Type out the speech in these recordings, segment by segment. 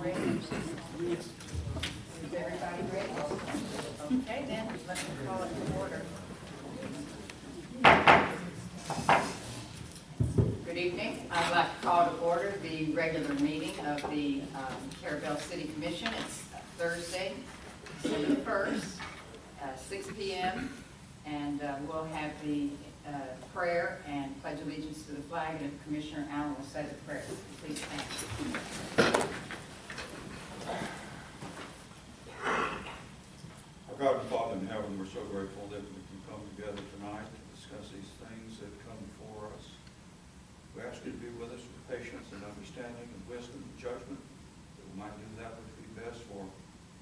ready? Is everybody ready? Okay, then let me call it to order. Good evening. I'd like to call to order the regular meeting of the Carrabelle City Commission. It's Thursday, December 1st, 6 p.m. And we'll have the prayer and pledge allegiance to the flag, and if Commissioner Allen will say the prayer. Please stand. Our God and Father in heaven, we're so grateful that we can come together tonight to discuss these things that come before us. We ask you to be with us with patience and understanding and wisdom and judgment, that we might do that which would be best for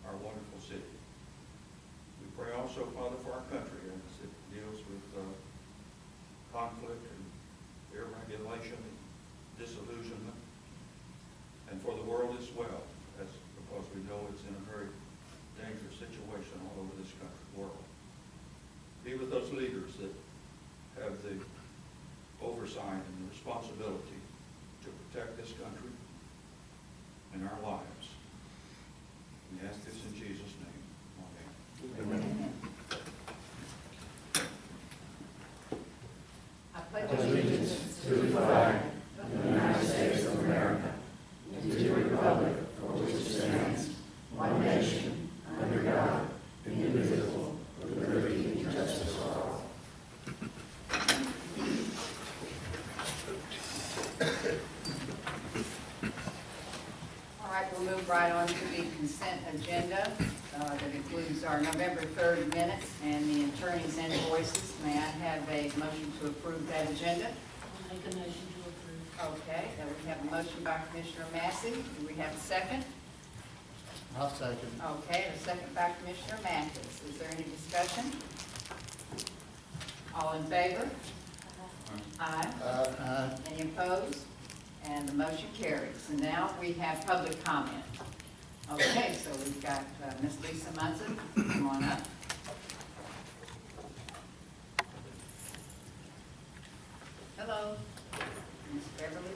our wonderful city. We pray also, Father, for our country as it deals with conflict and irregulation and disillusionment, and for the world as well, because we know it's in a very dangerous situation all over this world. Be with those leaders that have the oversight and the responsibility to protect this country and our lives. We ask this in Jesus' name. Amen. Amen. I pledge allegiance to the flag of the United States of America and to the republic for which it stands, one nation, under God, indivisible, with liberty and justice for all. All right, we'll move right on to the consent agenda that includes our November 3rd minutes and the attorney's invoices. May I have a motion to approve that agenda? I'll make a motion to approve. Okay, we have a motion by Commissioner Massey. Do we have a second? I'll second. Okay, a second by Commissioner Mathis. Is there any discussion? All in favor? Aye. Aye. Any opposed? And the motion carries. And now we have public comment. Okay, so we've got Ms. Lisa Munson. Come on up. Hello. Ms. Beverly.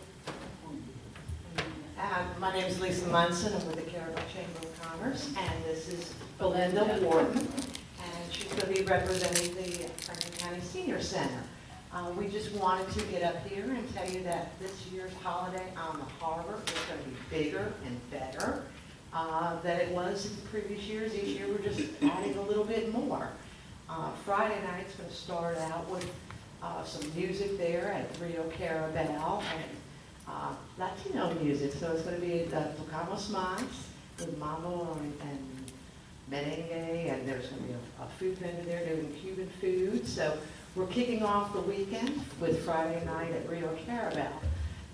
My name is Lisa Munson. I'm with the Carrabelle Chamber of Commerce, and this is Belinda Warden, and she's going to be representing the Franklin County Senior Center. We just wanted to get up here and tell you that this year's holiday on the harbor is going to be bigger and better than it was in previous years. Each year we're just adding a little bit more. Friday night's going to start out with some music there at Rio Carrabelle, and Latino music, so it's going to be Tocamos Más with mambo and merengue, and there's going to be a food vendor there doing Cuban food. So we're kicking off the weekend with Friday night at Rio Carrabelle.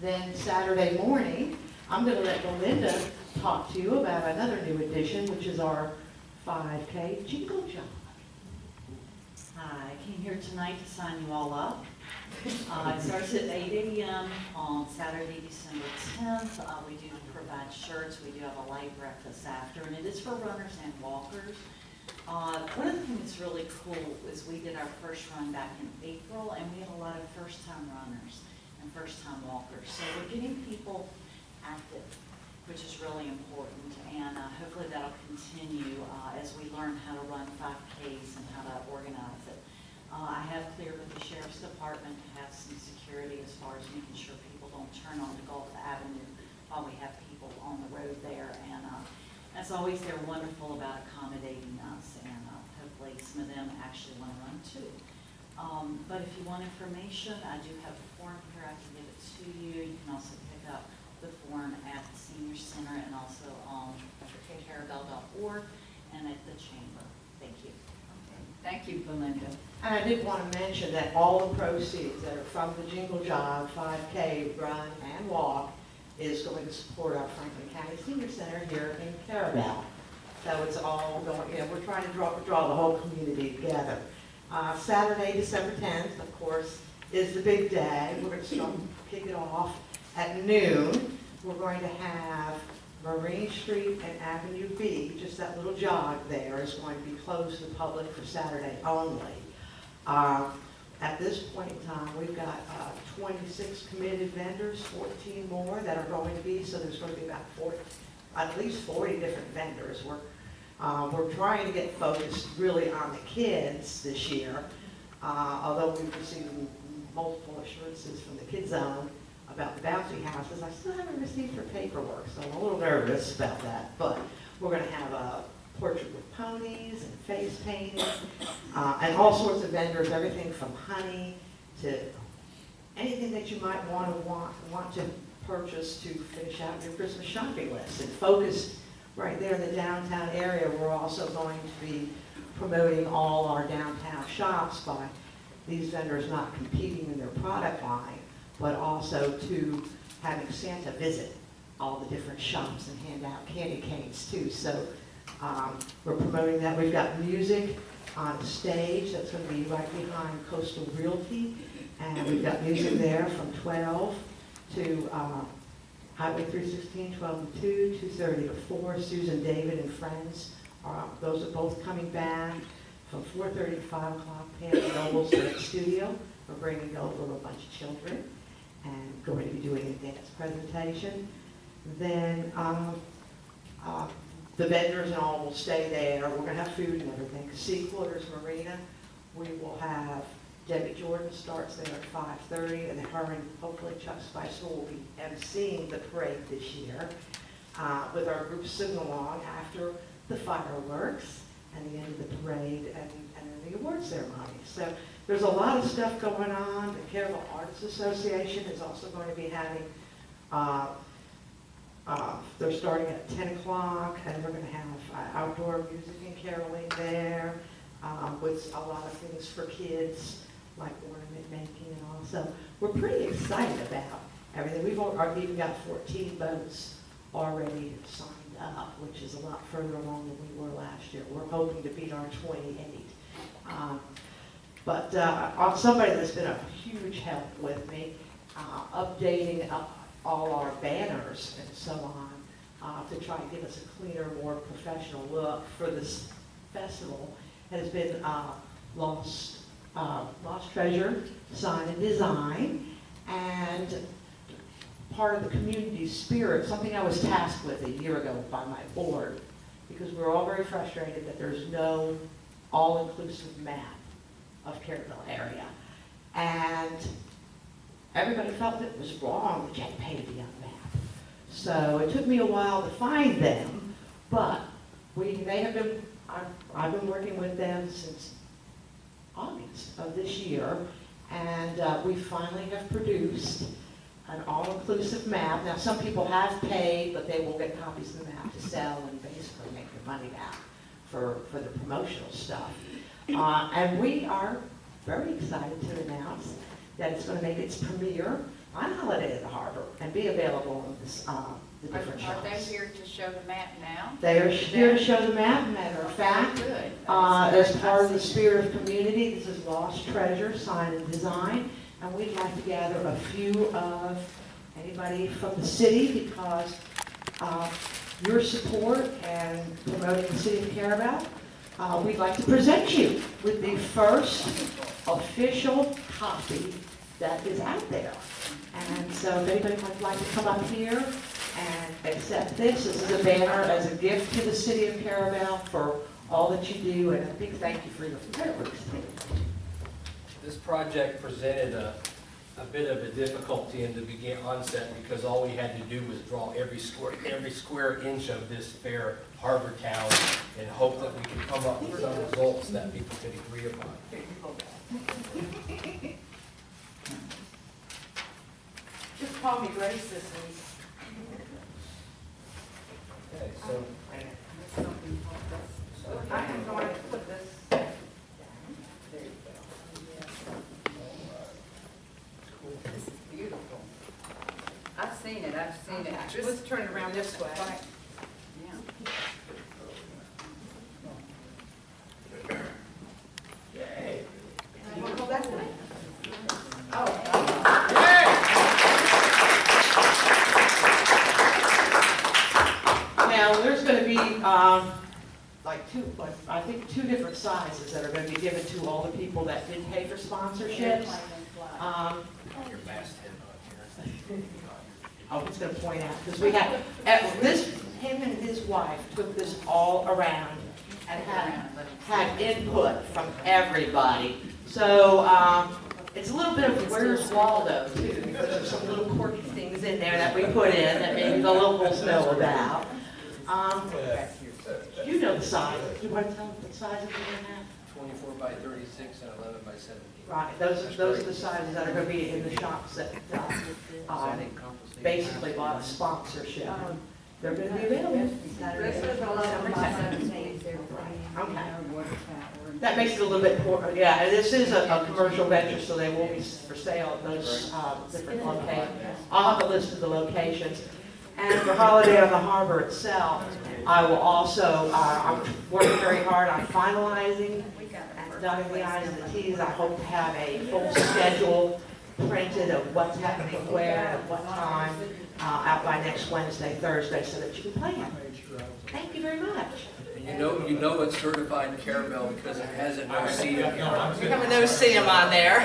Then Saturday morning, I'm going to let Belinda talk to you about another new addition, which is our 5K Jingle Job. I came here tonight to sign you all up. It starts at 8 a.m. on Saturday, December 10th. We do provide shirts. We do have a light breakfast after, and it is for runners and walkers. One of the things that's really cool is we did our first run back in April, and we had a lot of first-time runners and first-time walkers. So we're getting people active, which is really important, and hopefully that'll continue as we learn how to run 5Ks and how to organize it. I have cleared with the Sheriff's Department to have some security as far as making sure people don't turn onto Gulf Avenue while we have people on the road there. And as always, they're wonderful about accommodating us, and hopefully some of them actually want to run too. But if you want information, I do have a form here. I can give it to you. You can also pick up the form at the Senior Center and also on carrabelle.org and at the Chamber. Thank you. Thank you, Belinda. And I did want to mention that all the proceeds that are from the Jingle Job 5K run and walk is going to support our Franklin County Senior Center here in Carrabelle. So it's all going, we're trying to draw the whole community together. Saturday, December 10th, of course, is the big day. We're going to kick it off at noon. We're going to have Marine Street and Avenue B, just that little jog there, is going to be closed to the public for Saturday only. At this point in time, we've got 26 committed vendors, 14 more that are going to be, so there's going to be about at least 40 different vendors. We're trying to get focused really on the kids this year, although we've received multiple assurances from the Kids Zone about the bouncy houses. I still haven't received her paperwork, so I'm a little nervous about that. But we're going to have a portrait with ponies and face painting, and all sorts of vendors, everything from honey to anything that you might want to purchase to finish out your Christmas shopping list. And focused right there in the downtown area, we're also going to be promoting all our downtown shops by these vendors not competing in their product line, but also to having Santa visit all the different shops and hand out candy canes too. So we're promoting that. We've got music on stage that's going to be right behind Coastal Realty, and we've got music there from 12 to Highway 316, 12 to 2, 2:30 to 4. Susan, David, and friends, those are both coming back. From 4:30 to 5 o'clock, Pam Noble's Dance Studio. We're bringing over a bunch of children and going to be doing a dance presentation. Then the vendors and all will stay there. We're going to have food and everything. Sea Quarters Marina, we will have Debbie Jordan starts there at 5:30, and her and hopefully Chuck Spicer will be emceeing the parade this year with our group singing along after the fireworks and the end of the parade and the award ceremony. So there's a lot of stuff going on. The Carrabelle Artists Association is also going to be having, they're starting at 10 o'clock, and we're going to have outdoor music and caroling there with a lot of things for kids, like ornament making and all. So we're pretty excited about everything. We've even got 14 boats already signed up, which is a lot further along than we were last year. We're hoping to beat our 28. But somebody that's been a huge help with me, updating all our banners and so on, to try and give us a cleaner, more professional look for this festival, has been Lost Treasure Sign and Design, and part of the community spirit, something I was tasked with a year ago by my board, because we're all very frustrated that there's no all-inclusive map of Carrabelle area. And everybody felt it was wrong that you had to pay to be on the map. So it took me a while to find them, but I've been working with them since August of this year, and we finally have produced an all-inclusive map. Now, some people have paid, but they will get copies of the map to sell and basically make their money back for the promotional stuff. And we are very excited to announce that it's going to make its premiere on Holiday at the Harbor and be available on this, the different shops. Are they here to show the map now? They are here to show the map, matter of fact. Good. As part of the spirit of community, this is Lost Treasure Sign and Design, and we'd like to gather a few of anybody from the city, because your support and promoting the city of Carrabelle, we'd like to present you with the first official copy that is out there. And so if anybody would like to come up here and accept this is a banner as a gift to the city of Carrabelle for all that you do, and a big thank you for your fireworks. This project presented a bit of a difficulty in the onset, because all we had to do was draw every square inch of this fair harbor town and hope that we could come up with some results that people could agree upon. Just call me Grace this week. Okay, so I am going to put this down. There you go. This is beautiful. I've seen it. Let's turn it around this way. Yeah. yay. You want to go that way? Now, there's going to be I think two different sizes that are going to be given to all the people that did pay for sponsorships. Your masthead on here. I was going to point out, because we have, at this, him and wife took this all around and had input from everybody. So it's a little bit of Where's Waldo too, because there's some little quirky things in there that we put in that maybe the locals know about. You know the size. Do you want to tell them the size of the internet? 24 by 36 and 11 by 17. Right, those are the sizes that are going to be in the shops that basically bought a sponsorship. They're going to be available Saturday. This is 11 by 17. Okay. That makes it a little bit more, yeah, and this is a commercial venture, so they will be for sale at those different locations. I'll have a list of the locations. And for Holiday on the Harbor itself, I will also, I'm working very hard on finalizing and dotting the i's and the t's. I hope to have a full schedule printed of what's happening where at what time out by next Wednesday, Thursday, so that you can plan. Thank you very much. And you know it's certified Carrabelle because it has a no-see-em. We have a no-see-em on there.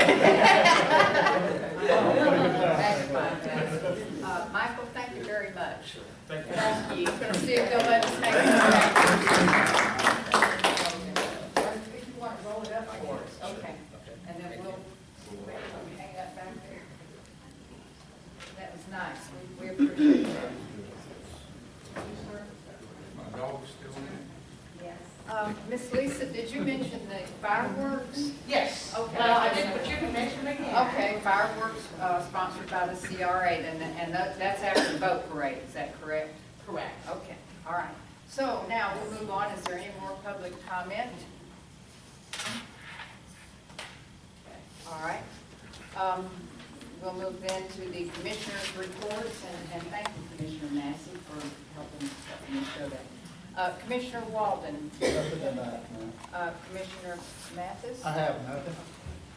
Michael, thank you very much. Thank you. Thank you. Going to see if they'll let us take it back. If you want to roll it up, I guess. Okay. And then we'll hang that back there. That was nice. We appreciate that. My dog's still in. Miss Lisa, did you mention the fireworks? Yes. Okay. I did, but you can mention them again. Okay, fireworks sponsored by the CRA, and that's after the boat parade, is that correct? Correct. Okay, all right. So now we'll move on. Is there any more public comment? Okay, all right. We'll move then to the commissioner's reports, and thank you, Commissioner Massey, for helping me show that. Commissioner Walden. Commissioner Mathis. I have nothing.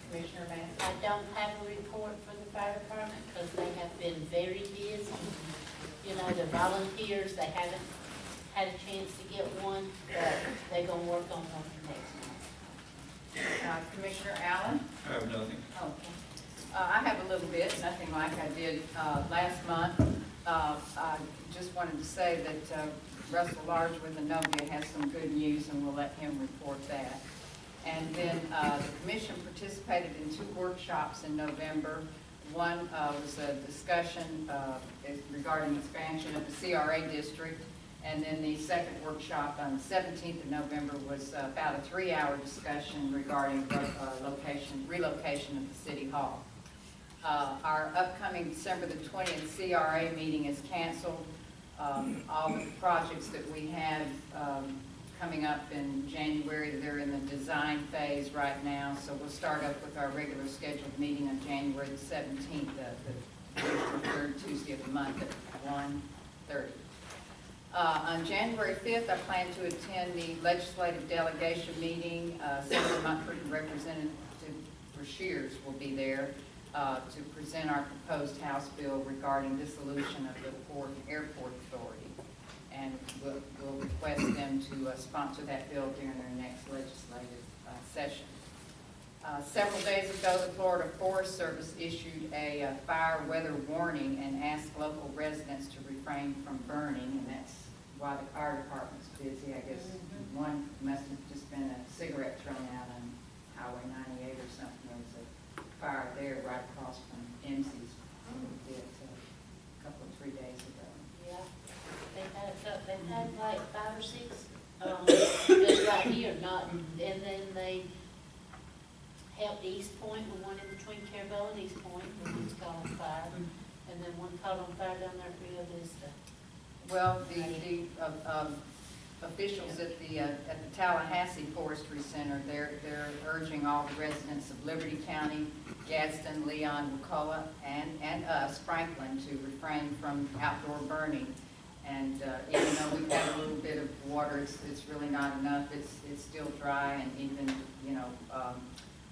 Commissioner Mathis. I don't have a report for the fire department because they have been very busy. You know, the volunteers, they haven't had a chance to get one, but they're going to work on one next month. Commissioner Allen. I have nothing. Okay. I have a little bit, nothing like I did last month. I just wanted to say that Russell Large with Inovia has some good news, and we'll let him report that. And then the commission participated in 2 workshops in November. One was a discussion regarding expansion of the CRA district, and then the second workshop on the 17th of November was about a 3-hour discussion regarding relocation of the City Hall. Our upcoming December the 20th CRA meeting is canceled. All the projects that we have coming up in January, they're in the design phase right now, so we'll start up with our regular scheduled meeting on January the 17th, the 3rd Tuesday of the month at 1:30. On January 5th, I plan to attend the legislative delegation meeting. Senator Montford and Representative Brashears will be there to present our proposed House bill regarding dissolution of the Ford Airport Authority. And we'll request them to sponsor that bill during their next legislative session. Several days ago, the Florida Forest Service issued a fire weather warning and asked local residents to refrain from burning, and that's why the fire department's busy. I guess one must have just been a cigarette thrown out on Highway 98 or something. There was a fire there right across from MC's a couple of 3 days ago. Yeah, they've had like 5 or 6, just right here, not, and then they helped East Point, the one in between Carrabelle and East Point, when it's caught on fire, and then one caught on fire down there at Rio Vista. Well, the officials at the Tallahassee Forestry Center, they're urging all the residents of Liberty County, Gadsden, Leon, Wacoa, and us, Franklin, to refrain from outdoor burning. And even though we've had a little bit of water, it's really not enough. It's still dry, and even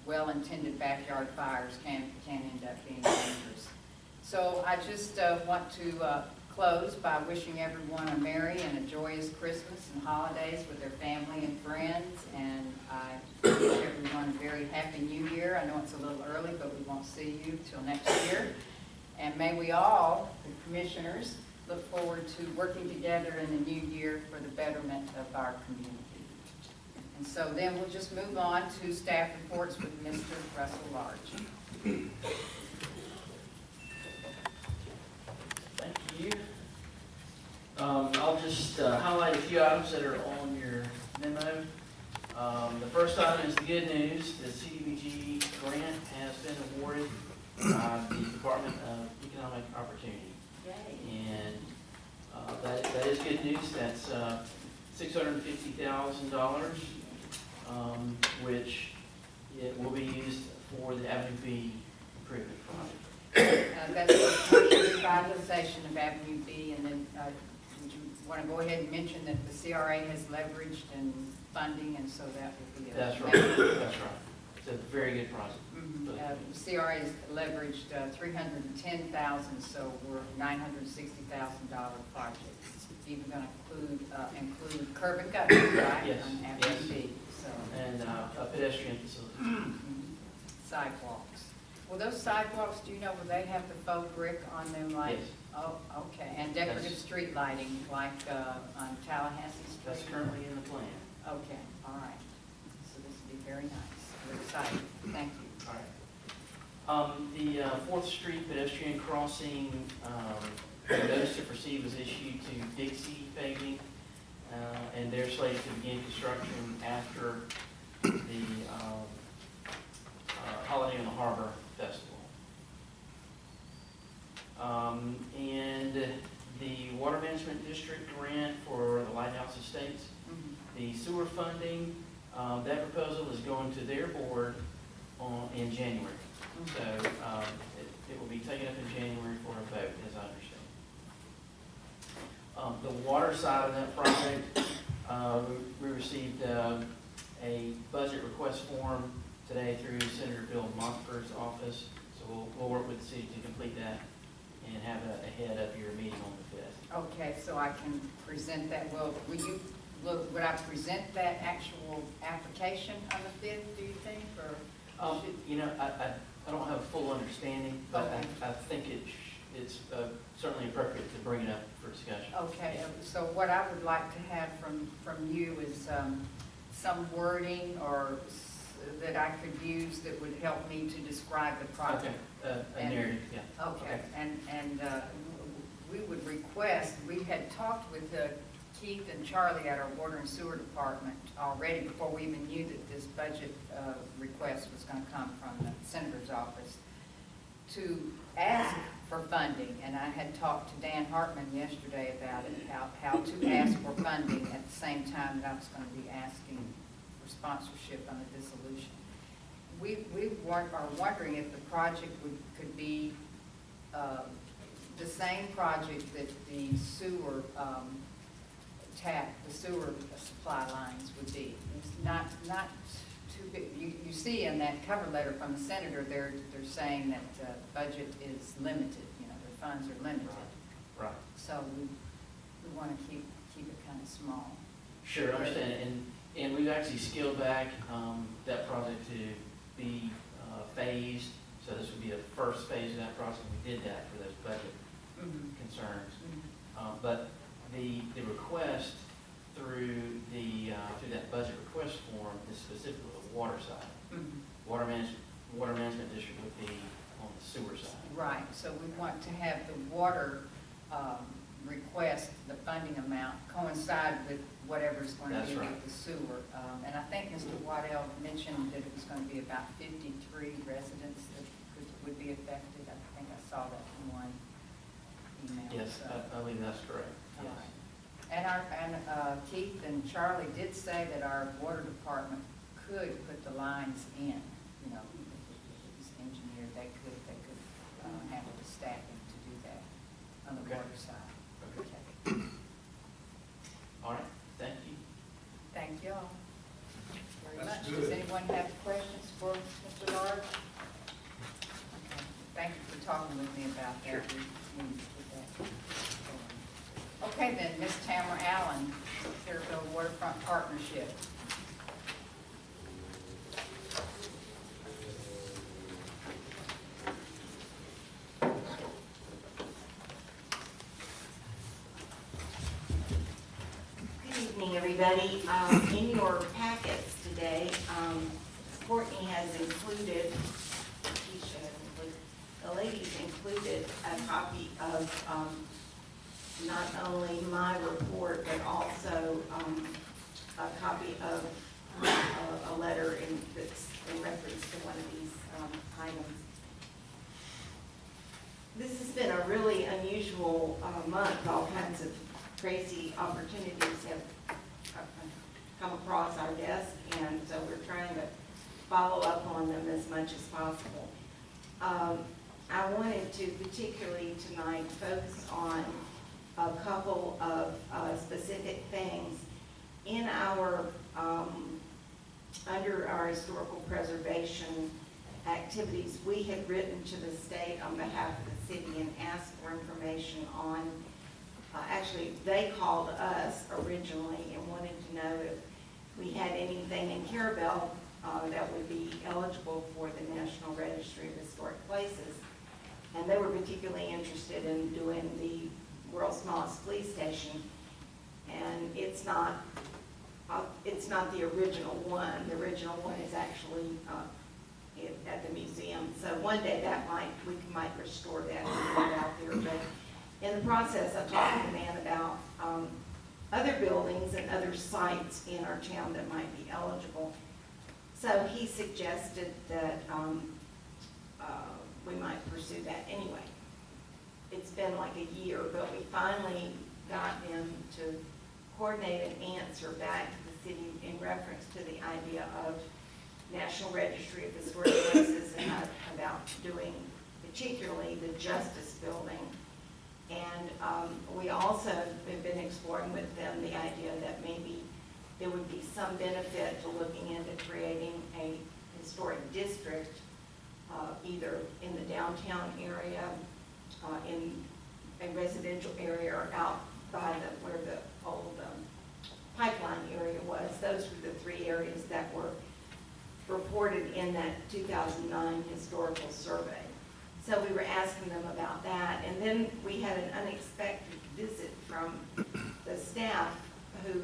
well-intended backyard fires can end up being dangerous. So I just want to close by wishing everyone a merry and a joyous Christmas and holidays with their family and friends, and I wish everyone a very happy New Year. I know it's a little early, but we won't see you till next year. And may we all, the commissioners, look forward to working together in the new year for the betterment of our community. And so then we'll just move on to staff reports with Mr. Russell Large. Thank you. I'll just highlight a few items that are on your memo. The first item is the good news. The CDBG grant has been awarded by the Department of Economic Opportunity. Yay. And that is good news. That's $650,000, which it will be used for the Avenue B improvement project. That's the revitalization of Avenue B, and then would you want to go ahead and mention that the CRA has leveraged and funding, and so that will be a... That's right. That's right. It's a very good project. The CRA has leveraged $310,000, so we're $960,000 project. It's even going to include curb and gutter, right? Yes. On Avenue Yes. B, so. And a pedestrian facility. Sidewalks. Well, those sidewalks, do you know, will they have the faux brick on them like? Yes. Oh, okay, and decorative That's- street lighting like on Tallahassee Street? That's currently in the plan. Okay, all right. So this will be very nice. We're excited. Thank you. All right. The 4th Street pedestrian crossing, notice to proceed was issued to Dixie Paving, and they're slated to begin construction after the Holiday on the Harbor Festival. And the Water Management District grant for the Lighthouse Estates, the sewer funding, that proposal is going to their board in January. So it will be taken up in January for a vote, as I understand. The water side of that project, we received a budget request form today through Senator Bill Montford's office. So we'll work with the city to complete that and have a head up your meeting on the 5th. Okay, so I can present that. Well, would I present that actual application on the 5th, do you think, or? You know, I don't have a full understanding, but Okay. I think it's certainly appropriate to bring it up for discussion. Okay, so what I would like to have from you is some wording or that I could use that would help me to describe the project. Okay, a narrative, yeah. Okay, and we would request, we had talked with Keith and Charlie at our Water and Sewer Department already before we even knew that this budget request was going to come from the Senator's office to ask for funding. And I had talked to Dan Hartman yesterday about it, how to ask for funding at the same time that I was going to be asking for sponsorship on the dissolution. We are wondering if the project could be the same project that the sewer the sewer supply lines would be. It's not too big. You see in that cover letter from the senator, they're saying that the budget is limited. You know, their funds are limited. Right. So we want to keep it kind of small. Sure, I understand. And we've actually scaled back that project to be phased. So this would be the first phase of that project. We did that for those budget concerns. But the request through that budget request form is specifically the water side. Water management district would be on the sewer side. Right. So we want to have the water request, the funding amount, coincide with whatever's going to That's be right. with the sewer. And I think Mr. Waddell mentioned that it was going to be about 53 residents that would be affected. I think I saw that in one email. Yes, So, I believe that's correct. all Yes. right. And Keith and Charlie did say that our water department could put the lines in. You know, if it was engineered, they could handle the staffing to do that on the Okay. water side. Okay. Okay. All right, thank you. Thank you all very That's much. good. Does anyone have questions for Mr. Large? Okay. Thank you for talking with me about that. Sure. We need to put that. Okay, then, Ms. Tamara Allen, Carrabelle Waterfront Partnership. everybody. In your packets today, Courtney has included, Keisha has included, the ladies included a copy of not only my report, but also a copy of a letter that's in reference to one of these items. This has been a really unusual month. All kinds of crazy opportunities have come across our desk, and so we're trying to follow up on them as much as possible. I wanted to particularly tonight focus on a couple of specific things in our under our historical preservation activities. We had written to the state on behalf of the city and asked for information on, actually they called us originally and wanted to know if we had anything in Carrabelle that would be eligible for the National Registry of Historic Places. And they were particularly interested in doing the world's smallest police station. And it's not the original one. The original one is actually at the museum. So one day we might restore that and put it out there. But in the process, I talked to the man about other buildings and other sites in our town that might be eligible. So he suggested that we might pursue that anyway. It's been like a year, but we finally got him to coordinate an answer back to the city in reference to the idea of National Registry of Historic Places and about doing particularly the Justice Building. And we also have been exploring with them the idea that maybe there would be some benefit to looking into creating a historic district, either in the downtown area, in a residential area, or out by where the old pipeline area was. Those were the three areas that were reported in that 2009 historical survey. So we were asking them about that, and then we had an unexpected visit from the staff who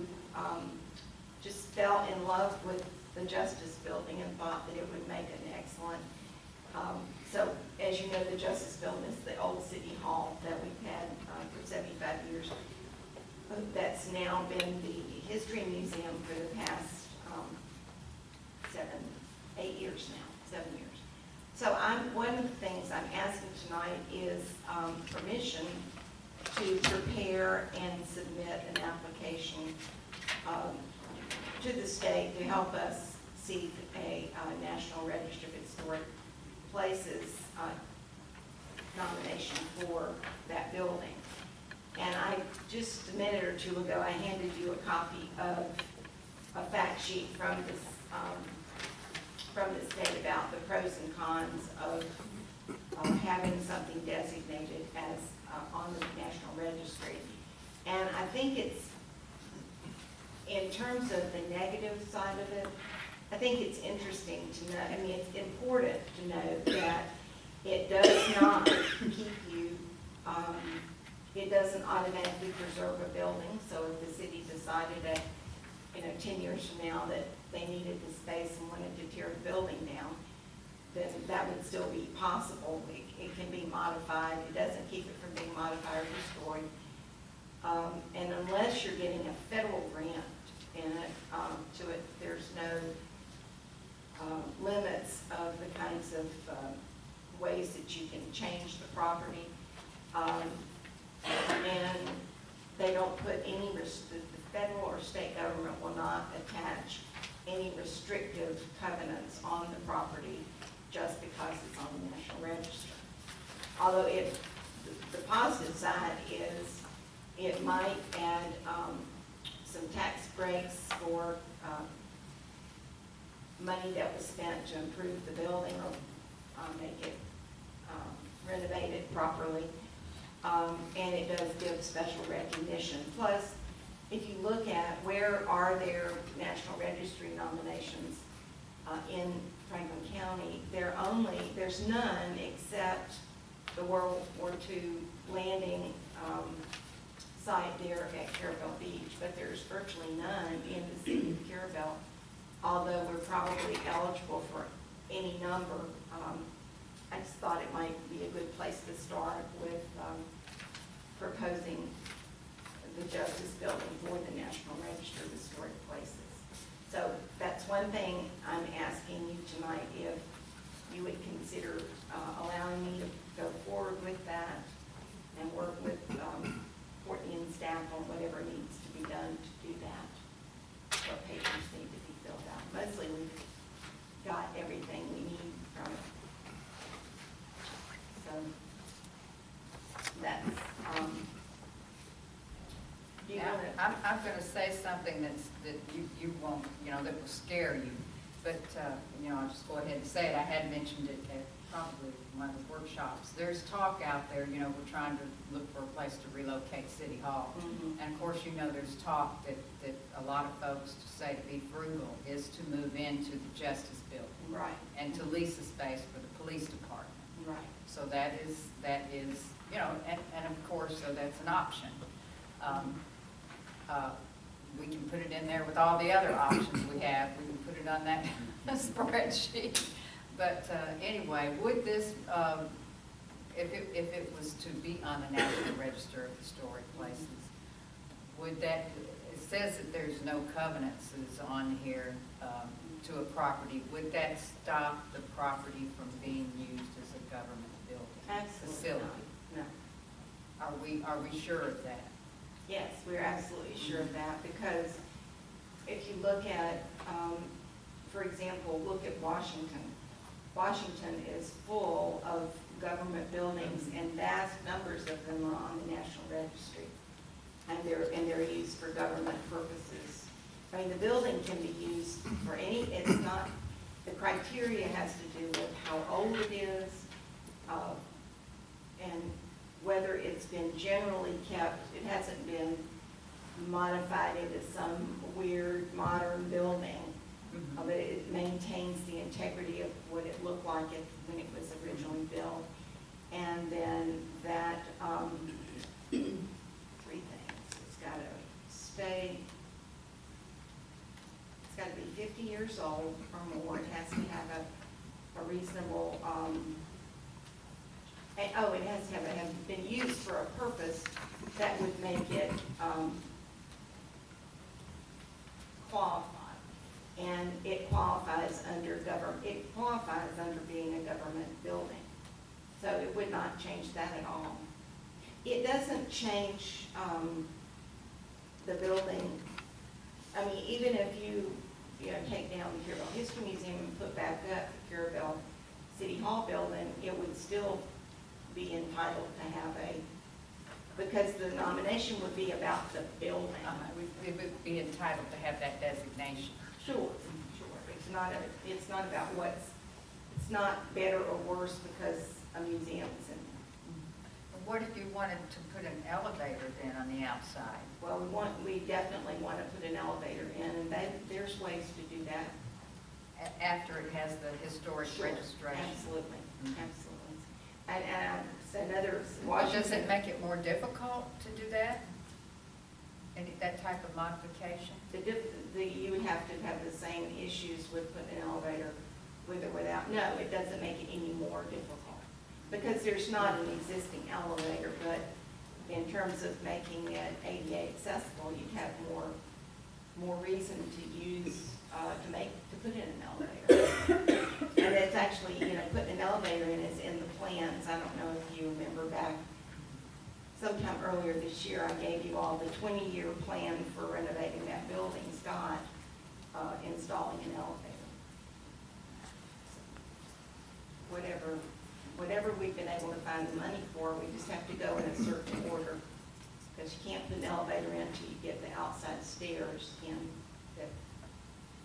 just fell in love with the Justice Building and thought that it would make an excellent, so as you know, the Justice Building is the old city hall that we've had for 75 years. That's now been the History Museum for the past 7 years now, 7 years. So one of the things I'm asking tonight is permission to prepare and submit an application to the state to help us seek a National Register of Historic Places nomination for that building. And just a minute or two ago, I handed you a copy of a fact sheet from the state about the pros and cons of having something designated as on the National Registry. And I think it's, in terms of the negative side of it, I think it's interesting to know, I mean, it's important to know that it does not keep you, it doesn't automatically preserve a building. So if the city decided that, 10 years from now that they needed the space and wanted to tear the building down, then that would still be possible. It can be modified. It doesn't keep it from being modified or destroyed. And unless you're getting a federal grant in it, to it, there's no limits of the kinds of ways that you can change the property. And they don't put any, the federal or state government will not attach any restrictive covenants on the property just because it's on the National Register. Although the positive side is it might add some tax breaks for money that was spent to improve the building or make it renovated properly. And it does give special recognition. Plus, if you look at where are there National Registry nominations in Franklin County, there's none except the World War II landing site there at Carrabelle Beach, but there's virtually none in the city of Carrabelle, although we're probably eligible for any number. I just thought it might be a good place to start with proposing the Justice Building for the National Register of Historic Places. So that's one thing I'm asking you tonight, if you would consider allowing me to go forward with that and work with Courtney and staff on whatever needs to be done to do that. What papers need to be filled out. Mostly we've got everything we need from it. So that's, do you Now, want to? I'm going to say something that you won't, that will scare you. But, I'll just go ahead and say it. I had mentioned it at probably one of the workshops. There's talk out there, we're trying to look for a place to relocate City Hall. Mhm. And of course, there's talk that a lot of folks say to be frugal is to move into the Justice Building Right, and to lease a space for the police department. right. So that is, and of course, so that's an option. We can put it in there with all the other options we have. We can put it on that spreadsheet. But anyway, would this, if it was to be on the National Register of Historic Places, would that, it says that there's no covenants on here to a property. Would that stop the property from being used as a government building? Absolutely Facility? not. No. Are we sure of that? Yes, we're absolutely sure of that, because if you look at, for example, look at Washington. Washington is full of government buildings, and vast numbers of them are on the National Registry, and they're used for government purposes. I mean, the building can be used for any, it's not, the criteria has to do with how old it is, and whether it's been generally kept. It hasn't been modified into some weird modern building, but it maintains the integrity of what it looked like when it was originally built. And then that, three things. It's got to stay, it's got to be 50 years old or more. It has to have a reasonable, it has to have been used for a purpose that would make it qualify. And it qualifies under being a government building. So it would not change that at all. It doesn't change the building. I mean, even if you take down the Carrabelle History Museum and put back up the Carrabelle City Hall building, it would still be entitled to have because the nomination would be about the building. It would be entitled to have that designation. Sure. It's not about it's not better or worse because a museum's in there. What if you wanted to put an elevator then on the outside? Well, we definitely want to put an elevator in, and there's ways to do that. After it has the historic Sure. registration? Absolutely, Mhm. absolutely. And so another, Well, does it make it more difficult to do that? That type of modification? you would have to have the same issues with putting an elevator with or without. No, it doesn't make it any more difficult, because there's not an existing elevator, but in terms of making it ADA accessible, you'd have more reason to use, to put in an elevator. And it's actually, putting an elevator in is in the plans. I don't know if you remember back sometime earlier this year, I gave you all the 20-year plan for renovating that building. Scott installing an elevator. Whatever we've been able to find the money for, we just have to go in a certain order, because you can't put an elevator in until you get the outside stairs in that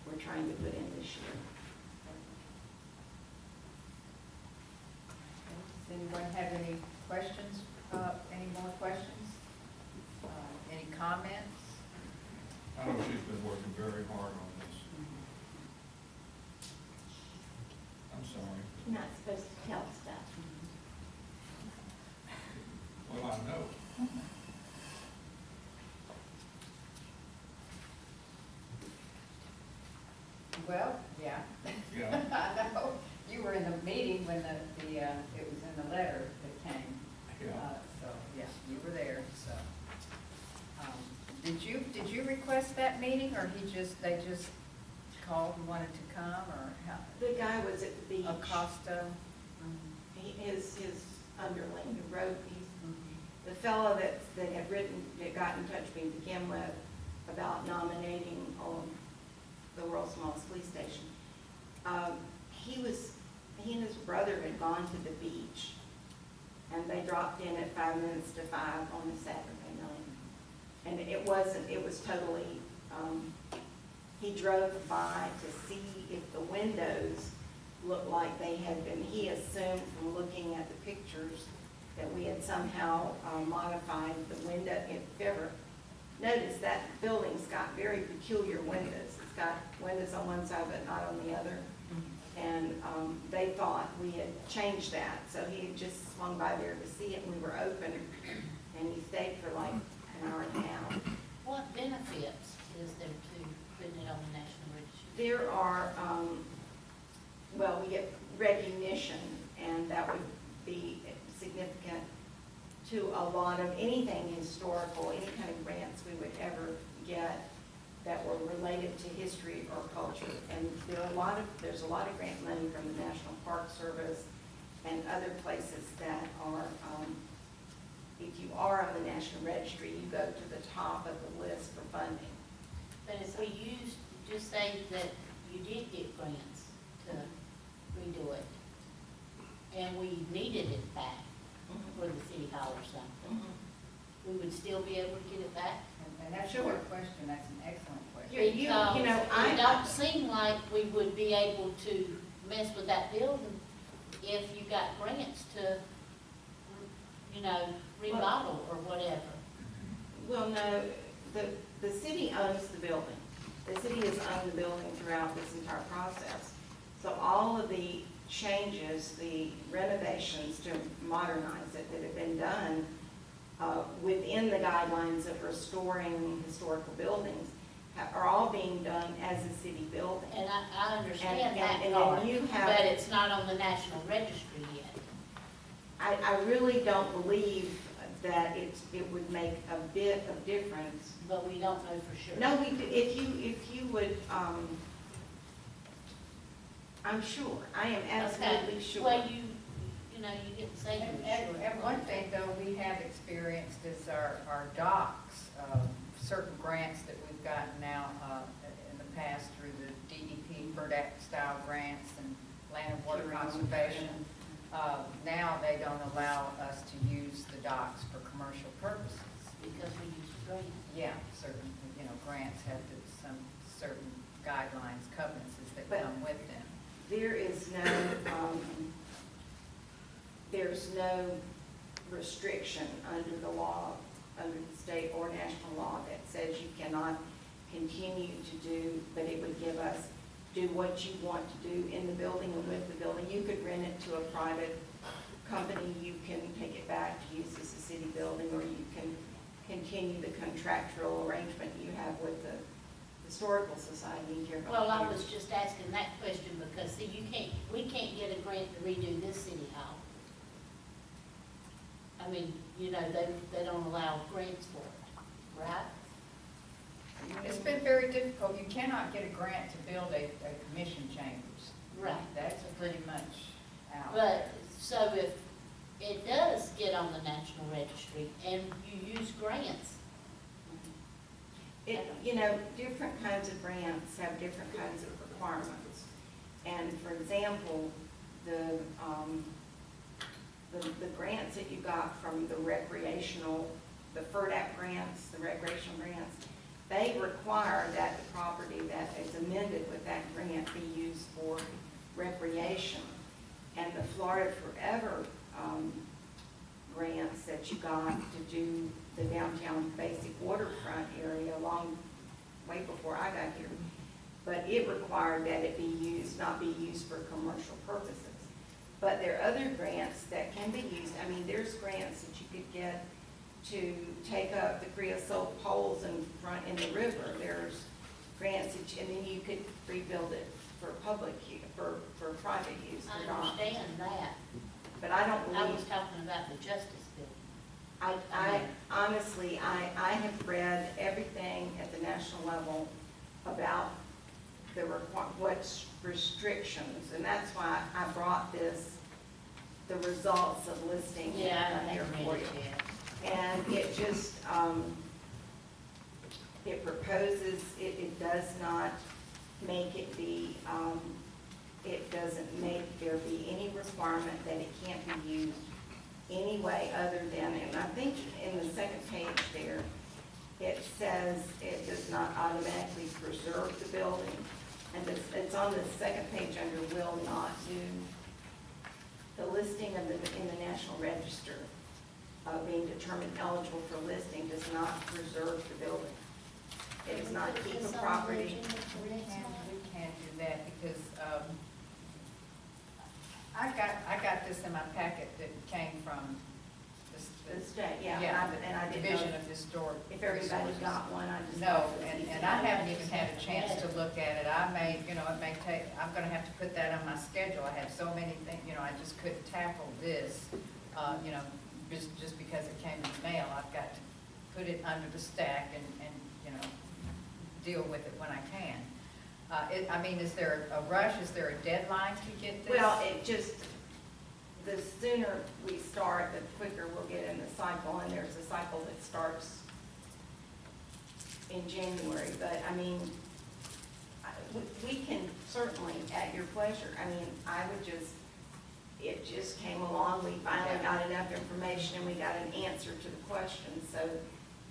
we're trying to put in this year. Does anyone have any questions? Any more questions? Any comments? I know she's been working very hard on this. I'm sorry. You're not supposed to tell stuff. Well, I know. Well, yeah. Yeah. I know. You were in the meeting when it was in the letter that came. Yeah. So, yeah, you were there, so. Did you request that meeting, or they just called and wanted to come, or how? The guy was at the beach. Acosta? His underling who wrote the fellow that got in touch with me to begin with about nominating the world's smallest police station. He and his brother had gone to the beach, and they dropped in at 5 minutes to 5 on a Saturday night. And it was totally, he drove by to see if the windows looked like they had been, he assumed from looking at the pictures that we had somehow modified the window. If you ever notice, that building's got very peculiar windows. It's got windows on one side but not on the other. And they thought we had changed that. So he had just swung by there to see it, and we were open. And he stayed for like an hour and a half. What benefits is there to putting it on the National Register? There are, well, we get recognition, and that would be significant to a lot of anything historical, any kind of grants we would ever get that were related to history or culture. And there's a lot of grant money from the National Park Service and other places that are, if you are on the National Registry, you go to the top of the list for funding. But if we just say that you did get grants to redo it, and we needed it back for the city hall or something, we would still be able to get it back? And that's a good question. That's an excellent question. Because it don't seem like we would be able to mess with that building if you got grants to, remodel or whatever. Well, no, the city owns the building. The city has owned the building throughout this entire process. So all of the changes, the renovations to modernize it that have been done within the guidelines of restoring historical buildings are all being done as a city building. And I understand that and part, then you have, but it's not on the National Registry yet. I really don't believe that it would make a bit of difference. But we don't know for sure. No, if you would, I'm sure, I am absolutely sure. Well, you didn't say you were And sure. one thing, though, we have experienced is our docks, certain grants that we've gotten now in the past through the DEP, FERDAP style grants and land and water conservation. Now they don't allow us to use the docks for commercial purposes. Because we use grants. Yeah, certain, grants have some certain guidelines, covenants that But come with them. There is there's no restriction under the law, under the state or national law that says you cannot continue to do, but it would give us, do what you want to do in the building and with the building. You could rent it to a private company, you can take it back to use as a city building, or you can continue the contractual arrangement you have with the Historical Society in Carrabelle. Well, I was just asking that question because, see, we can't get a grant to redo this city hall. I mean, they don't allow grants for it, right? It's been very difficult. You cannot get a grant to build a commission chambers. Right. That's pretty much out. But, so if it does get on the National Registry and you use grants, Different kinds of grants have different kinds of requirements. And for example, the grants that you got from the FERDAP grants, the recreational grants, they require that the property that is amended with that grant be used for recreation. And the Florida Forever grants that you got to do the downtown basic waterfront area way before I got here, but it required that it not be used for commercial purposes. But there are other grants that can be used. I mean, there's grants that you could get to take up the creosote poles in the river. There's grants, and then you could rebuild it for public use, for private use, I for dogs. understand that. But I don't I believe, was talking about the justice building. I honestly, I have read everything at the national level about what's restrictions, and that's why I brought the results of listing Yeah, I here haven't for read you. it yet. And it just, it proposes, it does not make it be, it doesn't make there be any requirement that it can't be used any way other than, and I think in the second page there, it says it does not automatically preserve the building. And it's on the second page under will not do. The listing of in the National Register being determined eligible for listing does not preserve the building. It does not keep a property. We can't do that because, I got this in my packet that came from The state, yeah, Yeah, and I didn't know Division of Historic. if everybody Resources. got one, I just. No, thought it was and easy. I haven't even had a chance to look at it. I may, it may take, I'm gonna have to put that on my schedule. I have so many things, I just couldn't tackle this, just because it came in the mail. I've got to put it under the stack and deal with it when I can. Is there a rush? Is there a deadline to get this? Well, the sooner we start, the quicker we'll get in the cycle, and there's a cycle that starts in January, but we can certainly, at your pleasure, it just came along, we finally got enough information, and we got an answer to the question, so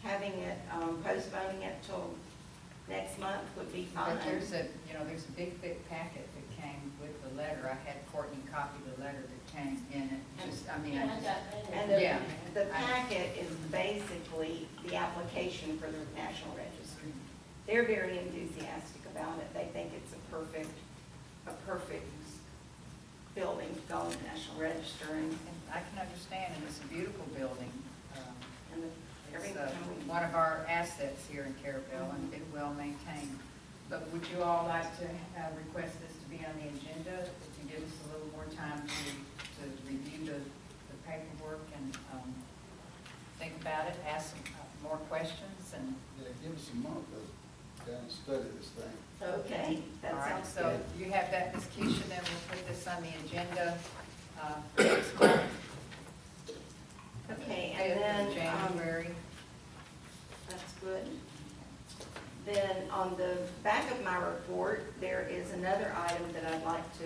having it, postponing it till next month would be fine. But there's a big thick packet that came with the letter. I had Courtney copy the letter that came in it. Yeah, I got that. And Yeah. the packet is basically the application for the National Register. They're very enthusiastic about it. They think it's a perfect building to go on the National Register, and I can understand, and it's a beautiful building. It's everything. one of our assets here in Carrabelle, and it's well maintained. But would you all like to request this to be on the agenda, to give us a little more time to review the paperwork and think about it, ask some more questions, and Yeah, give us a month to go and study this thing. Okay, that all right, sounds so good. you have that, Ms. Keisha, then we'll put this on the agenda for next month. Okay, 5th and of then, January. that's good. Then on the back of my report, there is another item that I'd like to,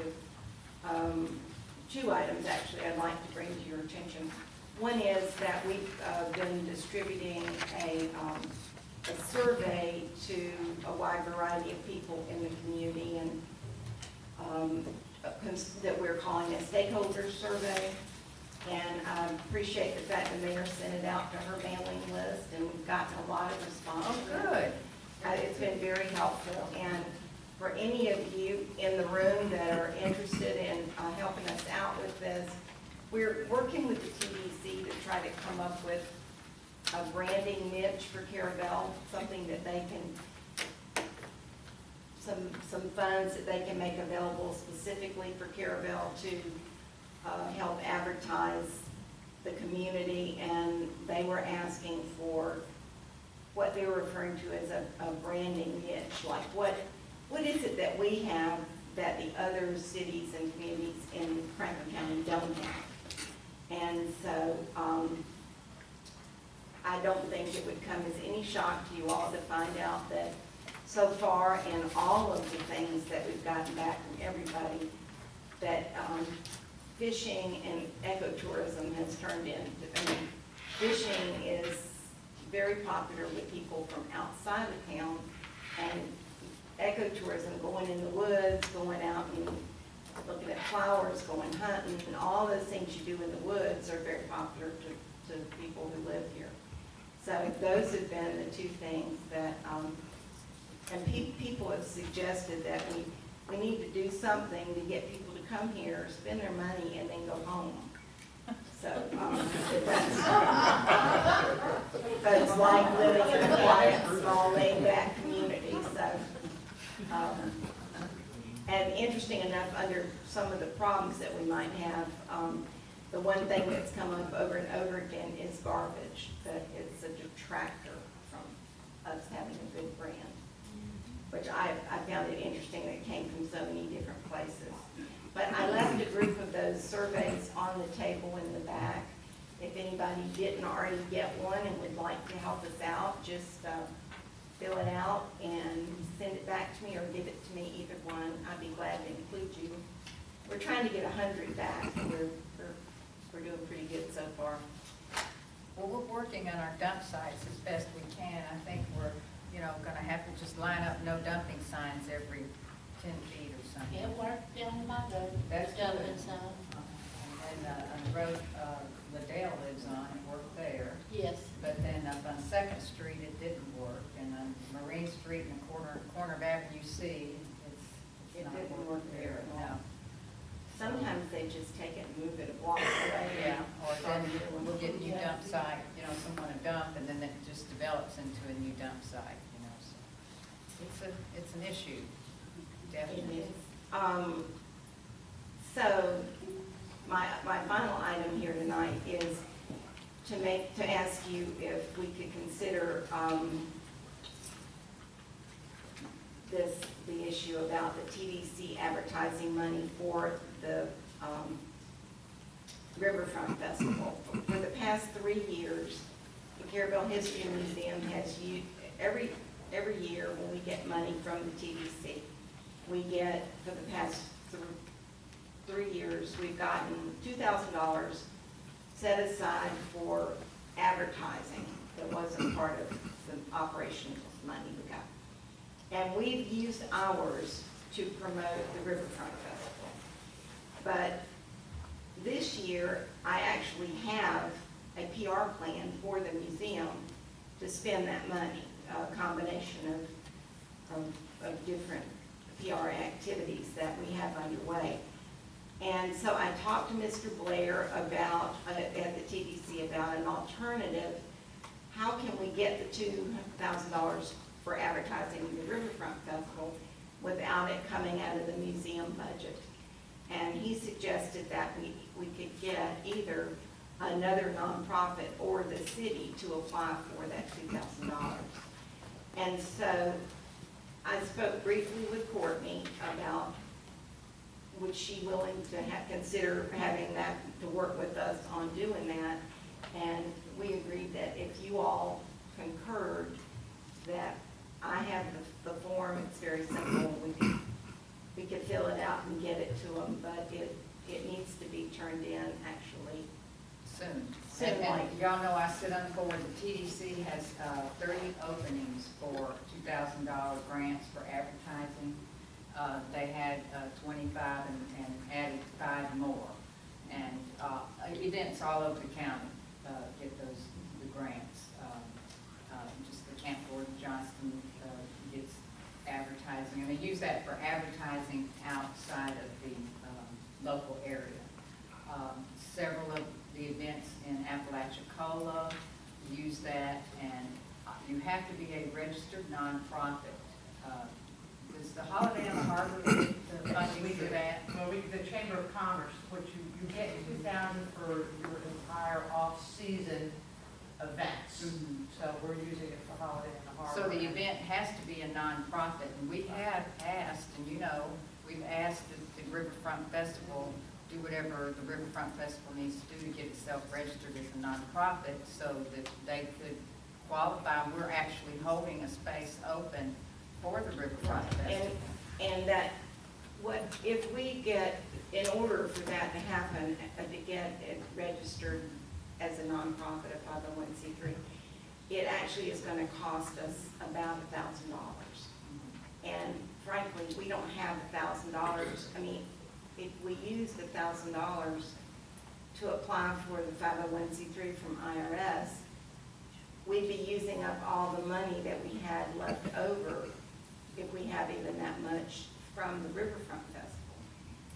two items actually I'd like to bring to your attention. One is that we've been distributing a survey to a wide variety of people in the community, and that we're calling a stakeholder survey. And I appreciate the fact the mayor sent it out to her mailing list, and we've gotten a lot of response. Oh, good. It's been very helpful, and for any of you in the room that are interested in helping us out with this, we're working with the TDC to try to come up with a branding niche for Carrabelle, something that they can, some funds that they can make available specifically for Carrabelle to help advertise the community, and they were asking for what they were referring to as a branding niche, like what is it that we have that the other cities and communities in Franklin County don't have. And so I don't think it would come as any shock to you all to find out that so far in all of the things that we've gotten back from everybody, that fishing and ecotourism has turned into, fishing is very popular with people from outside of town, and ecotourism, going in the woods, going out and looking at flowers, going hunting, and all those things you do in the woods are very popular to people who live here. So those have been the two things that, and people have suggested that we need to do something to get people to come here, spend their money, and then go home. So, folks like living in a quiet, small, laid-back community, so And interesting enough, under some of the problems that we might have, the one thing that's come up over and over again is garbage, that it's a detractor from us having a good brand, which I found it interesting that it came from so many different places. But I left a group of those surveys on the table in the back. If anybody didn't already get one and would like to help us out, just fill it out and send it back to me or give it to me, either one. I'd be glad to include you. We're trying to get 100 back, and we're doing pretty good so far. Well, we're working on our dump sites as best we can. I think we're, gonna have to just line up no dumping signs every 10 feet or something. It worked down my road, That's dumping good. sign. And on the road Liddell lives on, it worked there. Yes. But then up on Second Street, it didn't work. And on Marine Street and the corner of Avenue C, It not didn't working work there at all. No. Sometimes they just take it and move it a block away. Yeah, or then Start doing we'll get a new Yeah. dump site, someone to dump, and then it just develops into a new dump site, so. It's an issue, definitely. It is. So, my final item here tonight is to ask you if we could consider, the issue about the TDC advertising money for the, Riverfront Festival. For the past 3 years, the Carrabelle History Museum has used, every year when we get money from the TDC, we get, for the past 3 years, we've gotten $2,000 set aside for advertising that wasn't part of the operational money we got. And we've used ours to promote the Riverfront Festival. But this year, I actually have a PR plan for the museum to spend that money, a combination of different PR activities that we have underway. And so I talked to Mr. Blair about, at the TDC, about an alternative. How can we get the $2,000 for advertising the Riverfront Festival without it coming out of the museum budget? And he suggested that we could get either another nonprofit or the city to apply for that $2,000. And so I spoke briefly with Courtney about, was she willing to consider having that, to work with us on doing that. And we agreed that if you all concurred, that I have the form, it's very simple, we could fill it out and get it to them, but it needs to be turned in actually Soon. Soon, And like- y'all know I sit on the board, the TDC has 30 openings for $2,000 grants for advertising. They had 25 and added 5 more. And events all over the county get the grants. Just the Camp Gordon Johnston gets advertising, and they use that for advertising outside of the local area. Several of the events in Apalachicola use that, and you have to be a registered nonprofit. Does the Holiday on the Harbor get the funding for that? Well, the Chamber of Commerce, which you get $2,000 for your entire off-season events. Mhm. So we're using it for Holiday in the Harbor. So the event has to be a nonprofit, and we have asked, and we've asked the Riverfront Festival do whatever the Riverfront Festival needs to do to get itself registered as a nonprofit so that they could qualify. We're actually holding a space open for the Riverfront Festival. And that, if we get, in order for that to happen, to get it registered as a nonprofit, a 501c3, it actually is going to cost us about $1,000. And frankly, we don't have $1,000. I mean, if we used $1,000 to apply for the 501c3 from IRS, we'd be using up all the money that we had left over if we have even that much from the Riverfront Festival.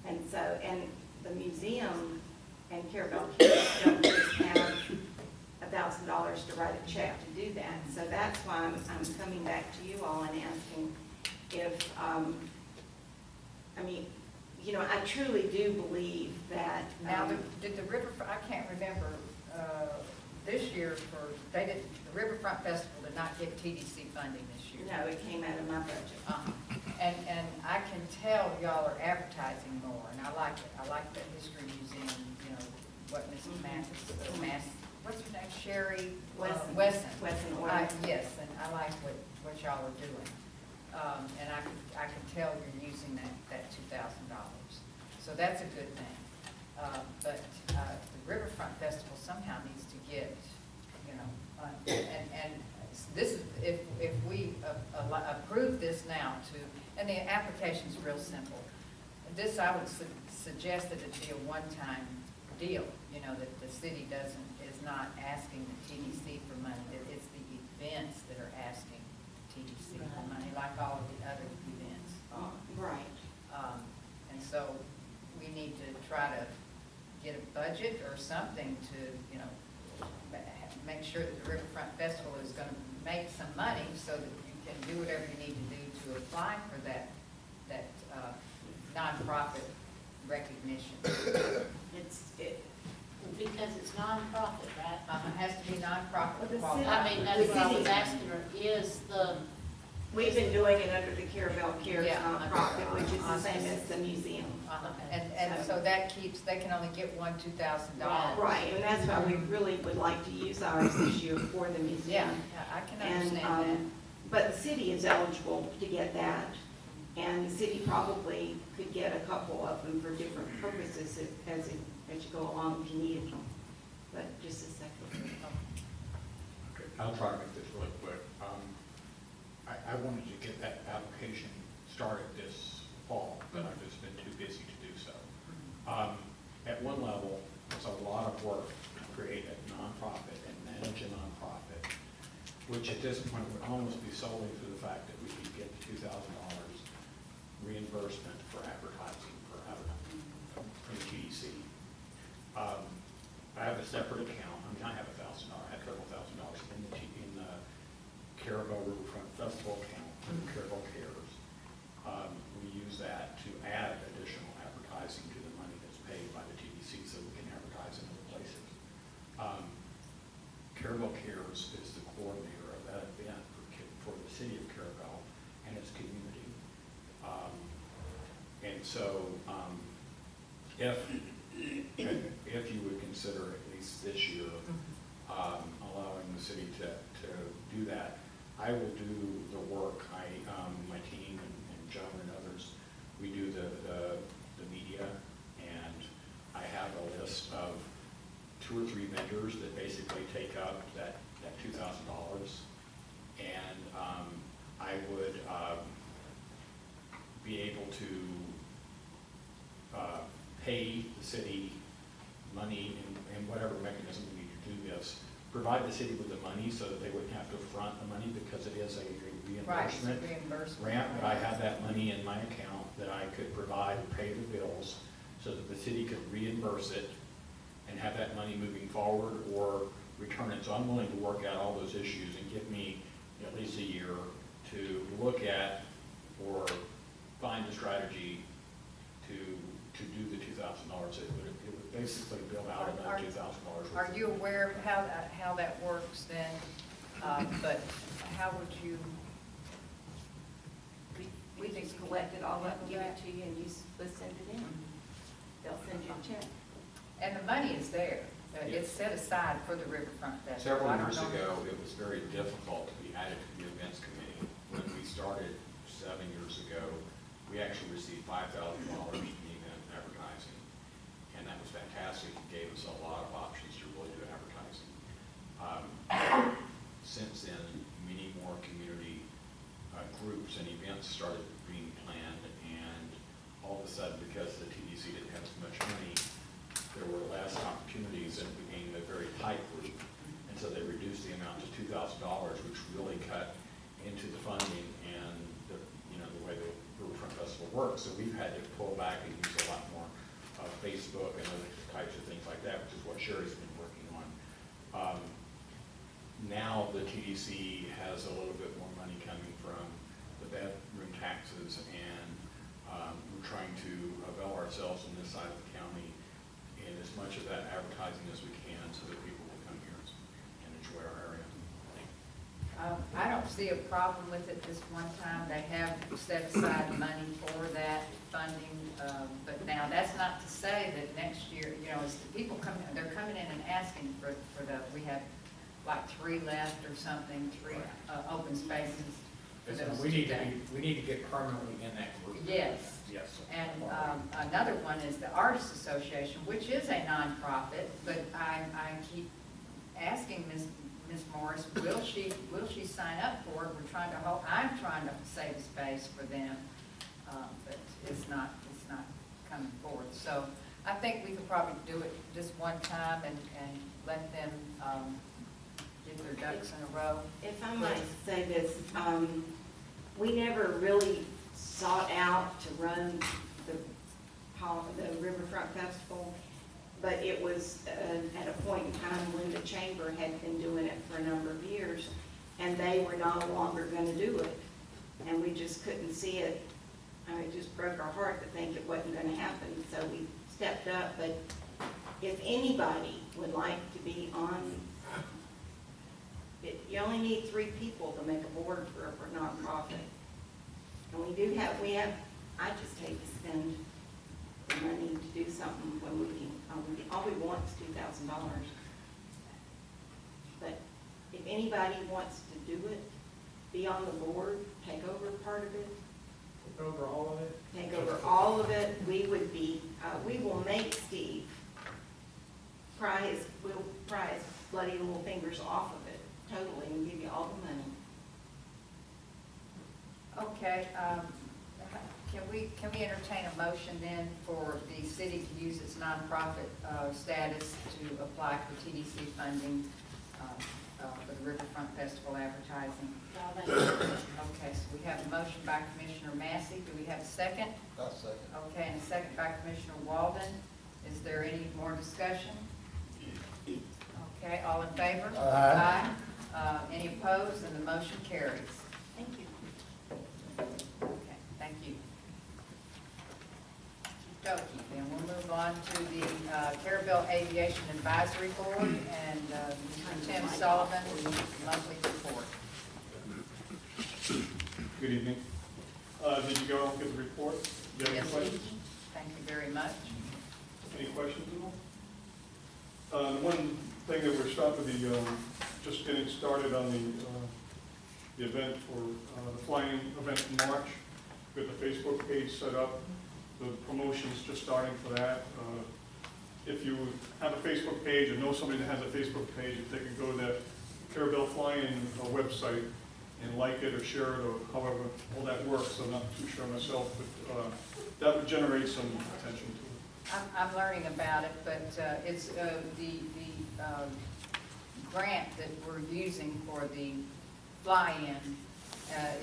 And so, and the museum and Carrabelle don't just have $1,000 to write a check to do that. So that's why I'm coming back to you all and asking if, I mean, you know, I truly do believe that. Now, did the riverfront, I can't remember, this year the Riverfront Festival did not get TDC funding this year. No, it came out of my budget. And I can tell y'all are advertising more, and I like it. I like the History Museum, you know, what Mrs. Massey, what's her name, Sherry? Wesson. Wesson. Orr. Yes, and I like what y'all are doing. And I can tell you're using that $2,000. So that's a good thing. But the Riverfront Festival somehow needs to get, you know, and this is, if we approve this now and the application's real simple. This, I would suggest that it be a one-time deal, you know, that the city is not asking the TDC for money, that it's the events that are asking TDC for money, like all of the other events are. Right. And so we need to try to get a budget or something to, you know, make sure that the Riverfront Festival is going to make some money so that you can do whatever you need to do to apply for that nonprofit recognition. Because it's nonprofit, right? It has to be nonprofit. I mean, that's what I was asking her, is the, We've been doing it under the Carrabelle Cares Yeah. nonprofit, which is the same as the museum. And so that keeps, they can only get $2,000. Right, and that's why we really would like to use ours this year for the Yeah, museum. I can And, understand that. but the city is eligible to get that, and the city probably could get a couple of them for different purposes as you go along if you needed them. But just a second. Okay, I'll try to make this really quick. I wanted to get that application started this fall, but I've just been too busy to do so. At one level, it's a lot of work to create a nonprofit and manage a nonprofit, which at this point would almost be solely for the fact that we could get $2,000 reimbursement for advertising from TDC. I have a separate account. I mean, I have $1,000. I have several $1,000s in the Carrabelle Riverfront Festival account for the Carrabelle Cares. We use that to add additional advertising to the money that's paid by the TDC so we can advertise in other places. Carrabelle Cares is the coordinator of that event for the city of Carrabelle and its community. And so if you would consider, at least this year, allowing the city to do that, I will do the work. My team and Joan and others, we do the media, and I have a list of 2 or 3 vendors that basically take up that $2,000, and I would be able to pay the city money in whatever mechanism we need to do this, provide the city with the money so that they wouldn't have to front the money because it is a reimbursement grant, but I have that money in my account that I could provide and pay the bills so that the city could reimburse it and have that money moving forward or return it. So I'm willing to work out all those issues and give me at least a year to look at or find a strategy to do the $2,000. It would basically bill out another $2,000. Are you aware of how that works then? But how would you? We just collect it all up and give it to you, and you send it in. They'll send you a check. And the money is there. It's set aside for the Riverfront Festival. Several years ago, it was very difficult to be added to the events committee. When we started 7 years ago, we actually received $5,000 in event advertising. And that was fantastic. It gave us a lot of options to really do advertising. Since then, many more community groups and events started being planned, and all of a sudden, because the TDC didn't have as much money, there were less opportunities and it became a very tight group. And so they reduced the amount to $2,000, which really cut into the funding and the way the Riverfront Festival works. So we've had to pull back and use a lot more Facebook and other types of things like that, which is what Sherry's been working on. Now the TDC has a little bit more money coming from the the bedroom taxes, and we're trying to avail ourselves on this side of the county in as much of that advertising as we can so that people will come here and enjoy our area. I don't see a problem with it this one time. They have set aside money for that funding, but now that's not to say that next year, you know, as the people come, they're coming in and asking for we have like 3 left or something, 3 open spaces. For those We need today. we need to get permanently in that group. Yes. Yes. And another one is the Artists Association, which is a nonprofit, but I keep asking Ms. Morris, will she sign up for it? I'm trying to save a space for them, but it's not coming forward. So I think we could probably do it just one time and let them get their ducks in a row. If I might say this, we never really sought out to run the Riverfront Festival, but it was at a point in time when the chamber had been doing it for a number of years, and they were no longer going to do it, and we just couldn't see it. I mean, it just broke our heart to think it wasn't going to happen, so we stepped up. But if anybody would like to be on, you only need 3 people to make a board for a nonprofit. And we have, I just hate to spend the money to do something when we can, all we want is $2,000. But if anybody wants to do it, be on the board, take over part of it. Take over all of it? Take over all of it. We will make Steve we'll pry his bloody little fingers off of it totally and give you all the money. Okay, can we entertain a motion then for the city to use its nonprofit status to apply for TDC funding for the Riverfront Festival advertising? Okay, so we have a motion by Commissioner Massey. Do we have a second? I'll second. Okay, and a second by Commissioner Walden. Is there any more discussion? Okay, all in favor? Aye. Any opposed? And the motion carries. Thank you. Okay, thank you. Okay, then we'll move on to the Carrabelle Aviation Advisory Board and Mr. Tim Sullivan, monthly report. Good evening. Did you go and get the report? Do you have any Yes, questions? thank you very much. Any questions at all? The one thing that we're starting to be just getting started on the event for the flying event in March. We've got the Facebook page set up. The promotion's just starting for that. If you have a Facebook page or know somebody that has a Facebook page, if they can go to that Carrabelle Flying website and like it or share it or however all that works. I'm not too sure myself, but that would generate some attention to it. I'm learning about it, but it's the grant that we're using for the fly-in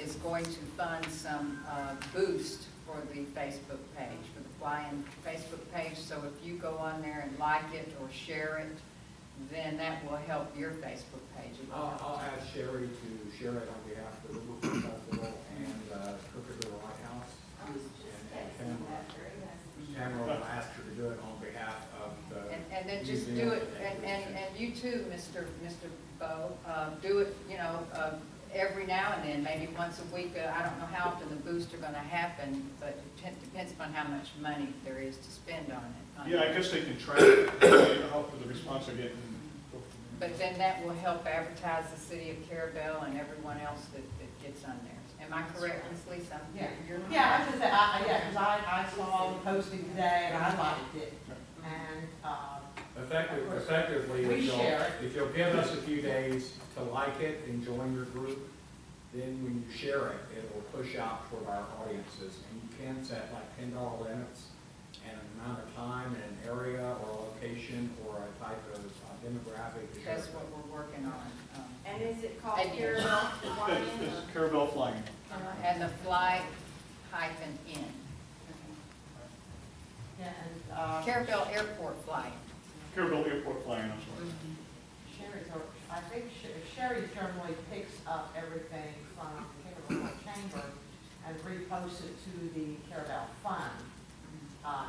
is going to fund some boost for the Facebook page, for the fly-in Facebook page. So if you go on there and like it or share it, then that will help your Facebook page. I'll ask Sherry to share it on behalf of the Riverfront Festival and Crooked River Lighthouse. Tamara will ask her to do it on behalf of the and then just do it, and you too, Mr. Bowe, do it, you know, every now and then, maybe once a week. I don't know how often the boosts are going to happen, but it depends upon how much money there is to spend on it. Yeah, I guess they can track it, help with the response they're getting. But then that will help advertise the city of Carrabelle and everyone else that gets on there. Am I correct, Ms. Lisa? Yeah. You're- Yeah, I was just, because I saw the posting today and I liked it. And, Effectively, We share it. if you'll give us a few days to like it and join your group, then when you share it, it will push out toward our audiences. And you can set like $10 limits and an amount of time and an area or a location or a type of demographic. to share That's it. what we're working on. And is it called Aviation. Carrabelle Flying? It's Carrabelle Flying. And the fly-in. yeah, and, Carrabelle Airport flying. Carrabelle Airport Flying, I'm sorry. I think Sherry generally picks up everything from the Carrabelle Chamber, and repost it to the Carrabelle Fund,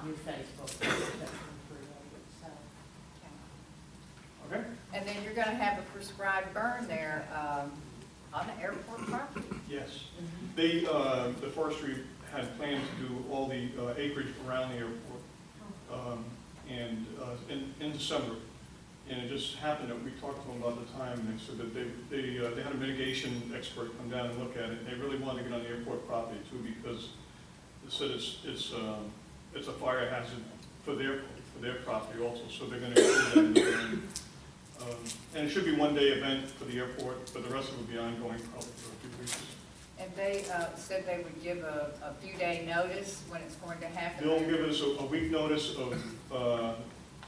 new Facebook page that's been created, so. Okay? And then you're gonna have a prescribed burn there, on the airport property. Yes. They, the forestry had planned to do all the acreage around the airport, and in December. And it just happened that we talked to them about the time, and they said that they had a mitigation expert come down and look at it, and they really wanted to get on the airport property too, because they said it's a fire hazard for their property also, so they're gonna include that in the burn. And it should be one-day event for the airport, but the rest of it will be ongoing probably for a few weeks. And they said they would give a few-day notice when it's going to happen? They'll give us a week notice of,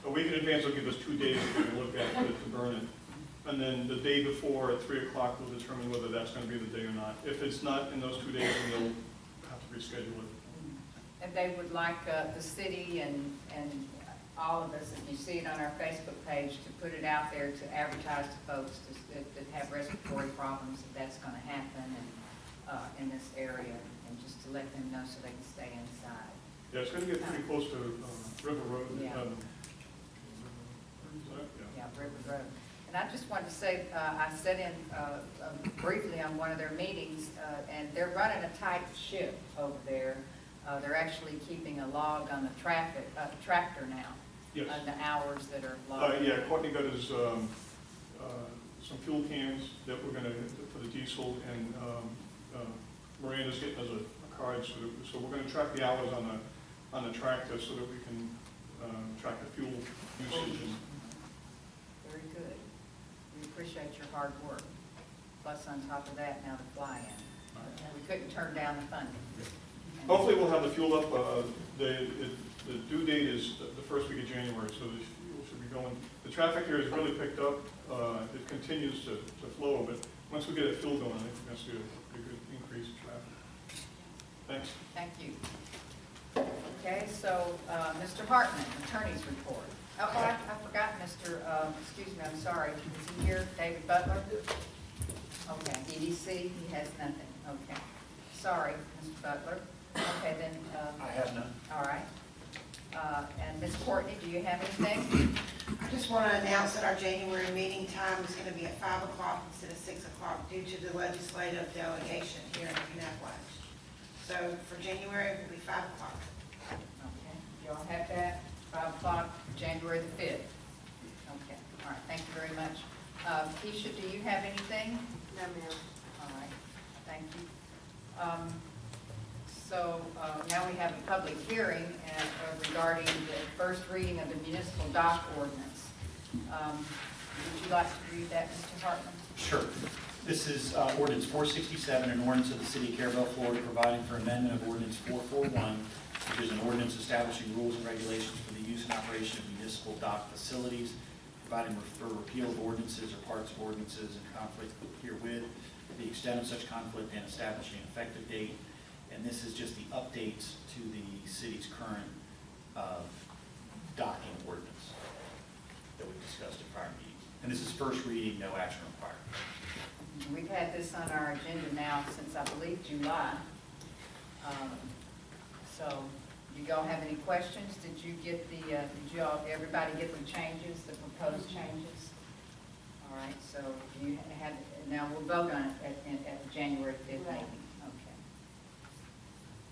a week in advance, they'll give us 2 days to look at it, to burn it. And then the day before at 3 o'clock, we'll determine whether that's going to be the day or not. If it's not in those 2 days, then they'll have to reschedule it. And they would like the city and all of us, if you see it on our Facebook page, to put it out there to advertise to folks that have respiratory problems, that's going to happen in this area, and just to let them know so they can stay inside. Yeah, it's going to get pretty close to River Road. Yeah. Yeah, River Road. And I just wanted to say, I sat in briefly on one of their meetings, and they're running a tight ship over there. They're actually keeping a log on the tractor now. Yes. On the hours that are logged. Yeah, Courtney got his, some fuel cans that we're going to, for the diesel, and Miranda's getting us a card, so we're going to track the hours on the tractor so that we can track the fuel usage. Very good. We appreciate your hard work. Plus, on top of that, now the fly-in. We couldn't turn down the funding. Hopefully we'll have the fuel up, the due date is the first week of January, so the fuel should be going. The traffic here has really picked up. It continues to flow, but once we get a fuel going, I think we're going to see a good increase in traffic. Thanks. Thank you. Okay, so Mr. Hartman, attorney's report. Oh, I forgot Mr., excuse me, I'm sorry. Is he here? David Butler? Okay, EDC, he has nothing. Okay. Sorry, Mr. Butler. Okay, then. I have none. All right. And Ms. Courtney, do you have anything? I just want to announce that our January meeting time is going to be at 5 o'clock instead of 6 o'clock due to the legislative delegation here in Kannapolis. So for January, it will be 5 o'clock. Okay, y'all have that, 5 o'clock, January the 5th. Okay, all right, thank you very much. Keisha, do you have anything? No, ma'am. All right, thank you. So now we have a public hearing regarding the first reading of the municipal dock ordinance. Would you like to read that, Mr. Hartman? Sure. This is Ordinance 467, an ordinance of the City of Carrabelle, Florida, providing for amendment of Ordinance 441, which is an ordinance establishing rules and regulations for the use and operation of municipal dock facilities, providing for repeal of ordinances or parts of ordinances in conflict herewith, the extent of such conflict, and establishing an effective date. And this is just the updates to the city's current docking ordinance that we discussed at prior meetings. And this is first reading, no action required. We've had this on our agenda now since, I believe, July. So, do y'all have any questions? Did you get everybody get the changes, the proposed changes? All right, so you have, now we'll vote on it at the January 5th meeting. Okay.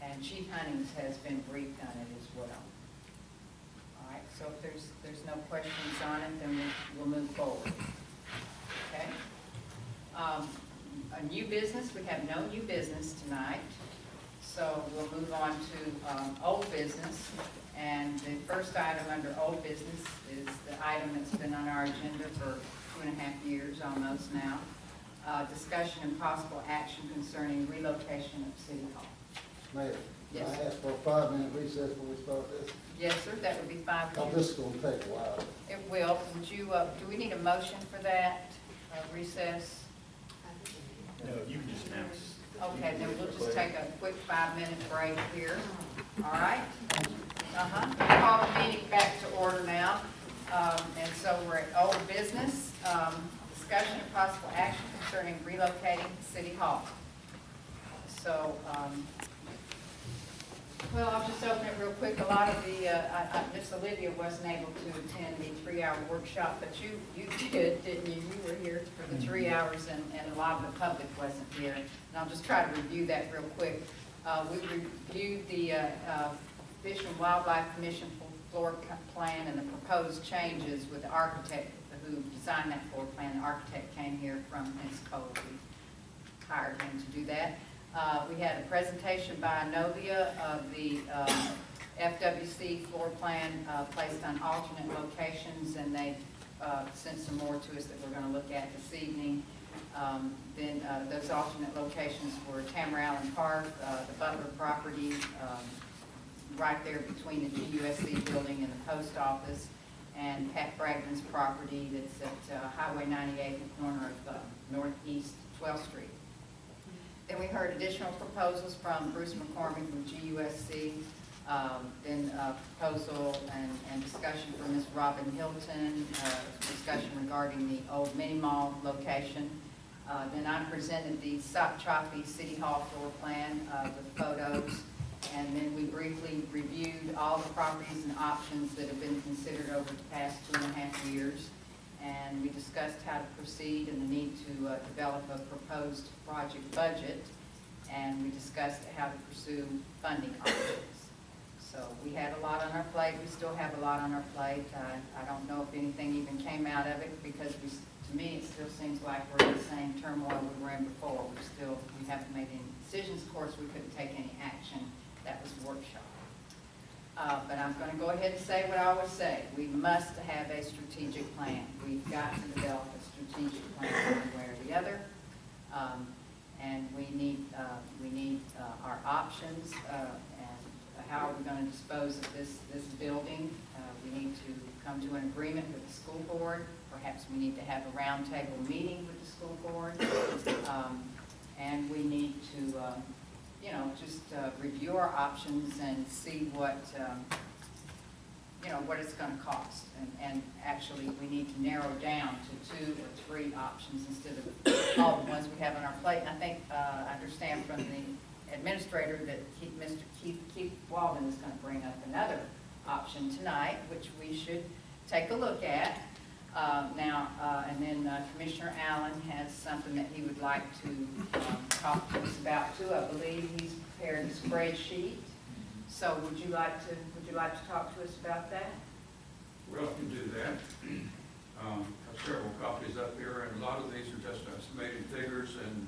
And Chief Huntings has been briefed on it as well. All right, so if there's no questions on it, then we'll move forward. Okay. A new business, we have no new business tonight, so we'll move on to old business. And the first item under old business is the item that's been on our agenda for 2.5 years almost now. Discussion and possible action concerning relocation of City Hall. Mayor, Yes. I asked for a 5-minute recess before we start this. Yes, sir, that would be fine. Oh, this is going to take a while. It will. Would you, do we need a motion for that recess? No, you can just announce. Okay, then we'll just take a quick 5-minute break here. All right? Call the meeting back to order now. And so we're at old business, discussion of possible action concerning relocating City Hall. So, well, I'll just open it real quick. A lot of the, Miss Olivia wasn't able to attend the 3-hour workshop, but you did, didn't you? You were here for the 3 hours, and a lot of the public wasn't here. And I'll just try to review that real quick. We reviewed the Fish and Wildlife Commission floor plan and the proposed changes with the architect who designed that floor plan. The architect came here from Pensacola. We hired him to do that. We had a presentation by Inovia of the FWC floor plan placed on alternate locations, and they sent some more to us that we're going to look at this evening. Then those alternate locations were Tamara Allen Park, the Butler property, right there between the GUSC building and the post office, and Pat Bragdon's property that's at Highway 98 at the corner of Northeast 12th Street. Then we heard additional proposals from Bruce McCormick from GUSC, then a proposal and discussion from Ms. Robin Hilton, discussion regarding the old mini mall location. Then I presented the Choppy City Hall floor plan with photos, and then we briefly reviewed all the properties and options that have been considered over the past 2.5 years. And we discussed how to proceed and the need to develop a proposed project budget, and we discussed how to pursue funding options. So we had a lot on our plate. We still have a lot on our plate. I don't know if anything even came out of it, because to me it still seems like we're in the same turmoil we were in before. We haven't made any decisions. Of course, we couldn't take any action. That was a workshop. But I'm going to go ahead and say what I always say. We must have a strategic plan. We've got to develop a strategic plan one way or the other. And we need our options and how are we going to dispose of this building. We need to come to an agreement with the school board. Perhaps we need to have a roundtable meeting with the school board. And we need to just review our options and see what it's going to cost. And actually, we need to narrow down to 2 or 3 options instead of all the ones we have on our plate. And I think I understand from the administrator that Mr. Keith Walden is going to bring up another option tonight, which we should take a look at. And then Commissioner Allen has something that he would like to talk to us about too. I believe he's prepared a spreadsheet. So would you like to talk to us about that? Well, I can do that. I have several copies up here, and a lot of these are just estimated figures, and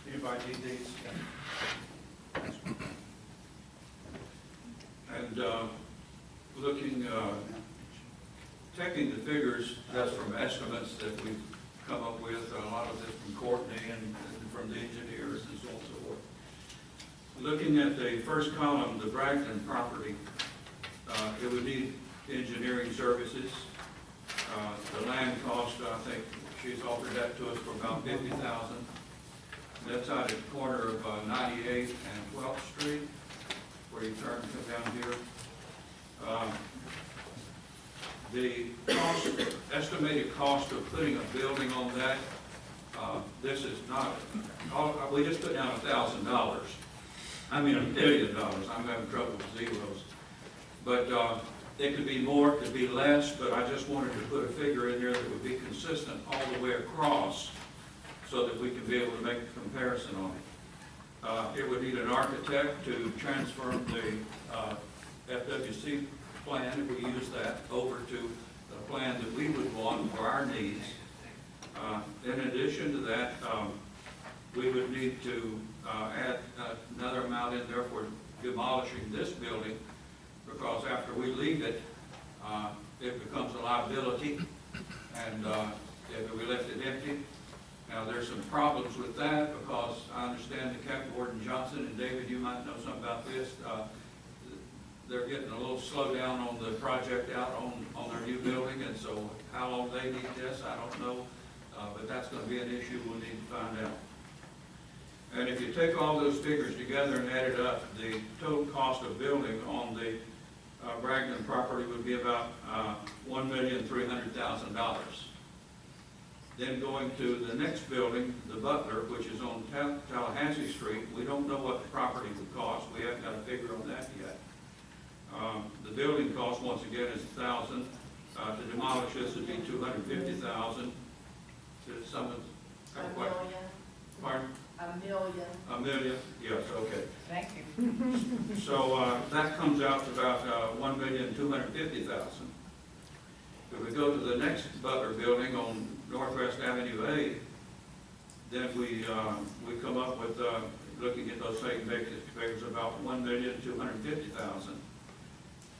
anybody need these? And taking the figures, that's from estimates that we've come up with, a lot of this from Courtney and from the engineers and so on and so forth. Looking at the first column, the Bragdon property, it would need engineering services. The land cost, I think she's offered that to us for about $50,000. That's out at the corner of 98 and 12th Street, where you turn and come down here. The estimated cost of putting a building on that, this is not, we just put down $1,000. I mean $1 billion. I'm having trouble with zeros. But it could be more, it could be less, but I just wanted to put a figure in there that would be consistent all the way across so that we can be able to make a comparison on it. It would need an architect to transfer the FWC plan, if we use that, over to the plan that we would want for our needs. In addition to that, we would need to add another amount in there for demolishing this building, because after we leave it, it becomes a liability, and if we left it empty. Now, there's some problems with that, because I understand that Captain Warden Johnson, and David, you might know something about this, they're getting a little slow down on the project out on their new building, and so how long they need this, I don't know, but that's going to be an issue we'll need to find out. And if you take all those figures together and add it up, the total cost of building on the Bragdon property would be about $1,300,000. Then going to the next building, the Butler, which is on Tallahassee Street, we don't know what the property would cost. We haven't got a figure on that yet. The building cost, once again, is $1,000. To demolish this would be $250,000. To someone, pardon? A million, yes, okay. Thank you. So that comes out to about $1,250,000. If we go to the next Butler building on Northwest Avenue A, then we come up with, looking at those same figures, about $1,250,000.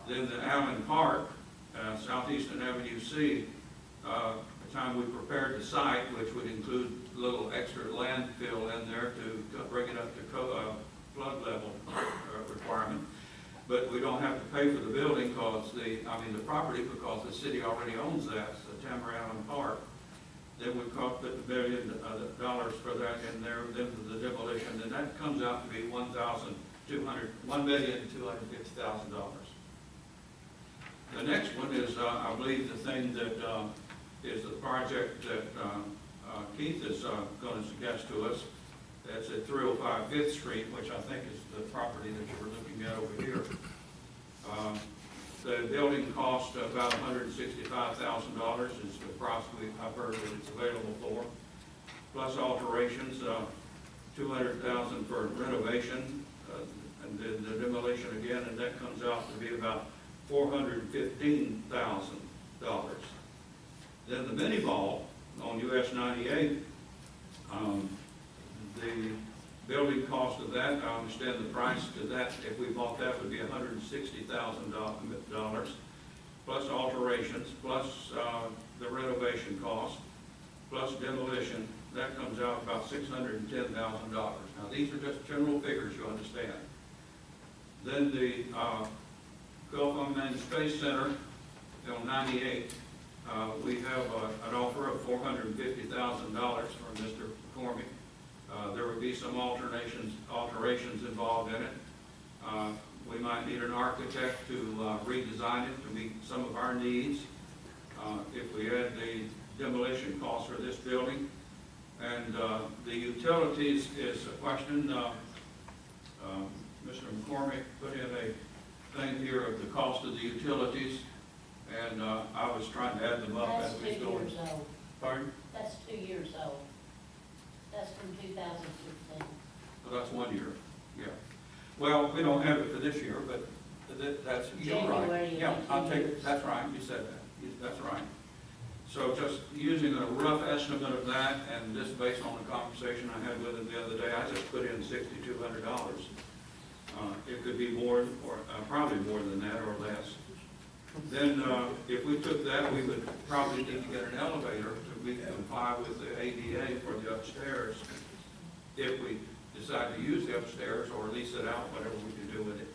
Then the Allen Park, Southeastern Avenue C, the time we prepared the site, which would include a little extra landfill in there to bring it up to flood level requirement. But we don't have to pay for the building because the property, because the city already owns that, the Tamara Allen Park. Then we put $1 billion for that in there, then for the demolition, and that comes out to be $1,250,000. The next one is, I believe, the thing that is the project that Keith is going to suggest to us. That's at 305 5th Street, which I think is the property that you were looking at over here. The building cost about $165,000 is the price I've heard that it's available for, plus alterations, $200,000 for renovation, and then the demolition again, and that comes out to be about $415,000. Then the mini mall on US 98, the building cost of that, I understand the price to that, if we bought that, would be $160,000, plus alterations, plus the renovation cost, plus demolition. That comes out about $610,000. Now, these are just general figures, you understand. Then the Gulf Unmanned Space Center on 98, we have an offer of $450,000 from Mr. McCormick. There would be some alterations involved in it. We might need an architect to redesign it to meet some of our needs. If we add the demolition costs for this building, and the utilities is a question. Mr. McCormick put in a thing here of the cost of the utilities, and I was trying to add them up as we go. That's 2 years old. Pardon? That's 2 years old. That's from 2016. Well, that's 1 year, yeah. Well, we don't have it for this year, but that's, you're right. January, Yeah, I'll take years. it, that's right, you said that, that's right. So just using a rough estimate of that, and just based on the conversation I had with him the other day, I just put in $6,200. It could be more, or probably more than that or less. Then if we took that, we would probably need to get an elevator to comply with the ADA for the upstairs, if we decide to use the upstairs or lease it out, whatever we can do with it.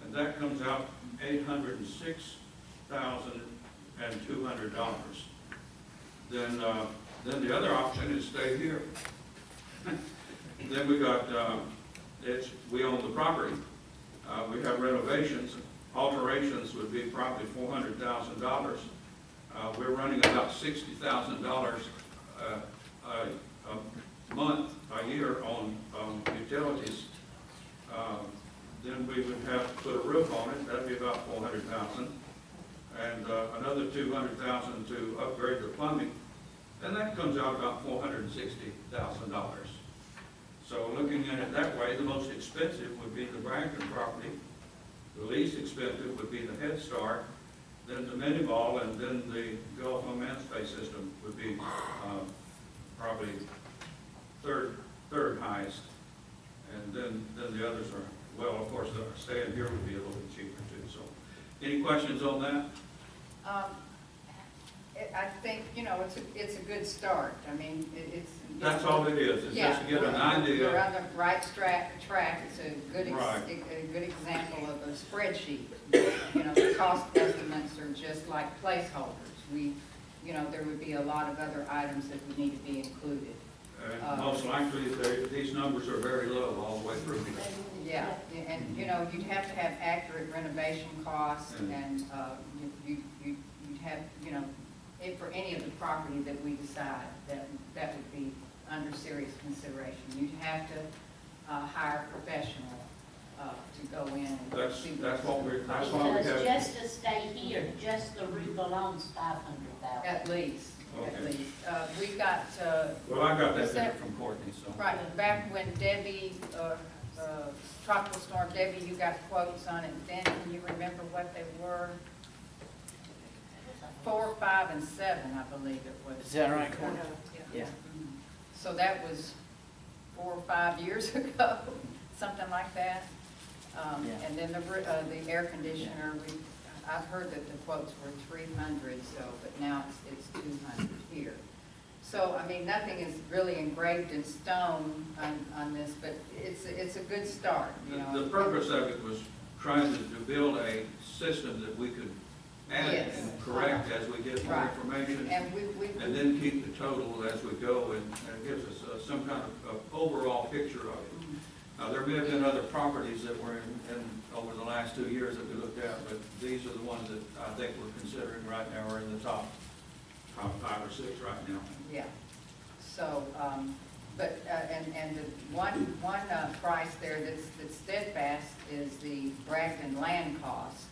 And that comes out $806,200. Then the other option is stay here. Then we got, we own the property. We have renovations. Alterations would be probably $400,000. We're running about $60,000 a month, a year on utilities. Then we would have to put a roof on it. That'd be about $400,000, and another $200,000 to upgrade the plumbing, and that comes out about $460,000. So looking at it that way, the most expensive would be the Bragdon property. The least expensive would be the Head Start, then the mini mall, and then the Gulf Unmanned Space System would be probably third highest. And then the others are, well, of course, staying here would be a little bit cheaper too. So, any questions on that? I think, it's a good start. I mean, it's. That's all it is. It's just to get an idea. You're on the right track. It's a good, Right. a good example of a spreadsheet. The cost estimates are just like placeholders. There would be a lot of other items that would need to be included. Most likely, these numbers are very low all the way through. Yeah, and you'd have to have accurate renovation costs, and you'd have, if for any of the property that we decide, that would be under serious consideration. You'd have to hire a professional to go in and see. That's why we have. Because just to stay here, just the roof alone's $500,000. At least, at Okay. least. We've got, Well, I got that is figure that- from Courtney, so. right, back when Debbie, Tropical Storm Debbie, you got quotes on it then, can you remember what they were? 4, 5, and 7, I believe it was. Is that right, Courtney? Yeah. So that was 4 or 5 years ago, something like that. Yeah. And then the air conditioner, I've heard that the quotes were 300, so, but now it's 200 here. So, I mean, nothing is really engraved in stone on this, but it's a good start, you know. The purpose of it was trying to build a system that we could add Yes. and correct as we get more Right. information. And we And then keep the total as we go, and it gives us some kind of overall picture of it. Now, there may have been other properties that were in over the last 2 years that we looked at, but these are the ones that I think we're considering right now are in the top 5 or 6 right now. Yeah, so, but, and the one price there that's steadfast is the Bragdon land cost.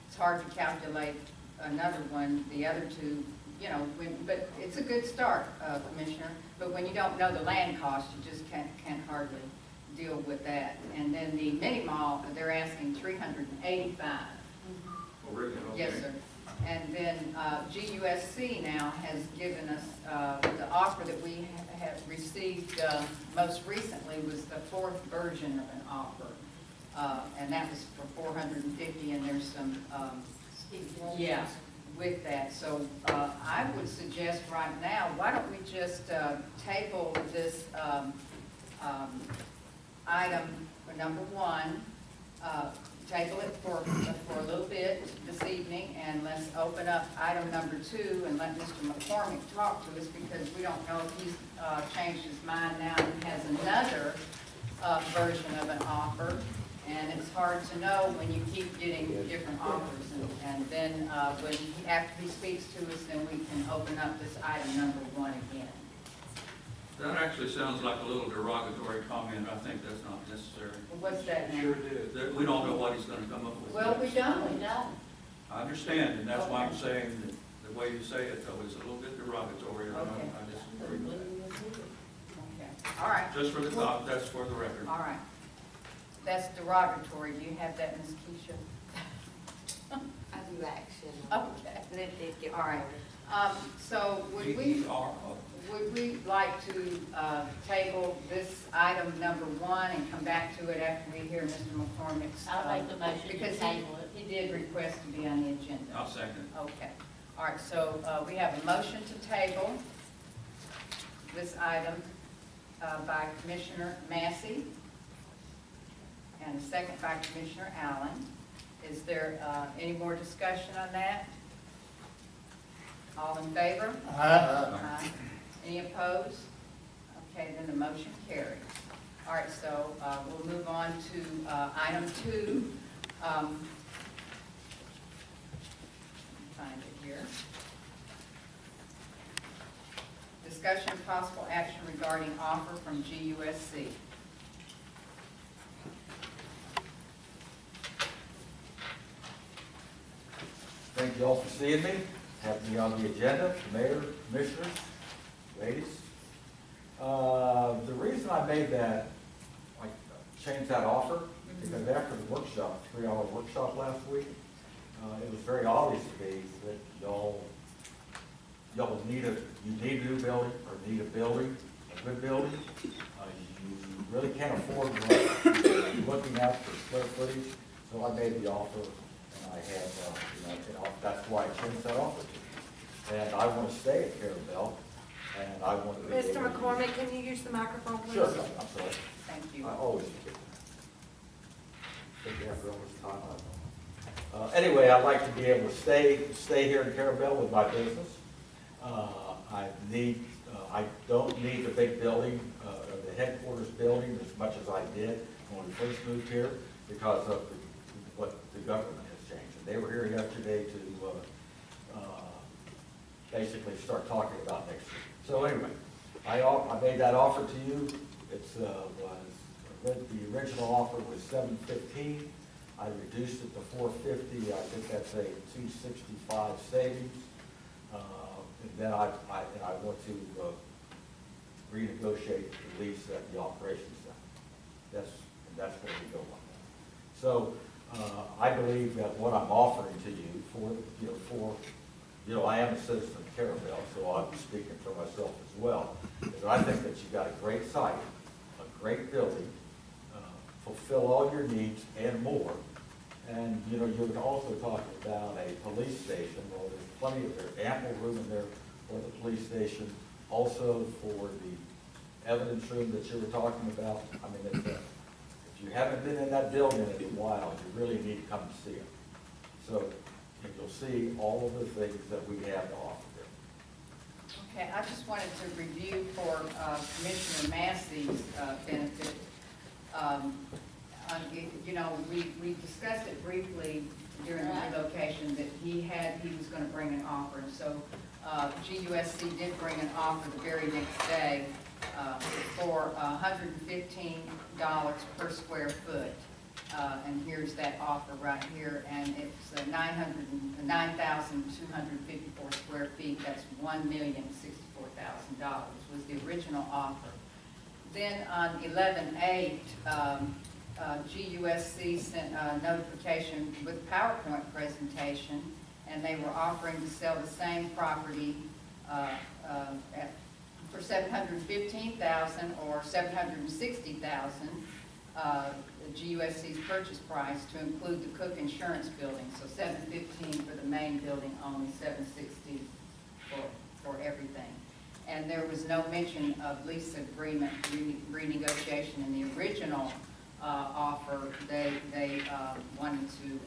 It's hard to calculate another one, the other two, you know, but it's a good start, Commissioner, but when you don't know the land cost, you just can't hardly deal with that. And then the mini mall, they're asking $385. Oh, really? Okay. Yes, sir. And then GUSC now has given us, the offer that we have received most recently was the 4th version of an offer. And that was for $450, and there's some, yeah, with that. So I would suggest right now, why don't we just table this item number 1, table it for a little bit this evening, and let's open up item number 2 and let Mr. McCormick talk to us, because we don't know if he's changed his mind now and has another version of an offer, and it's hard to know when you keep getting different offers. And then after he speaks to us, then we can open up this item number 1 again. That actually sounds like a little derogatory comment. I think that's not necessary. What's that now? Sure did. That we don't know what he's going to come up with. Well, we don't. We don't. I understand, and that's why I'm saying that the way you say it, though, is a little bit derogatory. Okay. I disagree with that. Okay, all right. Just for the thought, that's for the record. All right. That's derogatory. Do you have that, Ms. Keisha? I do action. Okay. All right. So would we like to table this item number 1 and come back to it after we hear Mr. McCormick's? I'll make the motion to Because table it. he did request to be on the agenda. I'll second. Okay. All right, so we have a motion to table this item by Commissioner Massey and a second by Commissioner Allen. Is there any more discussion on that? All in favor? Aye. Any opposed? Okay, then the motion carries. All right, so we'll move on to item 2. Find it here. Discussion of possible action regarding offer from GUSC. Thank you all for seeing me, having me on the agenda, Mayor, Commissioners, ladies. The reason I made that, I changed that offer, because after the workshop, 3-hour workshop last week, it was very obvious to me that y'all need a new building, or need a building, a good building. You really can't afford what you're looking at for square footage, so I made the offer, and I had, that's why I changed that offer. And I want to stay at Carrabelle, and I want to be able to... Mr. McCormick, can you use the microphone, please? Sure, I'm sorry. Thank you. I always forget. Think after all this time, I don't know. Anyway, I'd like to be able to stay here in Carrabelle with my business. I don't need the big building, the headquarters building as much as I did when we first moved here because of what the government has changed. And they were here yesterday to basically start talking about next year. So anyway, I made that offer to you. The original offer was $715. I reduced it to $450. I think that's a $265 savings. And then I want to renegotiate the lease at the operations center. That's where we go on that. So I believe that what I'm offering to you I am a citizen of Carrabelle, so I'm speaking for myself as well, is I think that you've got a great site, a great building, fulfill all your needs and more. And, you were also talking about a police station. Well, there's ample room in there for the police station, also for the evidence room that you were talking about. I mean, if you haven't been in that building in a while, you really need to come and see it. So you'll see all of the things that we have to offer there. Okay, I just wanted to review for Commissioner Massey's benefit. We discussed it briefly during the relocation that he was going to bring an offer. And so GUSC did bring an offer the very next day for $115 per square foot. And here's that offer right here. And it's 9,254 square feet. That's $1,064,000 was the original offer. Then on 11/8, GUSC sent a notification with PowerPoint presentation, and they were offering to sell the same property for $715,000 or $760,000, GUSC's purchase price to include the Cook Insurance Building. So $715 for the main building, only $760 for everything. And there was no mention of lease agreement renegotiation in the original offer. They wanted to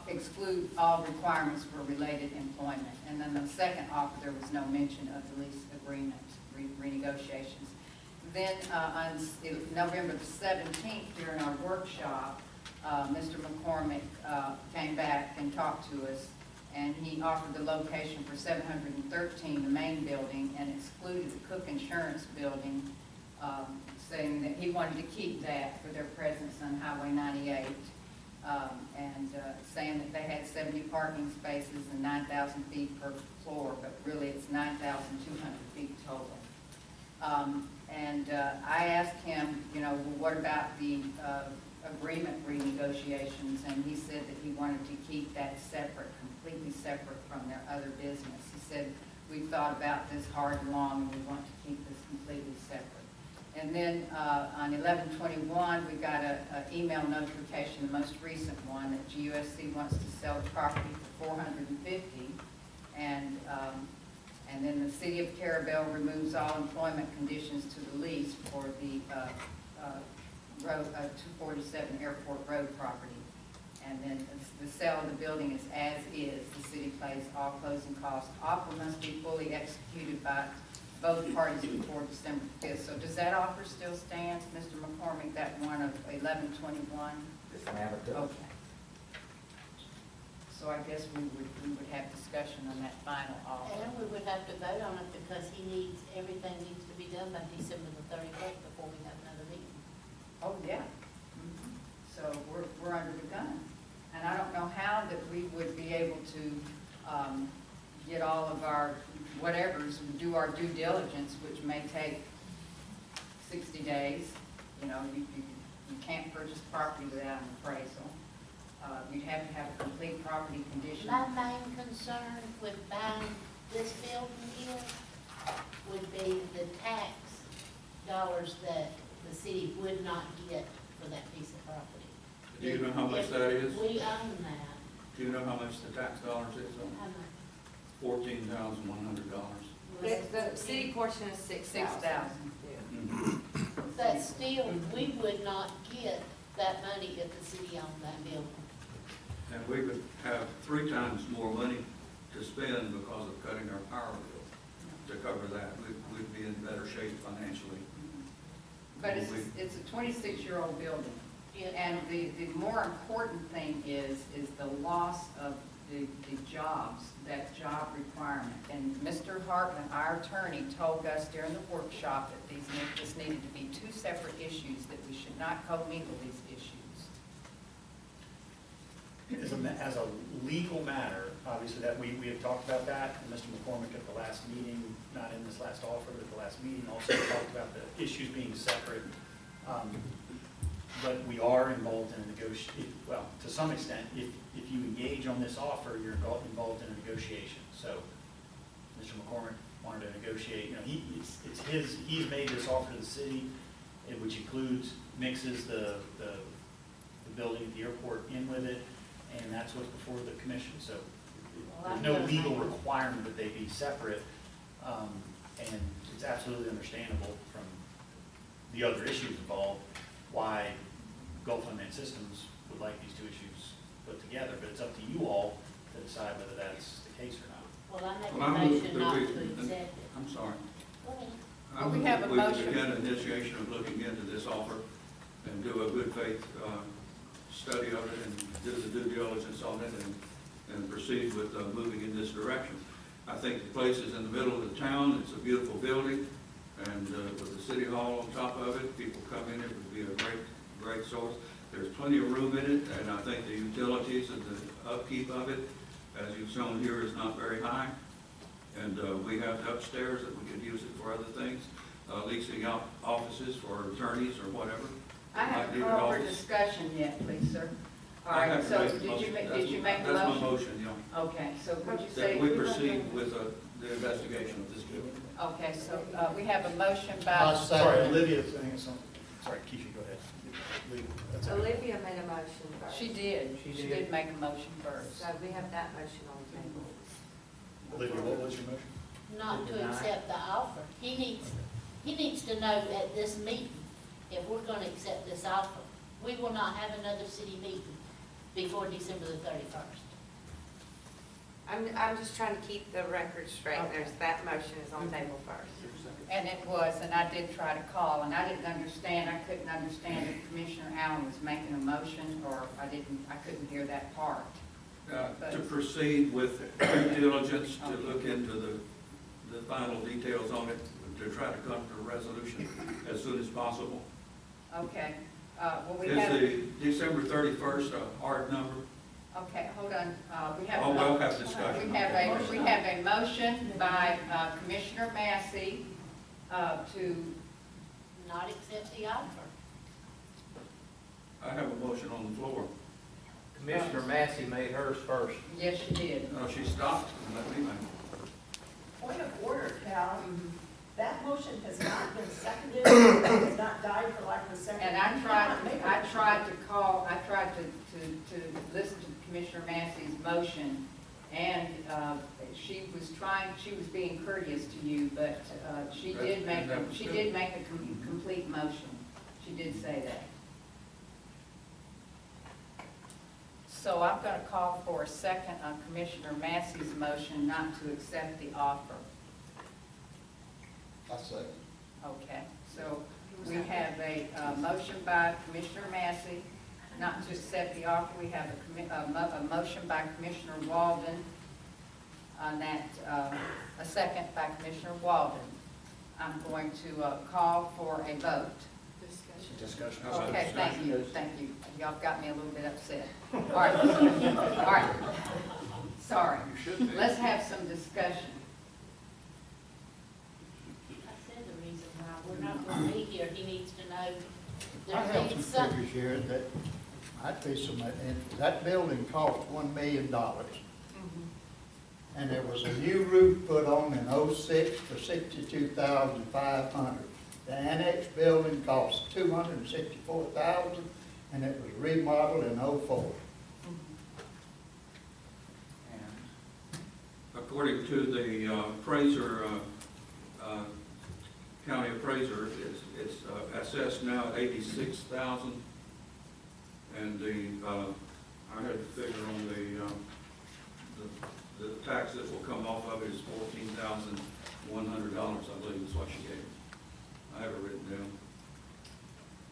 exclude all requirements for related employment. And then the second offer, there was no mention of the lease agreement renegotiations. Then on November the 17th, during our workshop, Mr. McCormick came back and talked to us, and he offered the location for $713, the main building, and excluded the Cook Insurance Building, saying that he wanted to keep that for their presence on Highway 98, and saying that they had 70 parking spaces and 9,000 feet per floor, but really it's 9,200 feet total. I asked him, well, what about the agreement renegotiations, and he said that he wanted to keep that separate, completely separate from their other business. He said, we've thought about this hard and long, and we want to keep this completely separate. And then on 11/21, we got an email notification, the most recent one, that GUSC wants to sell the property for $450, and then the City of Carrabelle removes all employment conditions to the lease for the 247 Airport Road property. And then the sale of the building is as is. The city pays all closing costs. Offer must be fully executed by both parties before December 5th. So does that offer still stand, Mr. McCormick, that one of 11/21? Yes, ma'am, it does. Okay. So I guess we would have discussion on that final offer. And we would have to vote on it because everything needs to be done by December the 31st before we have another meeting. Oh, yeah. So we're under the gun. And I don't know how that we would be able to get all of our whatevers, do our due diligence, which may take 60 days. You can't purchase property without an appraisal. You'd have to have a complete property condition. My main concern with buying this building here would be the tax dollars that the city would not get for that piece of property. Do you know how much that is? We own that. Do you know how much the tax dollars is on How it? much? $14,100. The city portion is $6,000. But still, we would not get that money if the city owned that building. And we would have 3 times more money to spend because of cutting our power bill to cover that. We'd be in better shape financially. But it's a 26-year-old building. Yeah. And the more important thing is the loss of the jobs, that job requirement. And Mr. Hartman, our attorney, told us during the workshop that this needed to be two separate issues, that we should not commingle these issues. As a legal matter, obviously that we have talked about that, and Mr. McCormick at the last meeting, not in this last offer, but at the last meeting, also talked about the issues being separate. But we are involved in a negotiation, well, to some extent, if you engage on this offer, you're involved in a negotiation. So Mr. McCormick wanted to negotiate, you know, he's made this offer to the city, which includes, mixes the building at the airport in with it, and that's what's before the commission. So there's no legal requirement that they be separate, and it's absolutely understandable from the other issues involved why Gulf Unmanned Systems would like these two issues put together, but it's up to you all to decide whether that's the case or not. Well, I make Well, a I move motion that not we- to accept it. I'm sorry. Go ahead. I Well, we move have that a we motion. begin initiation of looking into this offer and do a good faith study of it and do the due diligence on it and proceed with moving in this direction. I think the place is in the middle of the town. It's a beautiful building, and with the city hall on top of it, people come in, it would be a great source. There's plenty of room in it, and I think the utilities and the upkeep of it, as you've shown here, is not very high. And we have the upstairs that we could use it for other things, leasing out offices for attorneys or whatever. I haven't called for discussion yet, please, sir. All I right, have to so make a did motion. you make That's the my motion? motion, yeah. Okay, so would you say? That we proceed with the investigation of this building. Okay, so we have a motion by. Sorry, Olivia's saying something. Sorry, Keisha, go ahead. That's okay. Olivia made a motion first. She did. She did make a motion first. So we have that motion on the table. Olivia, what was your motion? Not to accept the offer. He needs to know at this meeting, if we're gonna accept this offer, we will not have another city meeting before December the 31st. I'm just trying to keep the record straight. There's, that motion is on the table first. And it was, and I did try to call, and I didn't understand, I couldn't understand if Commissioner Allen was making a motion, or I couldn't hear that part. To proceed with due diligence, to look into the final details on it, to try to come to a resolution as soon as possible. Okay, well, we Is have, the December 31st a hard number? okay, hold on, we have. Oh, we'll have discussion. We have a motion by Commissioner Massey to, Not accept the offer. I have a motion on the floor. Commissioner Massey made hers first. yes, she did. No, she stopped and let me make it. Point of order, Cal. That motion has not been seconded, it has not died for lack of a second. And I tried to listen to Commissioner Massey's motion, and she was being courteous to you, but she did make a complete motion. She did say that. So I'm going to call for a second on Commissioner Massey's motion not to accept the offer. I second. Okay, so we have a motion by Commissioner Massey not to accept the offer. We have a motion by Commissioner Walden on that, a second by Commissioner Walden. I'm going to call for a vote. Discussion. Okay, thank you. Y'all got me a little bit upset. All right, all right. Sorry. Let's have some discussion. I said the reason why we're not gonna be here, he needs to know I there have needs some some. figures here that I'd be submitting. That building cost $1 million. And there was a new roof put on in '06 for $62,500. The annex building cost $264,000, and it was remodeled in '04. According to the appraiser, county appraiser, it's assessed now at $86,000, and I had the figure on the tax that will come off of it is $14,100, I believe is what she gave me. I have it written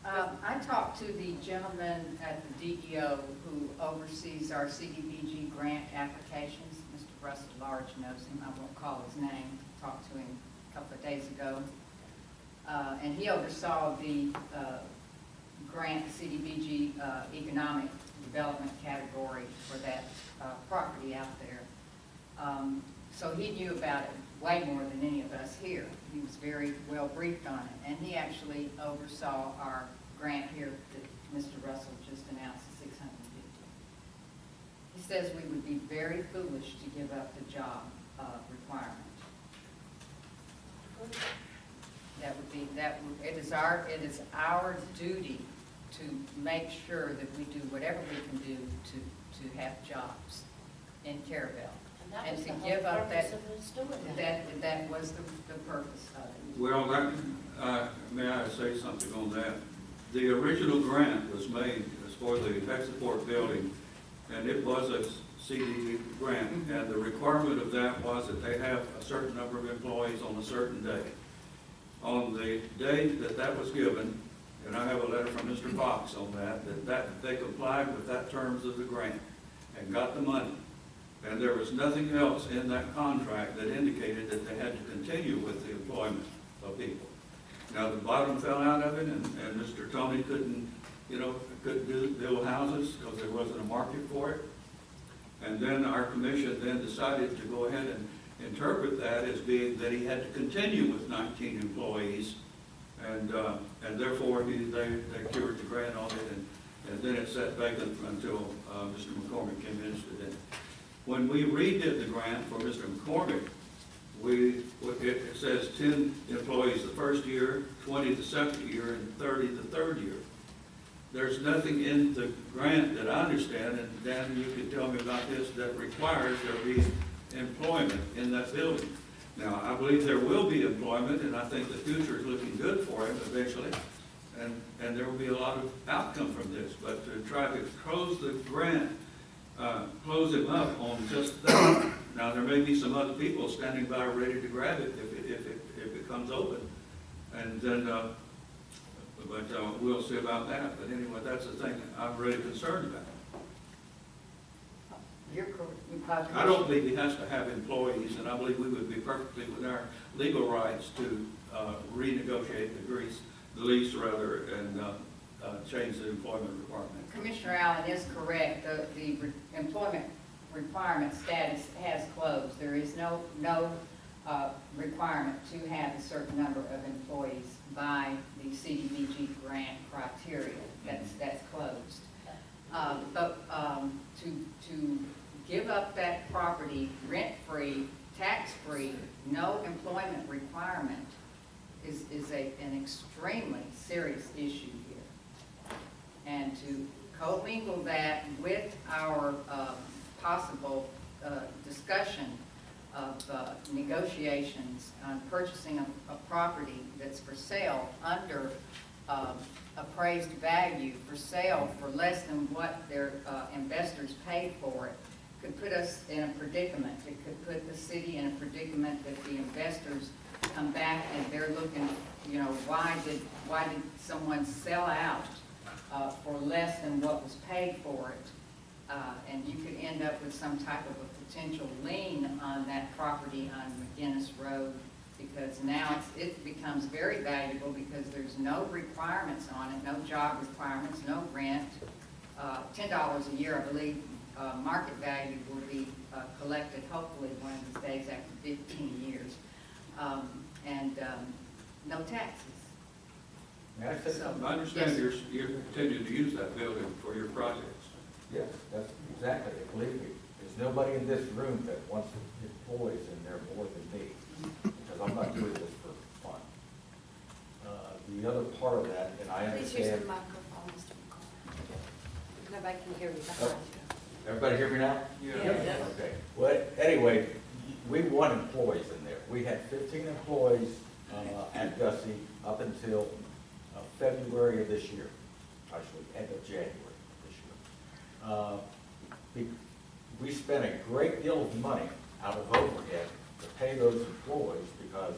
down. I talked to the gentleman at the DEO who oversees our CDBG grant applications. Mr. Russell Large knows him. I won't call his name. Talked to him a couple of days ago. And he oversaw the grant CDBG economic development category for that property out there. So he knew about it way more than any of us here. He was very well briefed on it, and he actually oversaw our grant here that Mr. Russell just announced, the $650. He says we would be very foolish to give up the job requirement. It is our duty to make sure that we do whatever we can do to have jobs in Carrabelle. And that was to the whole give up purpose of us doing that. That was the purpose of it. Well, may I say something on that? The original grant was made as for the tech support building, and it was a CDB grant, and the requirement of that was that they have a certain number of employees on a certain day. On the day that was given, and I have a letter from Mr. Fox on that they complied with that terms of the grant and got the money. And there was nothing else in that contract that indicated that they had to continue with the employment of people. Now, the bottom fell out of it, and Mr. Tony couldn't build houses because there wasn't a market for it. And then our commission then decided to go ahead and interpret that as being that he had to continue with 19 employees, and therefore they cured the grant on it, and then it sat vacant until Mr. McCormick came interested in it. When we redid the grant for Mr. McCormick, it says 10 employees the first year, 20 the second year, and 30 the third year. There's nothing in the grant that I understand, and Dan, you can tell me about this, that requires there be employment in that building. Now, I believe there will be employment, and I think the future is looking good for him eventually, and there will be a lot of outcome from this. But to try to close the grant, close him up on just that. Now, there may be some other people standing by ready to grab it if it comes open, and then, but we'll see about that. But anyway, that's the thing I'm really concerned about. You're correct. I don't believe he has to have employees, and I believe we would be perfectly within our legal rights to renegotiate the lease rather, and change the employment requirement. Commissioner Allen is correct. The employment requirement status has closed. There is no requirement to have a certain number of employees by the CDBG grant criteria. That's closed. But to give up that property rent-free, tax-free, no employment requirement is an extremely serious issue here. And to commingle that with our possible discussion of negotiations on purchasing a property that's for sale under appraised value, for sale for less than what their investors paid for it, could put us in a predicament. It could put the city in a predicament that the investors come back and they're looking, why did someone sell out for less than what was paid for it? And you could end up with some type of a potential lien on that property on McGinnis Road, because now it becomes very valuable because there's no requirements on it, no job requirements, no rent. $10 a year, I believe, market value will be collected hopefully one of these days after 15 years. And no taxes. May I say something? I understand you're continuing to use that building for your projects. Yes, that's exactly it. Believe me, there's nobody in this room that wants employees in there more than me, because I'm not doing this for fun. The other part of that, and I understand. Please use the microphone, Mr. McCall. Nobody can hear you behind you. Everybody hear me now? Yeah. Okay. Well, anyway, we want employees in there. We had 15 employees at Gussie up until February of this year, actually end of January this year. We spent a great deal of money out of overhead to pay those employees because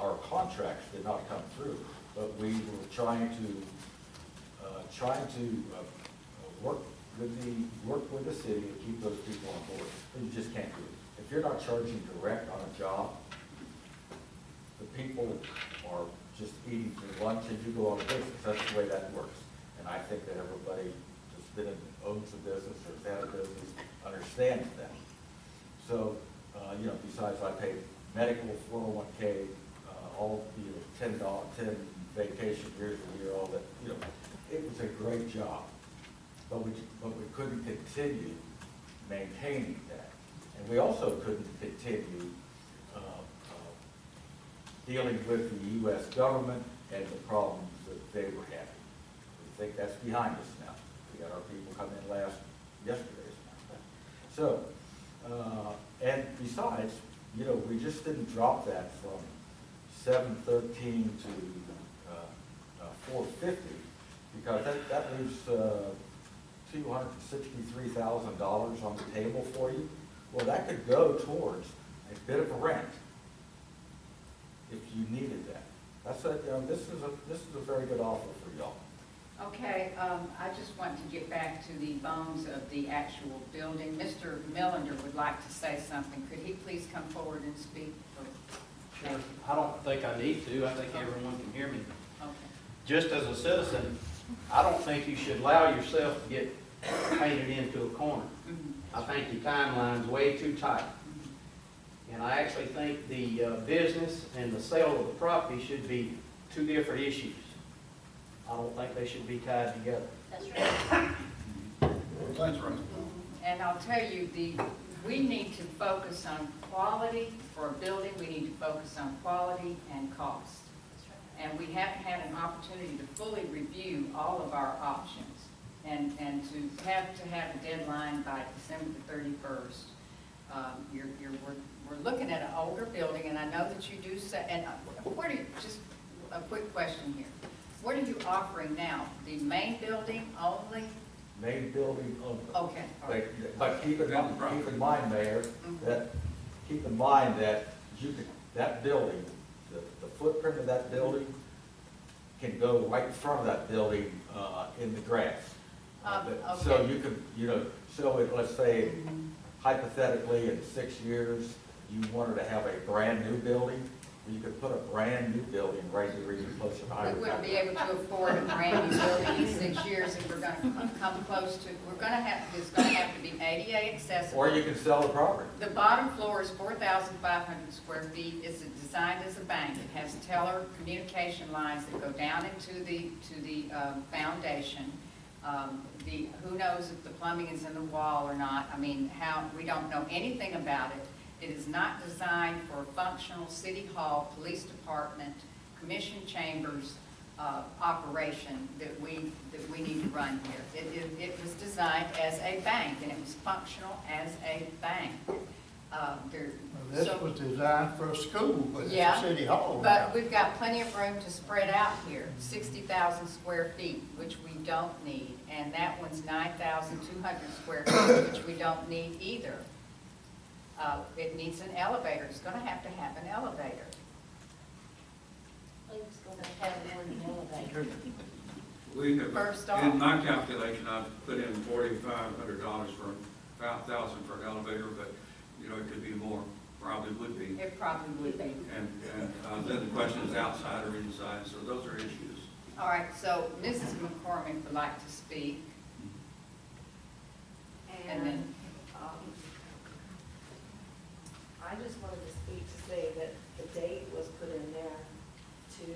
our contracts did not come through, but we were trying to trying to work with the city to keep those people on board. But you just can't do it. If you're not charging direct on a job, the people are just eating their lunch and you go out of business. That's the way that works. And I think that everybody that's been in, owns a business or has had a business understands that. So, you know, besides I pay medical, 401k, all, you know, $10 vacation years a year, all that, you know, it was a great job. But we couldn't continue maintaining that. And we also couldn't continue dealing with the U.S. government and the problems that they were having. We think that's behind us now. We got our people come in yesterday. So, and besides, you know, we just didn't drop that from 713 to 450 because that leaves $263,000 on the table for you. Well, that could go towards a bit of a rent if you needed that. That's a, you know, this is a very good offer for y'all. Okay, I just want to get back to the bones of the actual building. Mr. Millender would like to say something. Could he please come forward and speak? Sure. I don't think I need to. I think everyone can hear me. Okay. Just as a citizen, I don't think you should allow yourself to get painted into a corner. I think your timeline's way too tight. And I actually think the business and the sale of the property should be two different issues. I don't think they should be tied together. That's right. That's right. And I'll tell you, we need to focus on quality for a building. We need to focus on quality and cost. And we haven't had an opportunity to fully review all of our options. And to have a deadline by December the 31st. We're looking at an older building, and I know that you do say, and what are you, just a quick question here. What are you offering now? The main building only? Main building only. Okay. All right. But keep in mind, Mayor, that you could, that building, the footprint of that building can go right in front of that building in the grass. Okay. So you could, you know, let's say hypothetically in 6 years, you wanted to have a brand new building, you could put a brand new building right here even closer to Highway. We wouldn't be able to afford a brand new building in 6 years if we're going to come close to, it's going to have to be ADA accessible. Or you can sell the property. The bottom floor is 4,500 square feet. It's designed as a bank. It has telecommunication lines that go down into the foundation. Who knows if the plumbing is in the wall or not? I mean, we don't know anything about it. It is not designed for functional city hall, police department, commission chambers operation that we need to run here. It was designed as a bank, and it was functional as a bank. This was designed for a school, but it's Yeah, a city hall. but we've got plenty of room to spread out here, 60,000 square feet, which we don't need, and that one's 9,200 square feet, which we don't need either. It needs an elevator. It's going to have an elevator. It's going to have one elevator. We have, First off. in my calculation, I've put in $4,500 for $5,000 for an elevator, but, you know, it could be more, probably would be. It probably would be. And then the question is outside or inside, so those are issues. All right, so Mrs. McCormick would like to speak. And then, I just wanted to speak to say that the date was put in there to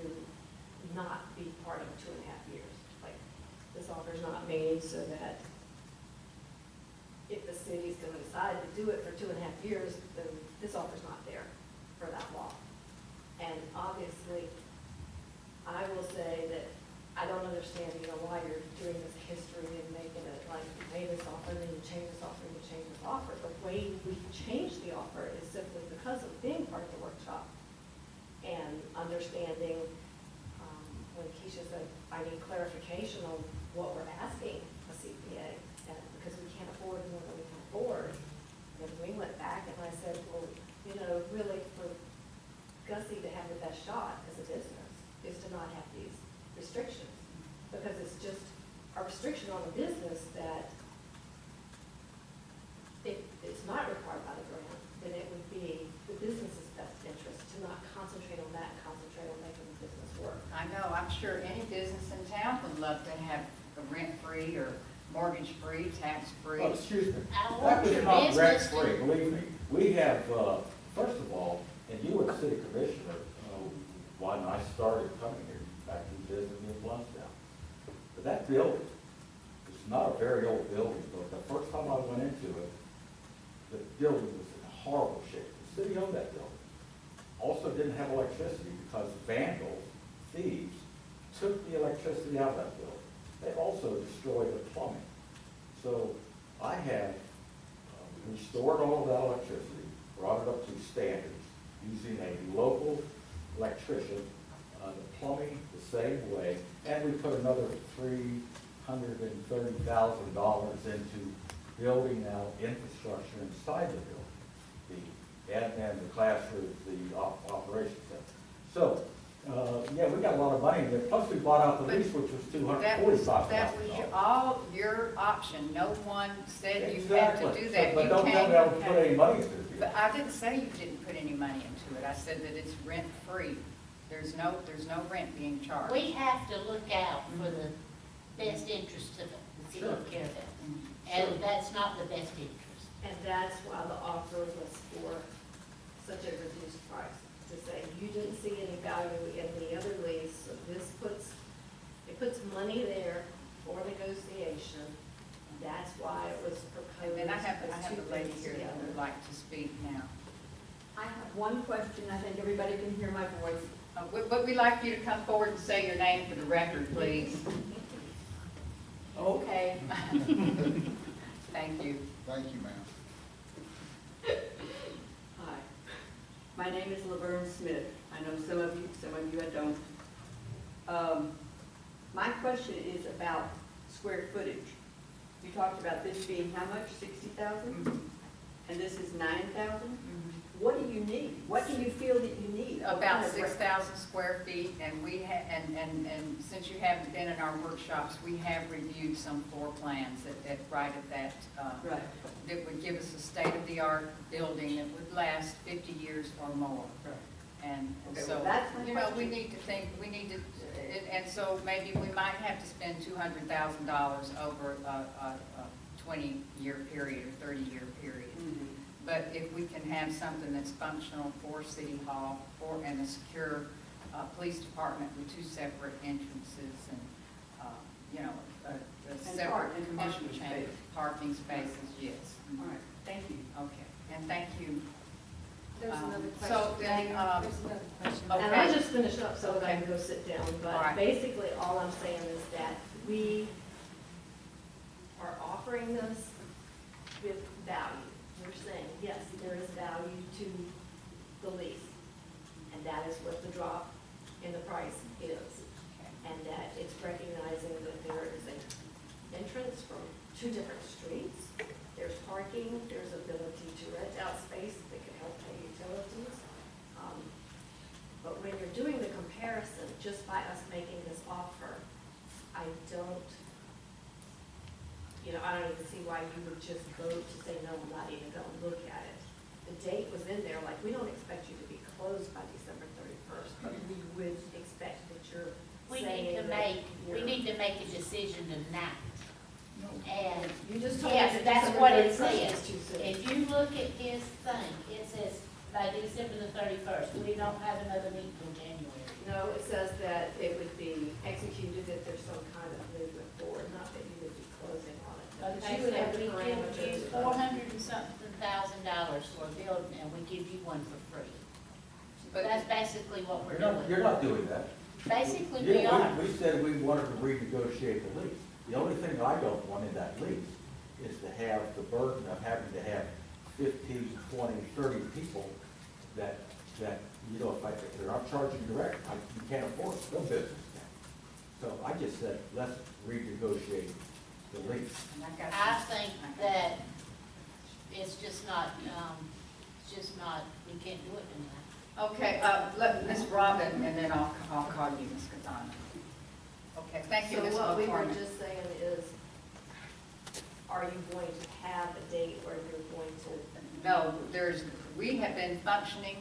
not be part of 2.5 years. Like, this offer's not made so that if the city's going to decide to do it for 2.5 years, then this offer's not there for that long. And obviously, I will say that I don't understand, you know, why you're doing this history and making it like you made this offer, and then you change this offer, and you change this offer. The way we changed the offer is simply because of being part of the workshop and understanding when Keisha said, I need clarification on what we're asking a CPA, and because we can't afford more than we can afford. And we went back and I said, well, you know, really for Gussie to have the best shot as a business is to not have these restrictions, because it's just a restriction on the business that if it's not required by the grant, then it would be the business's best interest to not concentrate on that, concentrate on making the business work. I know, I'm sure any business in town would love to have a rent-free or mortgage-free, tax-free. Oh, excuse me, I that want was your not business to- rent-free, believe me. We have, first of all, and you were the city commissioner, when I started coming here, back in business in Bluntstown. But that building, it's not a very old building, but the first time I went into it, the building was in horrible shape. The city owned that building. Also didn't have electricity because vandals, thieves, took the electricity out of that building. They also destroyed the plumbing. So I have restored all of that electricity, brought it up to standards, using a local electrician, the plumbing the same way, and we put another $330,000 into building out infrastructure inside the building, the admin, the classrooms, the operations center. So, yeah, we got a lot of money in there, plus we bought out the lease, which was $245,000. That was all your option. No one said you had Exactly. to do that. But You don't tell me I would put any money into it. But I didn't say you didn't put any money into it. I said that it's rent-free. There's no rent being charged. We have to look out for the best interest of the city of Carrabelle. And that's not the best interest. And that's why the offer was for such a reduced price, to say you didn't see any value in the other lease, so this puts money there for negotiation. That's why it was proposed. And then I have as two a lady things here that together. would like to speak now. I have one question, I think everybody can hear my voice. But we'd like you to come forward and say your name for the record, please. Okay. Thank you. Thank you, ma'am. Hi, my name is Laverne Smith. I know some of you I don't. My question is about square footage. You talked about this being how much, 60,000? And this is 9,000? What do you need? What do you feel that you need? About 6,000 square feet, and we have, and since you haven't been in our workshops, we have reviewed some floor plans right at that, Right. that would give us a state-of-the-art building that would last 50 years or more. Right. And Okay, so, well, that's my you know, we question. need to think, and so maybe we might have to spend $200,000 over a 20-year period or 30-year period. But if we can have something that's functional for City Hall, and a secure police department with 2 separate entrances and, you know, a separate commission chamber, parking spaces, yes. All right, thank you. Okay, and thank you. There's another So question. then, There's another question. okay. And I'll just finish up so that I Okay. can go sit down, All but right. basically all I'm saying is that we are offering this with value. We're saying, yes, there is value to the lease, and that is what the drop in the price is. And that it's recognizing that there is an entrance from 2 different streets, there's parking, there's ability to rent out space that can help pay utilities. But when you're doing the comparison, just by us making this offer, I don't even see why you would just vote to say, no, I'm not even going to look at it. The date was in there, like, we don't expect you to be closed by December 31st, but we would expect that you're We saying need to that make, we you're- need to make a decision tonight. And, You just told me yes, that that's December what it 31st says. was too soon. If you look at his thing, it says by December the 31st. We don't have another meeting till January. No, it says that it would be executed if there's some kind of movement forward, not that you would be closing on it. But Okay, you would have so the we give parameters. you $400 and something thousand for a building, and we give you one for free. But That's basically what we're You're doing. not doing that. Basically, we Yeah, are. we said we wanted to renegotiate the lease. The only thing I don't want in that lease is to have the burden of having to have 15, 20, 30 people that, you know, if they're not charging direct, you can't afford it, no business can. So I just said, let's renegotiate the lease. I think that it's just not, we can't do it tonight. Okay, let Ms. Robin, and then I'll call you, Ms. Kazan. Okay, thank you, So Ms. what we were McCormick. just saying is, are you going to have a date or you're going to? No, we have been functioning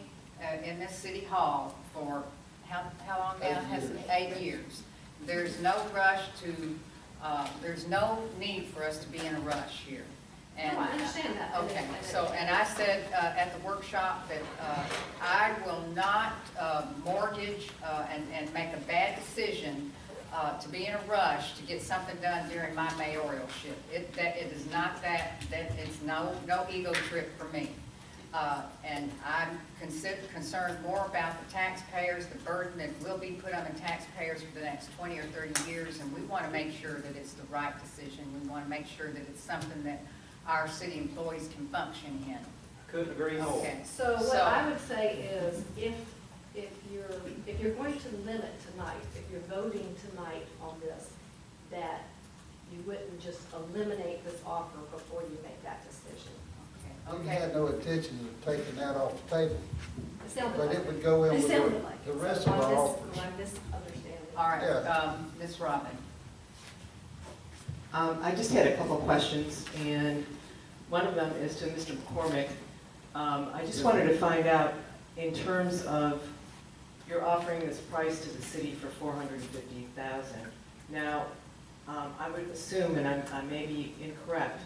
in this city hall for how long now? 8 years. There's no rush to, there's no need for us to be in a rush here. And, No, I understand that. Okay, so, and I said at the workshop that I will not mortgage and make a bad decision to be in a rush to get something done during my mayoralship. It is not that it's no ego trip for me. And I'm concerned more about the taxpayers, the burden that will be put on the taxpayers for the next 20 or 30 years, and we want to make sure that it's the right decision. We want to make sure that it's something that our city employees can function in. Couldn't agree more. Okay. So what I would say is, if you're going to limit tonight, if you're voting tonight on this, that you wouldn't just eliminate this offer before you make that decision. We had no intention of taking that off the table, It sounded but like it would go in It with sounded like the it. rest So of our am offers. I misunderstanding? All right, Yeah. Ms. Robin. I just had a couple of questions, and one of them is to Mr. McCormick. I just wanted to find out, in terms of, you're offering this price to the city for $450,000. Now, I would assume, and I may be incorrect,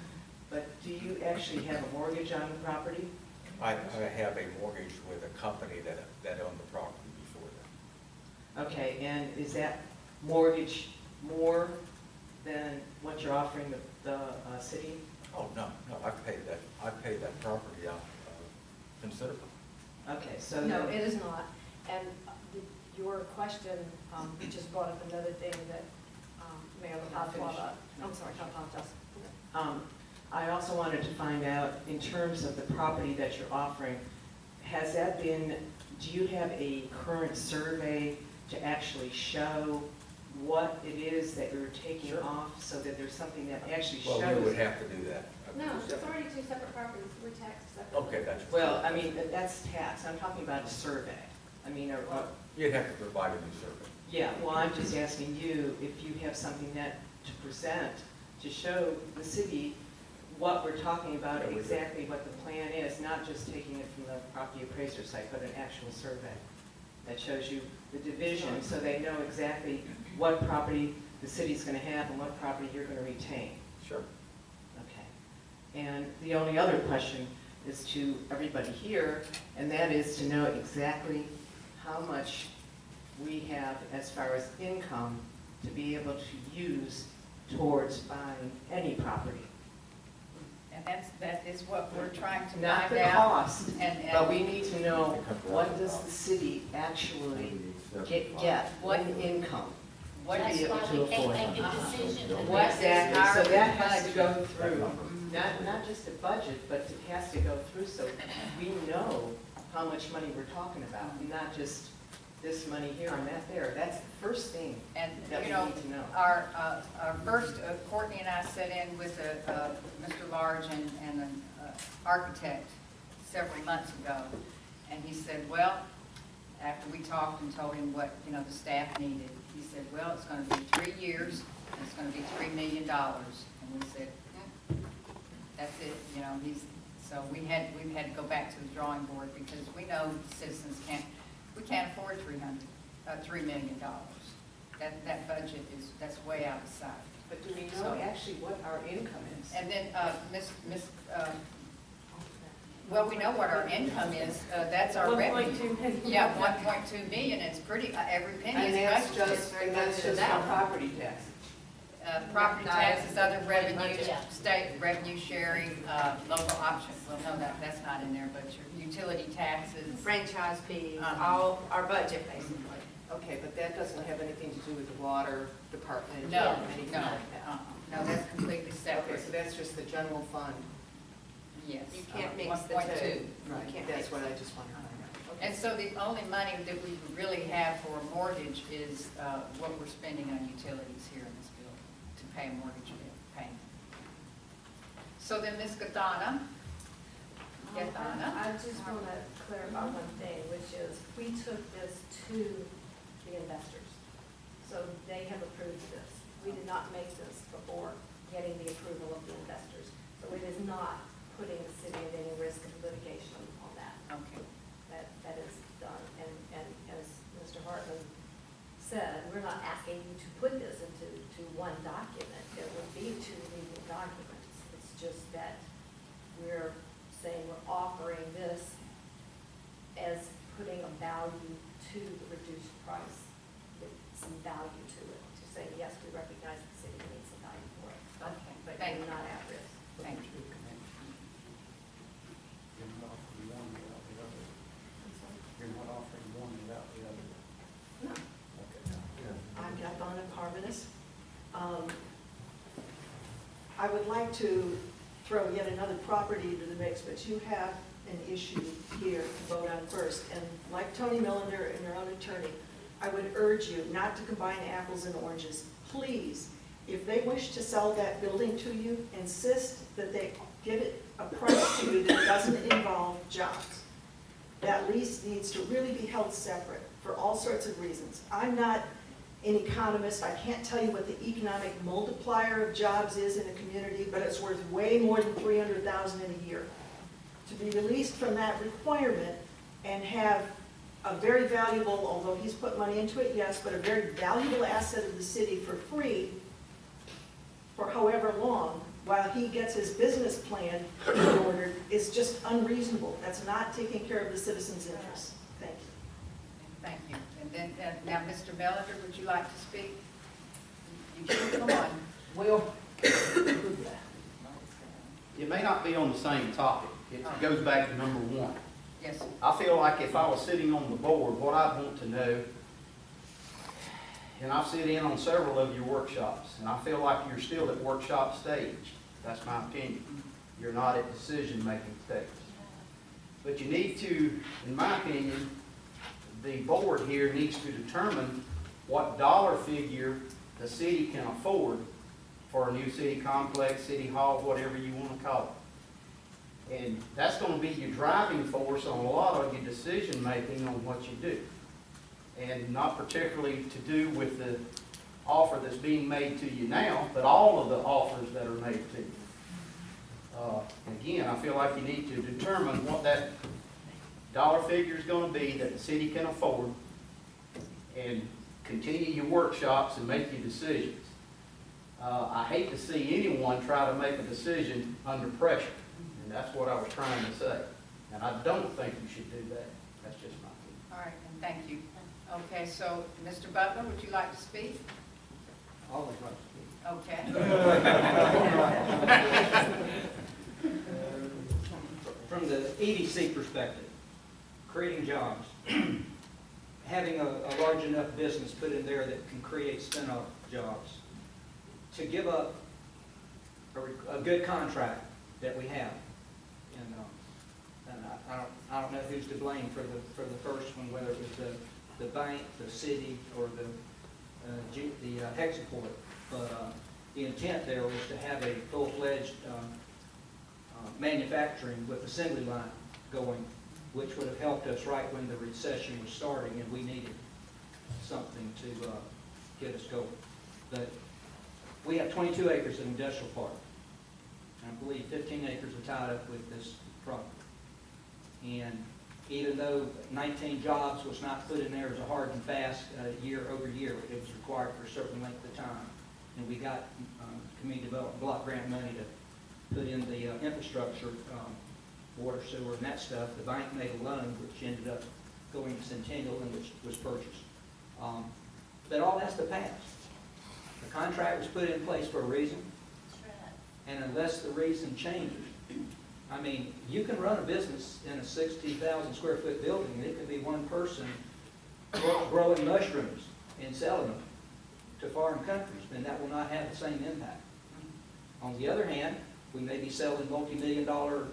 but do you actually have a mortgage on the property? I have a mortgage with a company that owned the property before that. Okay, and is that mortgage more than what you're offering the city? Oh, no, I've paid that property out considerably. Okay, so No, then- it is not. And your question just brought up another thing that Mayor LaPaz brought up. I'm sorry, I apologize. I also wanted to find out, in terms of the property that you're offering, has that been, do you have a current survey to actually show what it is that you're taking Sure. off, so that there's something that actually shows? Well, we would have to do that. No, it's already two separate properties. We're taxed separately. Okay, that's. Well, I mean, that's tax. I'm talking about a survey. I mean, You'd have to provide a new survey. yeah, well, I'm just asking you if you have something that to present to show the city what we're talking about, Yeah, we do. exactly what the plan is, not just taking it from the property appraiser site, but an actual survey that shows you the division, so they know exactly what property the city's going to have and what property you're going to retain. Sure. Okay. And the only other question is to everybody here, and that is to know exactly how much we have as far as income to be able to use towards buying any property. And that is what we're trying to Not find the out. cost, And but we need to know, what does the city actually get, what income What to is, be able That's to why we can't afford? make a decision. What is Exactly, our so that has to budget? go through, not just a budget, but it has to go through so we know how much money we're talking about, and not just this money here and that there. That's the first thing and, that we you know, need to know. our first, Courtney and I sat in with Mr. Large and an architect several months ago, and he said, well, after we talked and told him what, you know, the staff needed, he said, well, it's going to be 3 years, and it's going to be $3 million. And we said, that's it, you know, so we've had to go back to the drawing board because we know citizens we can't afford $3 million. That budget that's way out of sight. But do we know So- actually what our income is? And then, well, we know what our income is, that's our revenue. 1.2 million. Yeah, 1.2 million, it's pretty, every penny And is that's budgeted. just our property tax. Property taxes, other revenues, Yeah. state revenue sharing, local options, well, no, that's not in there, but your utility taxes. Franchise fees, all our budget basically. Okay, but that doesn't have anything to do with the water department? No, or anything no, like that? no, that's completely Okay, separate, so that's just the general fund. yes. You can't mix the 1.2. two. Right. You can't, that's what I just wanted to find out. And so the only money that we would really have for a mortgage is what we're spending on utilities here in this building to pay a mortgage bill payment. So then Ms. Gathana. I just want to clarify one thing, which is we took this to the investors. So so they have approved this. We did not make this before getting the approval of the investors. So it is not putting the city at any risk of litigation on that. Okay. That is done. And as Mr. Hartman said, we're not asking you to put this into one document. It would be two legal documents. It's just that we're saying we're offering this as putting a value to the reduced price, with some value to it, to say, yes, we recognize the city needs some value for it, Okay, but thank we're you. not at risk. Thank you. You're not offering one without the other. I'm sorry? You're not offering one without the other. No. Okay. I'm Donna Carbonis. I would like to throw yet another property into the mix, but you have an issue here to vote on first. And like Tony Millender and your own attorney, I would urge you not to combine apples and oranges. Please, if they wish to sell that building to you, insist that they give it a price to you that doesn't involve jobs. That lease needs to really be held separate for all sorts of reasons. I'm not an economist. I can't tell you what the economic multiplier of jobs is in a community, but it's worth way more than $300,000 in a year. To be released from that requirement and have a very valuable, although he's put money into it, yes, but a very valuable asset of the city for free for however long, while he gets his business plan in order, is just unreasonable. That's not taking care of the citizens' interests. Thank you. Thank you. And then, now, Mr. Bellinger, would you like to speak? You can come on. Well, it may not be on the same topic. It goes back to number one. Yes, sir. I feel like if I was sitting on the board, what I'd want to know, and I've sit in on several of your workshops, and I feel like you're still at workshop stage. That's my opinion. You're not at decision-making stage. But you need to, in my opinion, the board here needs to determine what dollar figure the city can afford for a new city complex, city hall, whatever you want to call it. And that's going to be your driving force on a lot of your decision-making on what you do. And not particularly to do with the offer that's being made to you now, but all of the offers that are made to you. Again, I feel like you need to determine what that dollar figure is going to be that the city can afford, and continue your workshops and make your decisions. I hate to see anyone try to make a decision under pressure, and that's what I was trying to say. And I don't think you should do that. That's just my opinion. All right, and thank you. Okay, so, Mr. Butler, would you like to speak? Always like to speak. Okay. From the EDC perspective, creating jobs, having a large enough business put in there that can create spin-off jobs, to give up a good contract that we have. And I don't know who's to blame for the first one, whether it was the bank, the city, or the Hexaport. But the intent there was to have a full-fledged manufacturing with assembly line going, which would have helped us right when the recession was starting and we needed something to get us going. But we have 22 acres of industrial park. And I believe 15 acres are tied up with this property. And even though 19 jobs was not put in there as a hard and fast year over year, it was required for a certain length of time. And we got community development block grant money to put in the infrastructure, water, sewer, and that stuff. The bank made a loan, which ended up going to Centennial and which was purchased. But all has to pass. The contract was put in place for a reason. And unless the reason changes, I mean, you can run a business in a 60,000 square foot building, and it could be one person growing mushrooms and selling them to foreign countries, and that will not have the same impact. On the other hand, we may be selling multi-million-dollar,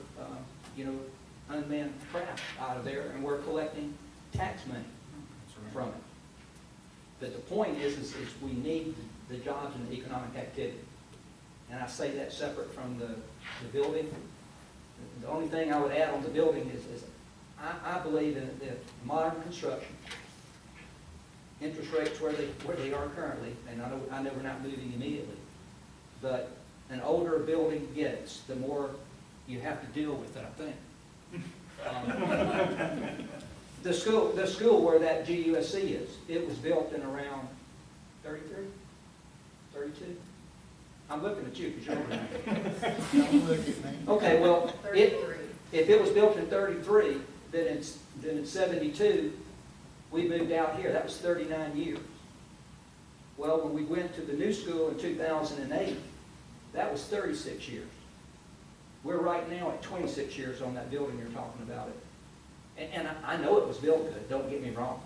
unmanned craft out of there, and we're collecting tax money from it. But the point is we need the jobs and the economic activity. And I say that separate from the building. The only thing I would add on the building is I believe in the modern construction. interest rates where they are currently, and I know we're not moving immediately, but an older a building gets, the more you have to deal with it, I think. The school where that GUSC is, it was built in around 33, 32? I'm looking at you because you're older than me. Don't look at me. Okay, well, 33. if it was built in 33, then in 72, we moved out here. That was 39 years. Well, when we went to the new school in 2008, that was 36 years. We're right now at 26 years on that building you're talking about it. And I know it was built good, don't get me wrong.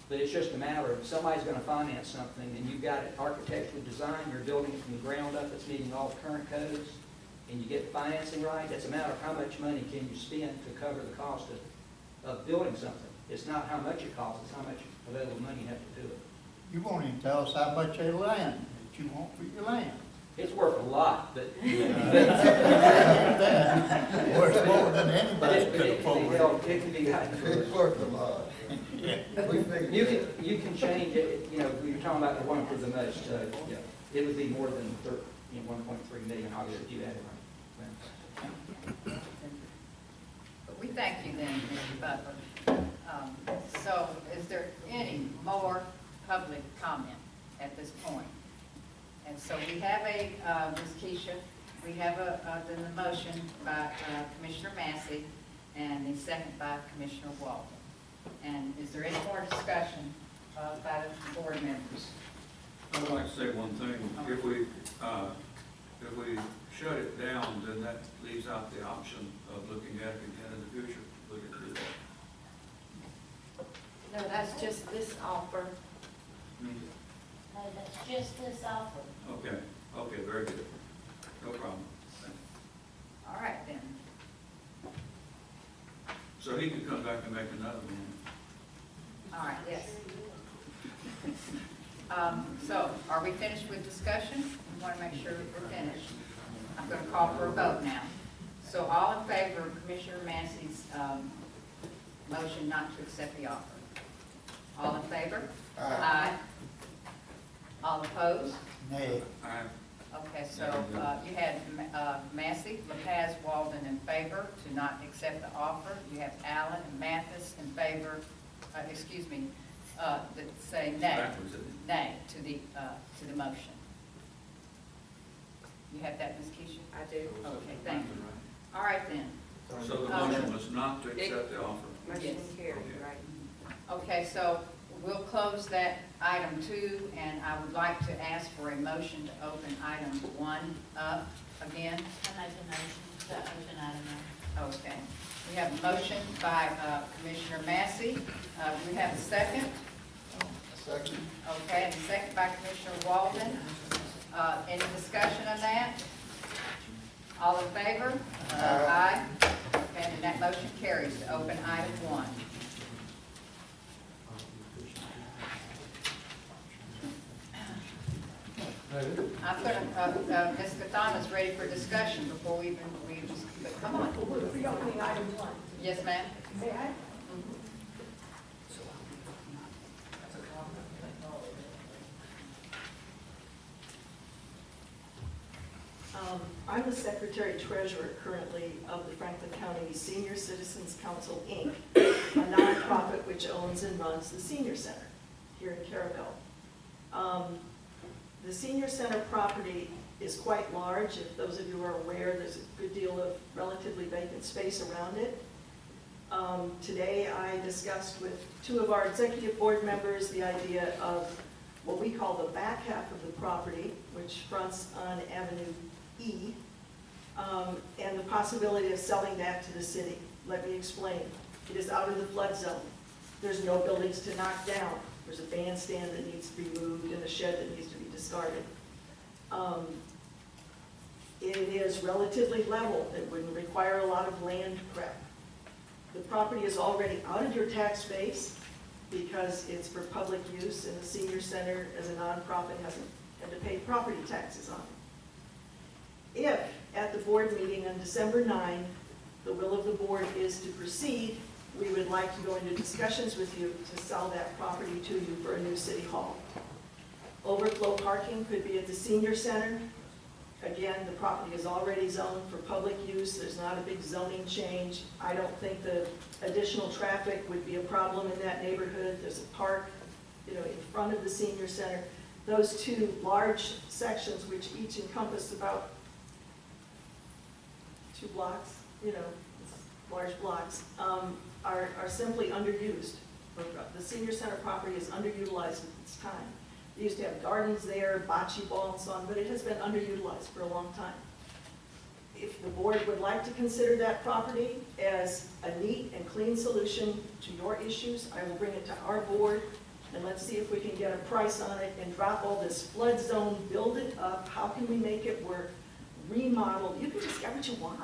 But it's just a matter of somebody's going to finance something and you've got it architecturally designed, you're building it from the ground up, it's meeting all the current codes, and you get the financing right. It's a matter of how much money can you spend to cover the cost of building something. It's not how much it costs, it's how much available money you have to do it. You won't even tell us how much of land that you want for your land. It's worth a lot, but Worth more than anybody could afford. it can be gotten for It's worth a lot. You can change it, you know, you're talking about the one for the most, yeah, it would be more than 1.3 million, obviously, if you had it right. But we thank you then, Mr. Butler. So is there any more public comment at this point? And so we have Ms. Keisha, we have the motion by Commissioner Massey and the second by Commissioner Walden. And is there any more discussion by the board members? I would like to say one thing. If we shut it down, then that leaves out the option of looking at it again in the future. Look at this. No, that's just this offer. No, that's just this offer. Okay, okay, very good. No problem. All right then. So he could come back and make another one. All right, yes. So are we finished with discussion? We want to make sure we're finished. I'm going to call for a vote now. So all in favor of Commissioner Massey's motion not to accept the offer? All in favor? Aye. All opposed? Nay. Aye. Okay, so you had Massey, LaPaz, Walden in favor to not accept the offer. You have Allen and Mathis in favor, that say nay, nay to the motion. You have that, Ms. Keisha? I do. Okay, thank you. All right then. So the motion was not to accept the offer. Motion carried, Okay. right? Okay, so we'll close that item 2, and I would like to ask for a motion to open item 1 up again. I make a motion to open item 1. Okay. We have a motion by Commissioner Massey. Do we have a second? Second. Okay, and a second by Commissioner Walden. Any discussion on that? All in favor? Aye. Okay, and that motion carries to open item 1. I'm going to, Ms. Cathana is ready for discussion before we just, but come on. We're opening item 1. Yes, ma'am? May I? I'm the Secretary Treasurer currently of the Franklin County Senior Citizens Council, Inc., a nonprofit which owns and runs the Senior Center here in Carrabelle. The Senior Center property is quite large. If those of you are aware, there's a good deal of relatively vacant space around it. Today I discussed with 2 of our executive board members the idea of what we call the back half of the property, which fronts on Avenue E, and the possibility of selling that to the city. Let me explain. It is out of the flood zone. There's no buildings to knock down. There's a bandstand that needs to be moved and a shed that needs to be discarded. It is relatively level. It wouldn't require a lot of land prep. The property is already out of your tax base because it's for public use, and the senior center as a nonprofit hasn't had to pay property taxes on it. If at the board meeting on December 9, the will of the board is to proceed we would like to go into discussions with you to sell that property to you for a new city hall. Overflow parking could be at the senior center. Again, the property is already zoned for public use. There's not a big zoning change. I don't think the additional traffic would be a problem in that neighborhood. There's a park, in front of the senior center. Those two large sections, which each encompass about 2 blocks, large blocks, are simply underused. The senior center property is underutilized at this time. They used to have gardens there, bocce ball and so on, but it has been underutilized for a long time. If the board would like to consider that property as a neat and clean solution to your issues, I will bring it to our board, and let's see if we can get a price on it and drop all this flood zone, build it up. How can we make it work? Remodel. You can just get what you want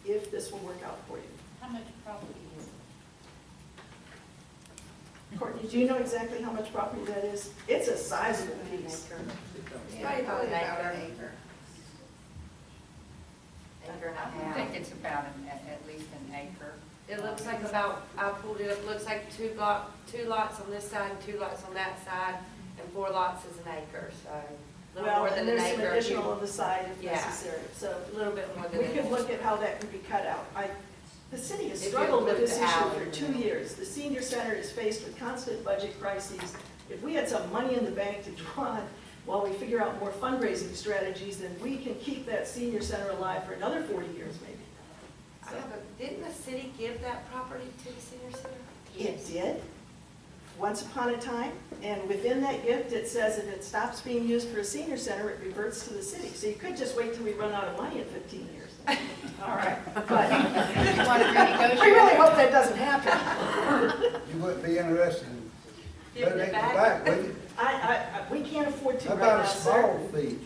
if this will work out for you. How much property is it? Courtney, do you know exactly how much property that is? It's a sizable piece. Yeah, Probably about an acre. Acre and a half. I think it's about at least an acre. It looks like about, I pulled it up, looks like 2 lots on this side and 2 lots on that side, and 4 lots is an acre, so a little more than an acre. And there's some additional on the side if Yeah. necessary, so A little bit more than we an could acre. look at how that could be cut out. The city has If you struggled with include this the issue alley, for 2 years. The senior center is faced with constant budget crises. If we had some money in the bank to draw on while we figure out more fundraising strategies, then we can keep that senior center alive for another 40 years maybe. Didn't the city give that property to the senior center? It did, once upon a time, and within that gift, it says if it stops being used for a senior center, it reverts to the city. So you could just wait till we run out of money in 15 years. All right, but You want to renegotiate? I really hope that doesn't happen. You wouldn't be interested in Giving putting it it back? back, would you? We can't afford to How right about now, a sir. small fee?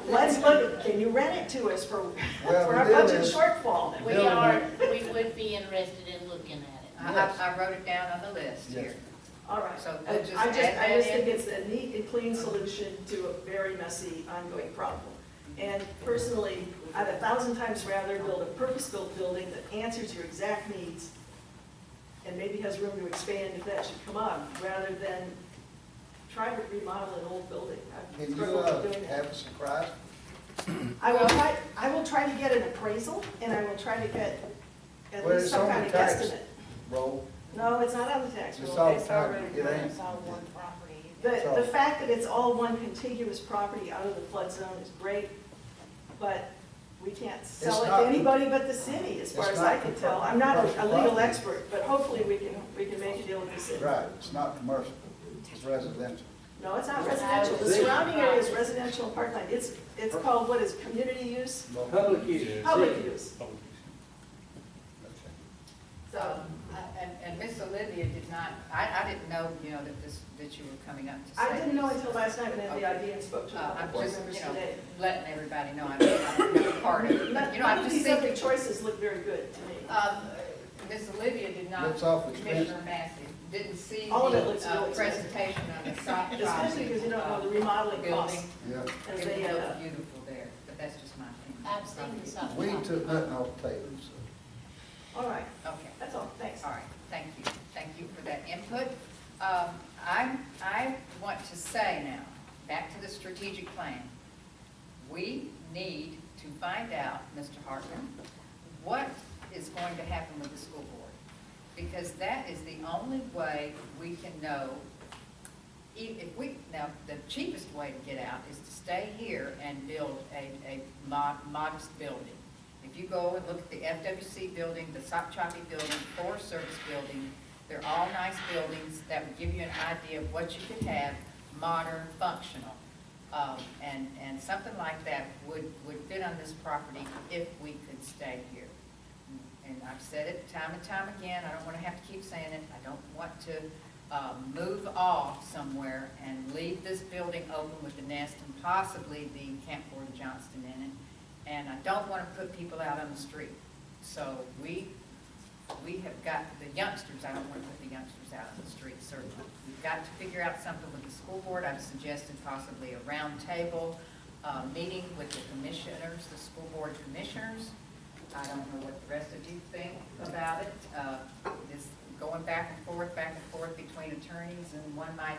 Let's look, can you rent it to us for Well, our the deal budget is- shortfall? We would be interested in looking at it. I wrote it down on the list Yes. here. All right. So I we'll just just add that think in. it's a neat and clean solution to a very messy ongoing problem. And personally, I'd 1,000 times rather build a purpose-built building that answers your exact needs and maybe has room to expand if that should come up, rather than try to remodel an old building. I've Can you struggled with doing that. have a surprise? I will try to get an appraisal, and I will try to get at Well, least it's some on kind the of tax guesstimate. roll. No, it's not on the tax It's roll. all It's tax, already it done. ain't. It's all one property. The fact that it's all one contiguous property out of the flood zone is great, but we can't sell it It's to not- anybody but the city, as far it's as I not can for tell. I'm not a commercial legal property. expert, but hopefully we can make a deal with the city. Right, it's not commercial, it's residential. No, it's not residential. The surrounding area is residential and parkland. It's called, what is, community use? Public use. Public use. So, And Miss Olivia did not, I didn't know, that you were coming up to say. I didn't know this. until last night when I had the idea and spoke to a couple I'm board just, members today. letting everybody know I'm not part of it. But, None I'm of just these other thinking, choices look very good to me. Miss Olivia did not, Looks awful expensive. Commissioner Massey, didn't see All of it looks the really expensive. presentation on the site. Especially because you don't know the remodeling costs. Yeah. As It they would add look up. beautiful there, but that's just my opinion. I've seen the site. We took nothing off the table, so. All right, Okay. that's all, thanks. All right, thank you. Thank you for that input. I want to say now, back to the strategic plan. We need to find out, Mr. Hartman, what is going to happen with the school board. Because that is the only way we can know, now, the cheapest way to get out is to stay here and build a modest building. If you go and look at the FWC building, the Sop Choppy building, Forest Service building, they're all nice buildings that would give you an idea of what you could have, modern, functional. And something like that would fit on this property if we could stay here. And I've said it time and time again, I don't want to have to keep saying it, I don't want to move off somewhere and leave this building open with the nest and possibly the Camp Gordon Johnston in it. And I don't want to put people out on the street. So we have got the youngsters, I don't want to put the youngsters out on the street, certainly. We've got to figure out something with the school board. I've suggested possibly a round table meeting with the commissioners, the school board commissioners, I don't know what the rest of you think about it. This going back and forth between attorneys, and one might,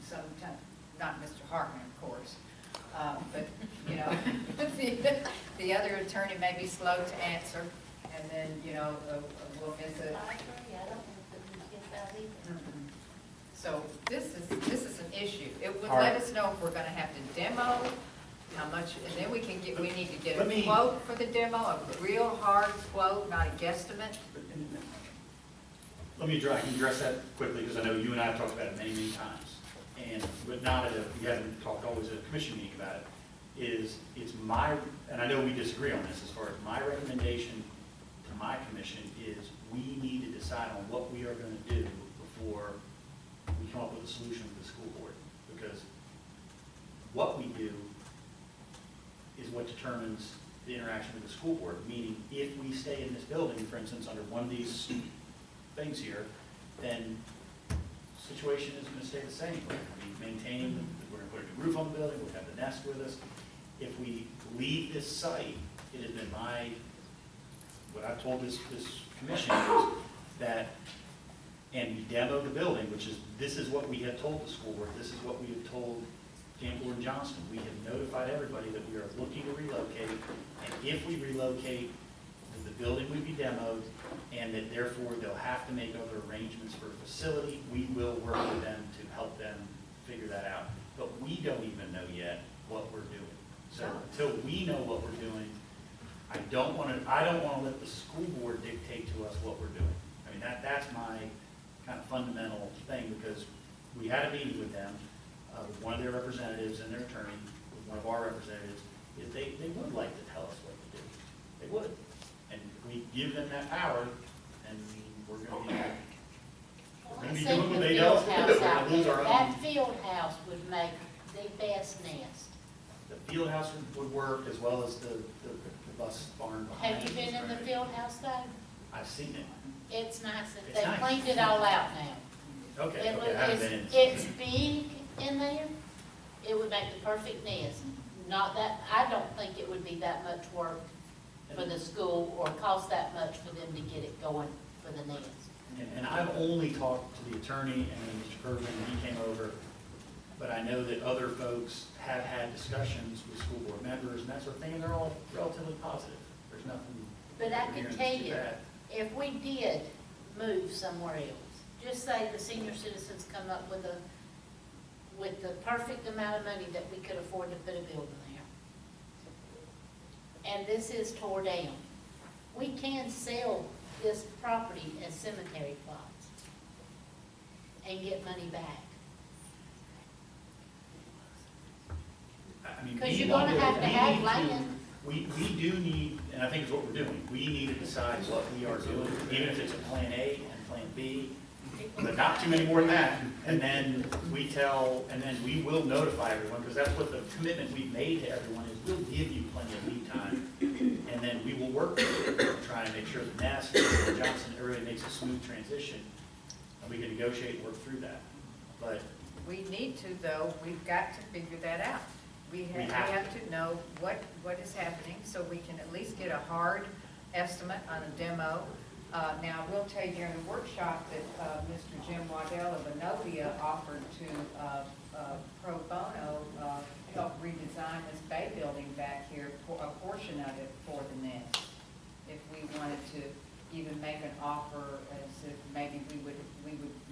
sometimes, not Mr. Hartman, of course, but, the other attorney may be slow to answer, and then, we'll miss it. I agree, I don't want them to get that either. So this is an issue. It would All right. let us know if we're gonna have to demo, how much, and then we need to get Let a me- quote for the demo, a real hard quote, not a guesstimate. Let me I can address that quickly, because I know you and I have talked about it many, many times. But not we haven't talked always at a commission meeting about it, it's my, and I know we disagree on this, as far as my recommendation to my commission is we need to decide on what we are gonna do before we come up with a solution for the school board. Because what we do is what determines the interaction with the school board, meaning if we stay in this building, for instance, under one of these things here, then the situation is gonna stay the same. We're gonna be maintaining, we're gonna put a new roof on the building, we'll have the nest with us. If we leave this site, it has been what I've told this commission is that, and we demo the building, this is what we have told the school board, this is what we have told Campbell and Johnston. We have notified everybody that we are looking to relocate, and if we relocate, the building would be demoed, and that therefore they'll have to make other arrangements for a facility. We will work with them to help them figure that out. But we don't even know yet what we're doing. So until we know what we're doing, I don't want to let the school board dictate to us what we're doing. I mean, that's my kind of fundamental thing, because we had a meeting with them, with one of their representatives and their attorney, with one of our representatives, is they would like to tell us what to do. They would. And we give them that power, and we're going to be doing what they tell us to do. We're going to lose our own. That field house would make the best nest. The field house would work, as well as the bus barn behind it. Have you been in the field house though? I've seen it. It's nice, It's they nice. cleaned it all out now. Okay, It okay, I haven't been in. it's big in there, it would make the perfect nest. Not that, I don't think it would be that much work for the school or cost that much for them to get it going for the nest. And I've only talked to the attorney and then Mr. Kirkman when he came over, but I know that other folks have had discussions with school board members and that sort of thing, and they're all relatively positive. There's nothing. But I here can that's tell too you, bad. if we did move somewhere else, just say the senior citizens come up with the perfect amount of money that we could afford to put a building there, and this is tore down, we can sell this property as cemetery plots and get money back. I mean, Because we you're want gonna have to we have need to- land. We do need, and I think it's what we're doing, we need to decide what we are doing, even if it's a plan A and plan B, but not too many more than that. And then we will notify everyone, because that's what the commitment we've made to everyone is, we'll give you plenty of lead time. And then we will work with you, try to make sure the Nest, and Johnson, everybody makes a smooth transition. And we can negotiate and work through that. But We need to, though, we've got to figure that out. We have to know what is happening, so we can at least get a hard estimate on a demo. Now, I will tell you during the workshop that Mr. Jim Waddell of Inovia offered to pro bono help redesign this bay building back here, for a portion of it for the nest. If we wanted to even make an offer as if maybe we would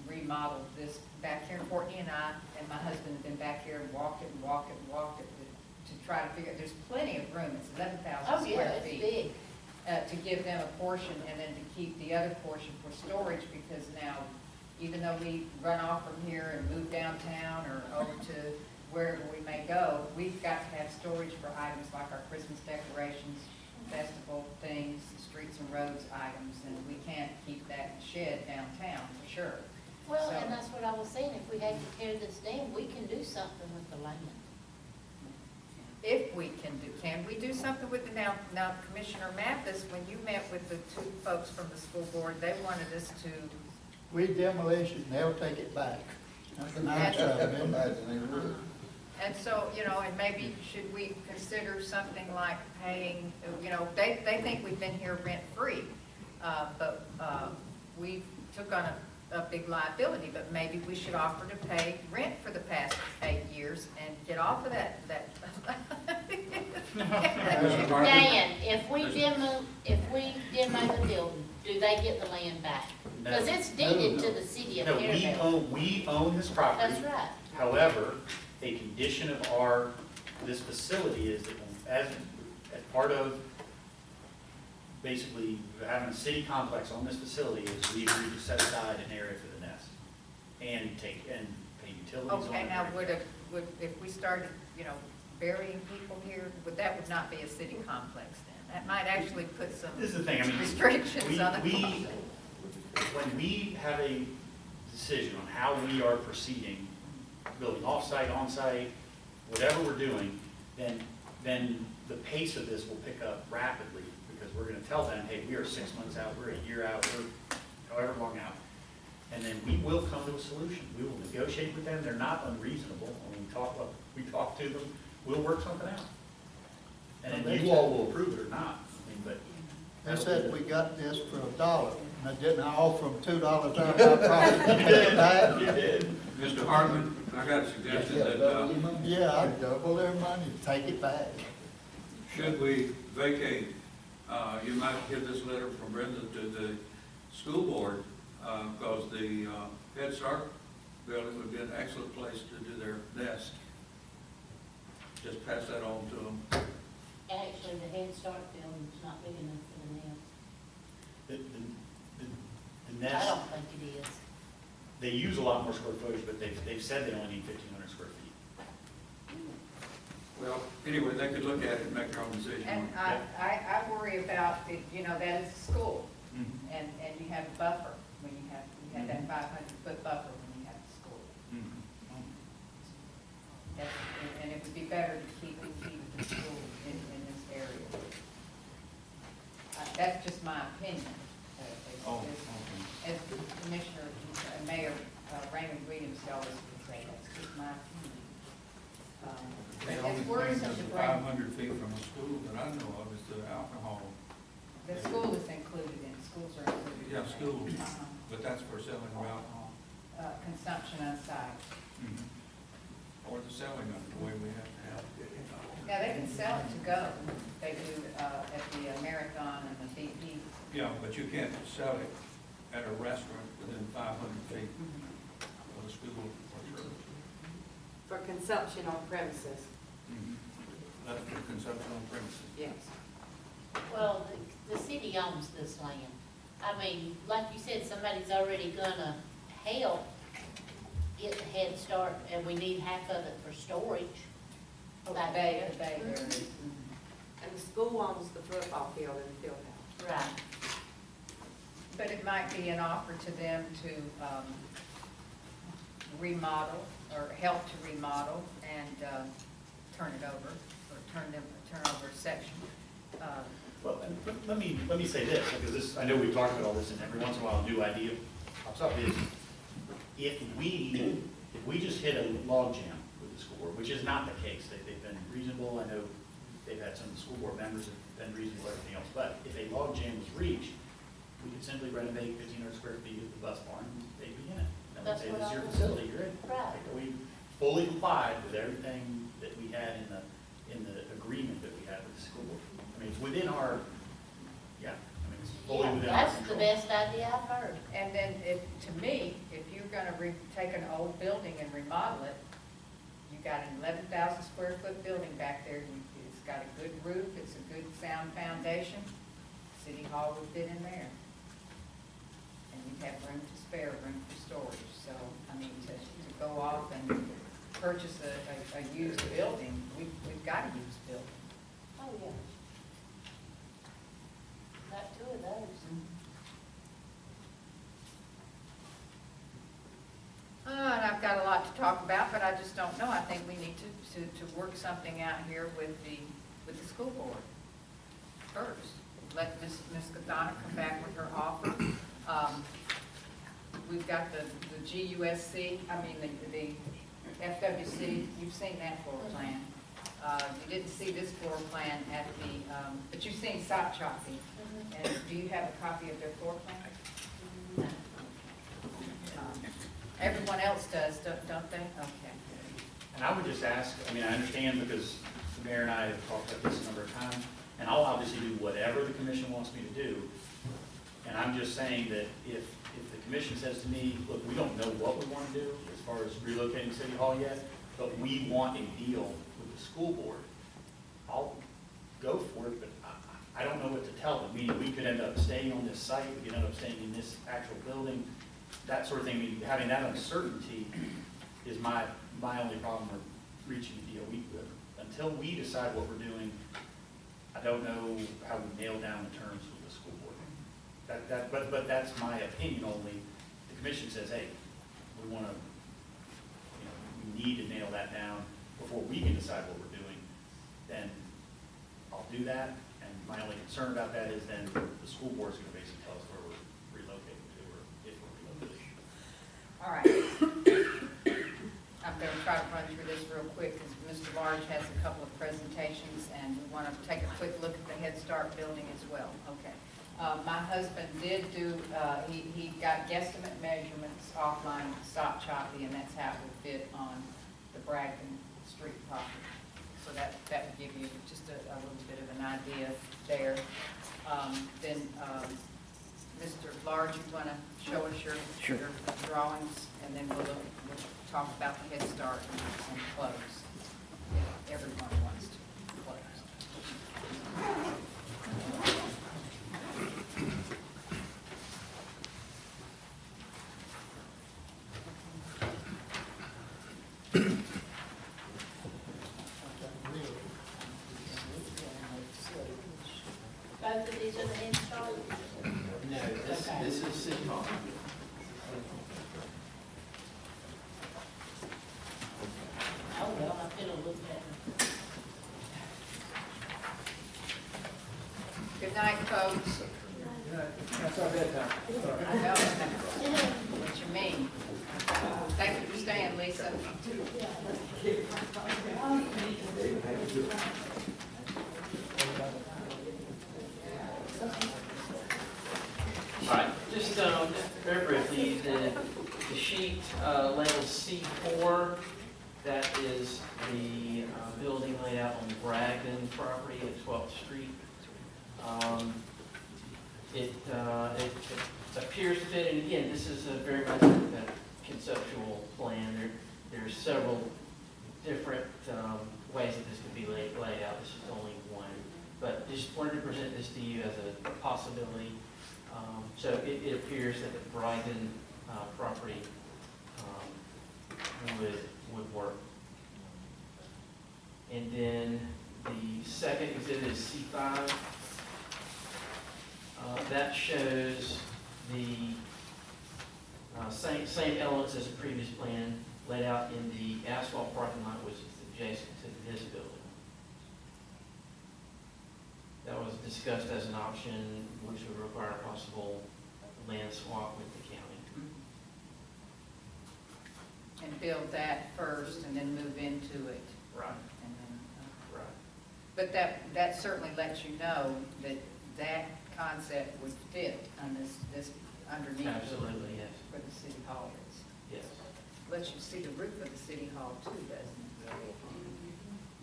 remodel this back here. Courtney and I and my husband have been back here and walked it to try to figure, there's plenty of room, it's 11,000 Oh, yeah, square it's feet. big. To give them a portion and then to keep the other portion for storage, because now, even though we run off from here and move downtown or over to wherever we may go, we've got to have storage for items like our Christmas decorations, festival things, streets and roads items, and we can't keep that shed downtown for sure. Well, So- and that's what I was saying, if we had to tear this down, we can do something with the land. If we can we do something with the, now Commissioner Mathis, when you met with the two folks from the school board, they wanted us to, We demolition, they'll take it back. That's the nice of it, isn't it? And so, you know, and maybe should we consider something like paying, you know, they think we've been here rent-free, but we took on a big liability, but maybe we should offer to pay rent for the past 8 years and get off of that. Dan, if we demo the building, do they get the land back? Because it's deeded to the city of No, Carrabelle. we own this property. That's right. However, a condition of this facility is that as part of basically having a city complex on this facility is we agreed to set aside an area for the nest and pay utilities on it. Okay, now if we started, you know, burying people here, that would not be a city complex then? That might actually put some This is the thing, I mean, restrictions on the complex. When we have a decision on how we are proceeding, building off-site, on-site, whatever we're doing, then the pace of this will pick up rapidly because we're going to tell them, hey, we are 6 months out, we're a year out, we're however long out. And then we will come to a solution. We will negotiate with them. They're not unreasonable. When we talk to them, we'll work something out. And then you all will approve it or not. I mean, but They said we got this for $1, and I didn't offer them $2 out of my property. You did. You did. Mr. Hartman, I got a suggestion that, Yeah, I'd double their money, take it back. should we vacate, you might give this letter from Brenda to the school board, because the Head Start building would be an excellent place to do their nest. Just pass that on to them. Actually, the Head Start building's not big enough for the nest. The I nest, don't think it is. they use a lot more square footage, but they've said they only need 1,500 square feet. Well, anyway, they could look at it and make their own decision. And I worry about, you know, that is a school, and you have a buffer when you have that 500-foot buffer when you have a school. And it would be better to keep the school in this area. That's just my opinion. As Commissioner, Mayor Raymond Williams always would say, that's just my opinion. They It's only worrisome thing to that's bring, 500 feet from a school that I know of is the alcohol. the school is included in, schools are included. Yeah, in schools, that. but that's for selling of alcohol. Consumption on site. Or the selling of it, the way we have to have it. Yeah, they can sell it to go. They do at the Marathon and the BP. Yeah, but you can't sell it at a restaurant within 500 feet of a school or church. For consumption on premises. That's for consumption on premises. Yes. Well, the city owns this land. I mean, like you said, somebody's already gonna help get the Head Start, and we need half of it for storage. Back there. The bay area. And the school owns the football field and the field house. Right. But it might be an offer to them to remodel or help to remodel and turn it over, or turn over a section. Well, let me say this, because this, I know we've talked about all this, and every once in a while a new idea pops up, is if we just hit a log jam with the school board, which is not the case, they've been reasonable, I know they've had some of the school board members have been reasonable, everything else, but if a log jam was reached, we could simply renovate 1,500 square feet of the bus barn, and they'd be in it. And That's say, what this is I your was- facility, you're in. Right. Like, we fully complied with everything that we had in the agreement that we had with the school board. I mean, it's within our, yeah, I mean, it's fully Yeah, within our that's the control. best idea I've heard. And then, to me, if you're gonna take an old building and remodel it, you got an 11,000 square foot building back there. It's got a good roof, it's a good sound foundation. City Hall would fit in there. And you'd have room to spare, room for storage. So, I mean, to go off and purchase a used building, we've got a used building. Oh, yeah. Got two of those. And I've got a lot to talk about, but I just don't know. I think we need to work something out here with the school board first. Let Ms. Gathana come back with her offer. We've got the GUSC, I mean, the FWC, you've seen that floor plan. You didn't see this floor plan at the, but you've seen Sop Choppy. And do you have a copy of their floor plan? No. Everyone else does, don't they? Okay. And I would just ask, I mean, I understand because the mayor and I have talked about this a number of times, and I'll obviously do whatever the commission wants me to do. And I'm just saying that if the commission says to me, look, we don't know what we want to do as far as relocating City Hall yet, but we want a deal with the school board, I'll go for it, but I don't know what to tell them. We could end up staying on this site, we could end up staying in this actual building, that sort of thing. I mean, having that uncertainty is my only problem with reaching a deal. Until we decide what we're doing, I don't know how we nail down the terms with the school board. But that's my opinion only. The commission says, hey, we want to, we need to nail that down before we can decide what we're doing. Then I'll do that. And my only concern about that is then the school board's going to basically tell us where we're relocating to, or if we're relocating. All right. I'm going to try to run through this real quick because Mr. Large has a couple of presentations and we want to take a quick look at the Head Start building as well. Okay. My husband did do, he got guesstimate measurements offline, Stop Choppy, and that's how it would fit on the Bragdon Street property. So that would give you just a little bit of an idea there. Then Mr. Large, you want to show us your drawings, and then we'll talk about the Head Start and close, if everyone wants to close. Both of these are the Head Start? No, this is City Hall. Oh, well, I feel a little better. Good night, folks. That's our bedtime. I know what you mean. Thank you for staying, Lisa. All right, just very briefly, the sheet labeled C4, that is the building laid out on the Bragdon property at 12th Street. It appears to fit, and again, this is a very much a conceptual plan. There's several different ways that this could be laid out. This is only one, but just wanted to present this to you as a possibility. So it appears that the Bragdon property would work. And then the second exhibit is C5. That shows the same elements as the previous plan laid out in the asphalt parking lot, which is adjacent to this building. That was discussed as an option, which would require a possible land swap with the county. And build that first and then move into it. Right. And then, Right. but that certainly lets you know that that concept would fit on this underneath. Absolutely, yes. Where the city hall is. Yes. Lets you see the roof of the city hall too, doesn't it?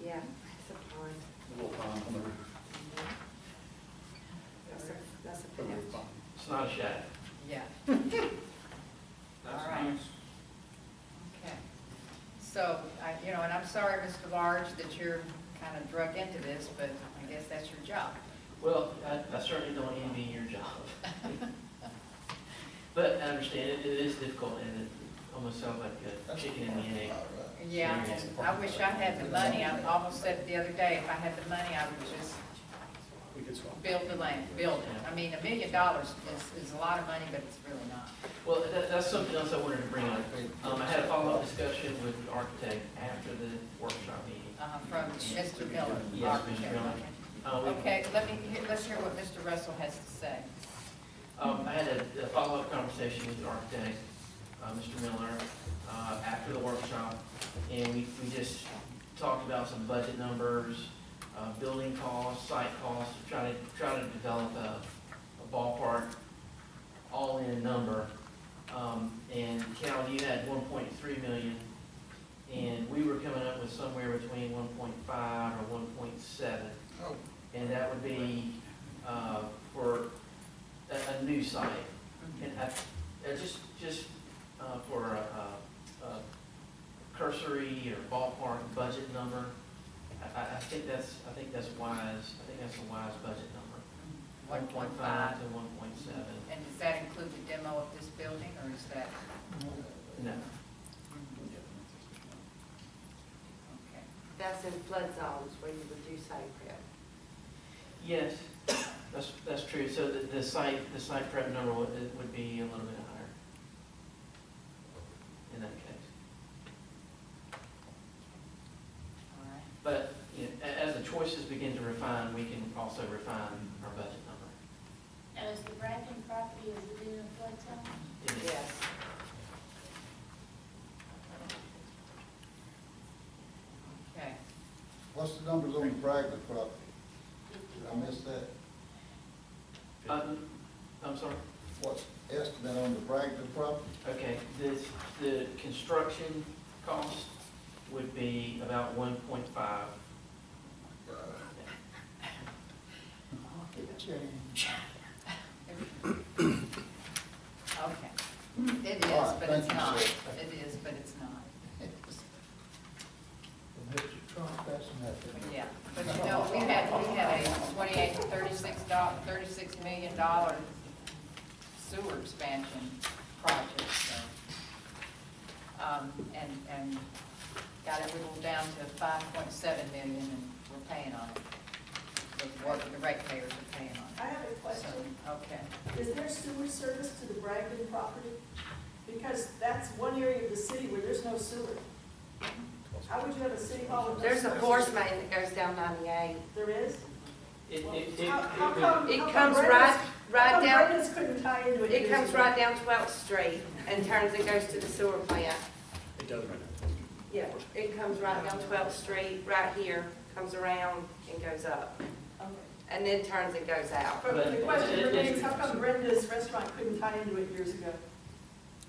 Yeah, that's a pond. A little pond on the roof. That's a A pond. roof pond. It's not a shadow. Yeah. That's All right. nice. Okay. So, and I'm sorry, Mr. Large, that you're kind of drug into this, but I guess that's your job. Well, I certainly don't envy your job. But I understand it is difficult, and it almost sounds like a chicken and the egg. Yeah, and I wish I had the money. I almost said it the other day, if I had the money, I would just We could swap. build the land, build it. I mean, $1 million is a lot of money, but it's really not. Well, that's something else I wanted to bring up. I had a follow-up discussion with the architect after the workshop meeting. From Mr. Miller. Yes, Mr. Miller. Okay, let's hear what Mr. Russell has to say. I had a follow-up conversation with the architect, Mr. Miller. after the workshop, and we just talked about some budget numbers, building costs, site costs, try to develop a ballpark all-in number. And Cal, you had 1.3 million, and we were coming up with somewhere between 1.5 or 1.7. Oh. And that would be for a new site. And just for a cursory or ballpark budget number, I think that's wise. I think that's a wise budget number. 1.5 to 1.7. And does that include the demo of this building, or is that? No. Okay. That's in flood zones where you would do site prep. Yes, that's true. So the site prep number would be a little bit higher in that case. All right. But you know, as the choices begin to refine, we can also refine our budget number. Now, is the Bragdon property, is it in a flood zone? It is. Yes. Okay. What's the numbers on the Bragdon property? Did I miss that? I'm sorry? What's the estimate on the Bragdon property? Okay, the construction cost would be about 1.5. Okay. It is, All right, but it's thank you, not. sir. It is, but it's not. Mr. Trump, that's enough. Yeah, but you know, we had a $36 million sewer expansion project, so. And got it whittled down to 5.7 million, and we're paying on it. The ratepayers are paying on it. I have a question. So, okay. Is there sewer service to the Bragdon property? Because that's one area of the city where there's no sewer. How would you have a city hall with no There's a sewer? force main that goes down 98. There is? It How comes come right How down. come Brenda's couldn't tie into it? It comes right down 12th Street and turns and goes to the sewer plant. It does right now. Yeah, it comes right down 12th Street, right here, comes around and goes up, Okay. and then turns and goes out. But the question remains, how come Brenda's restaurant couldn't tie into it years ago?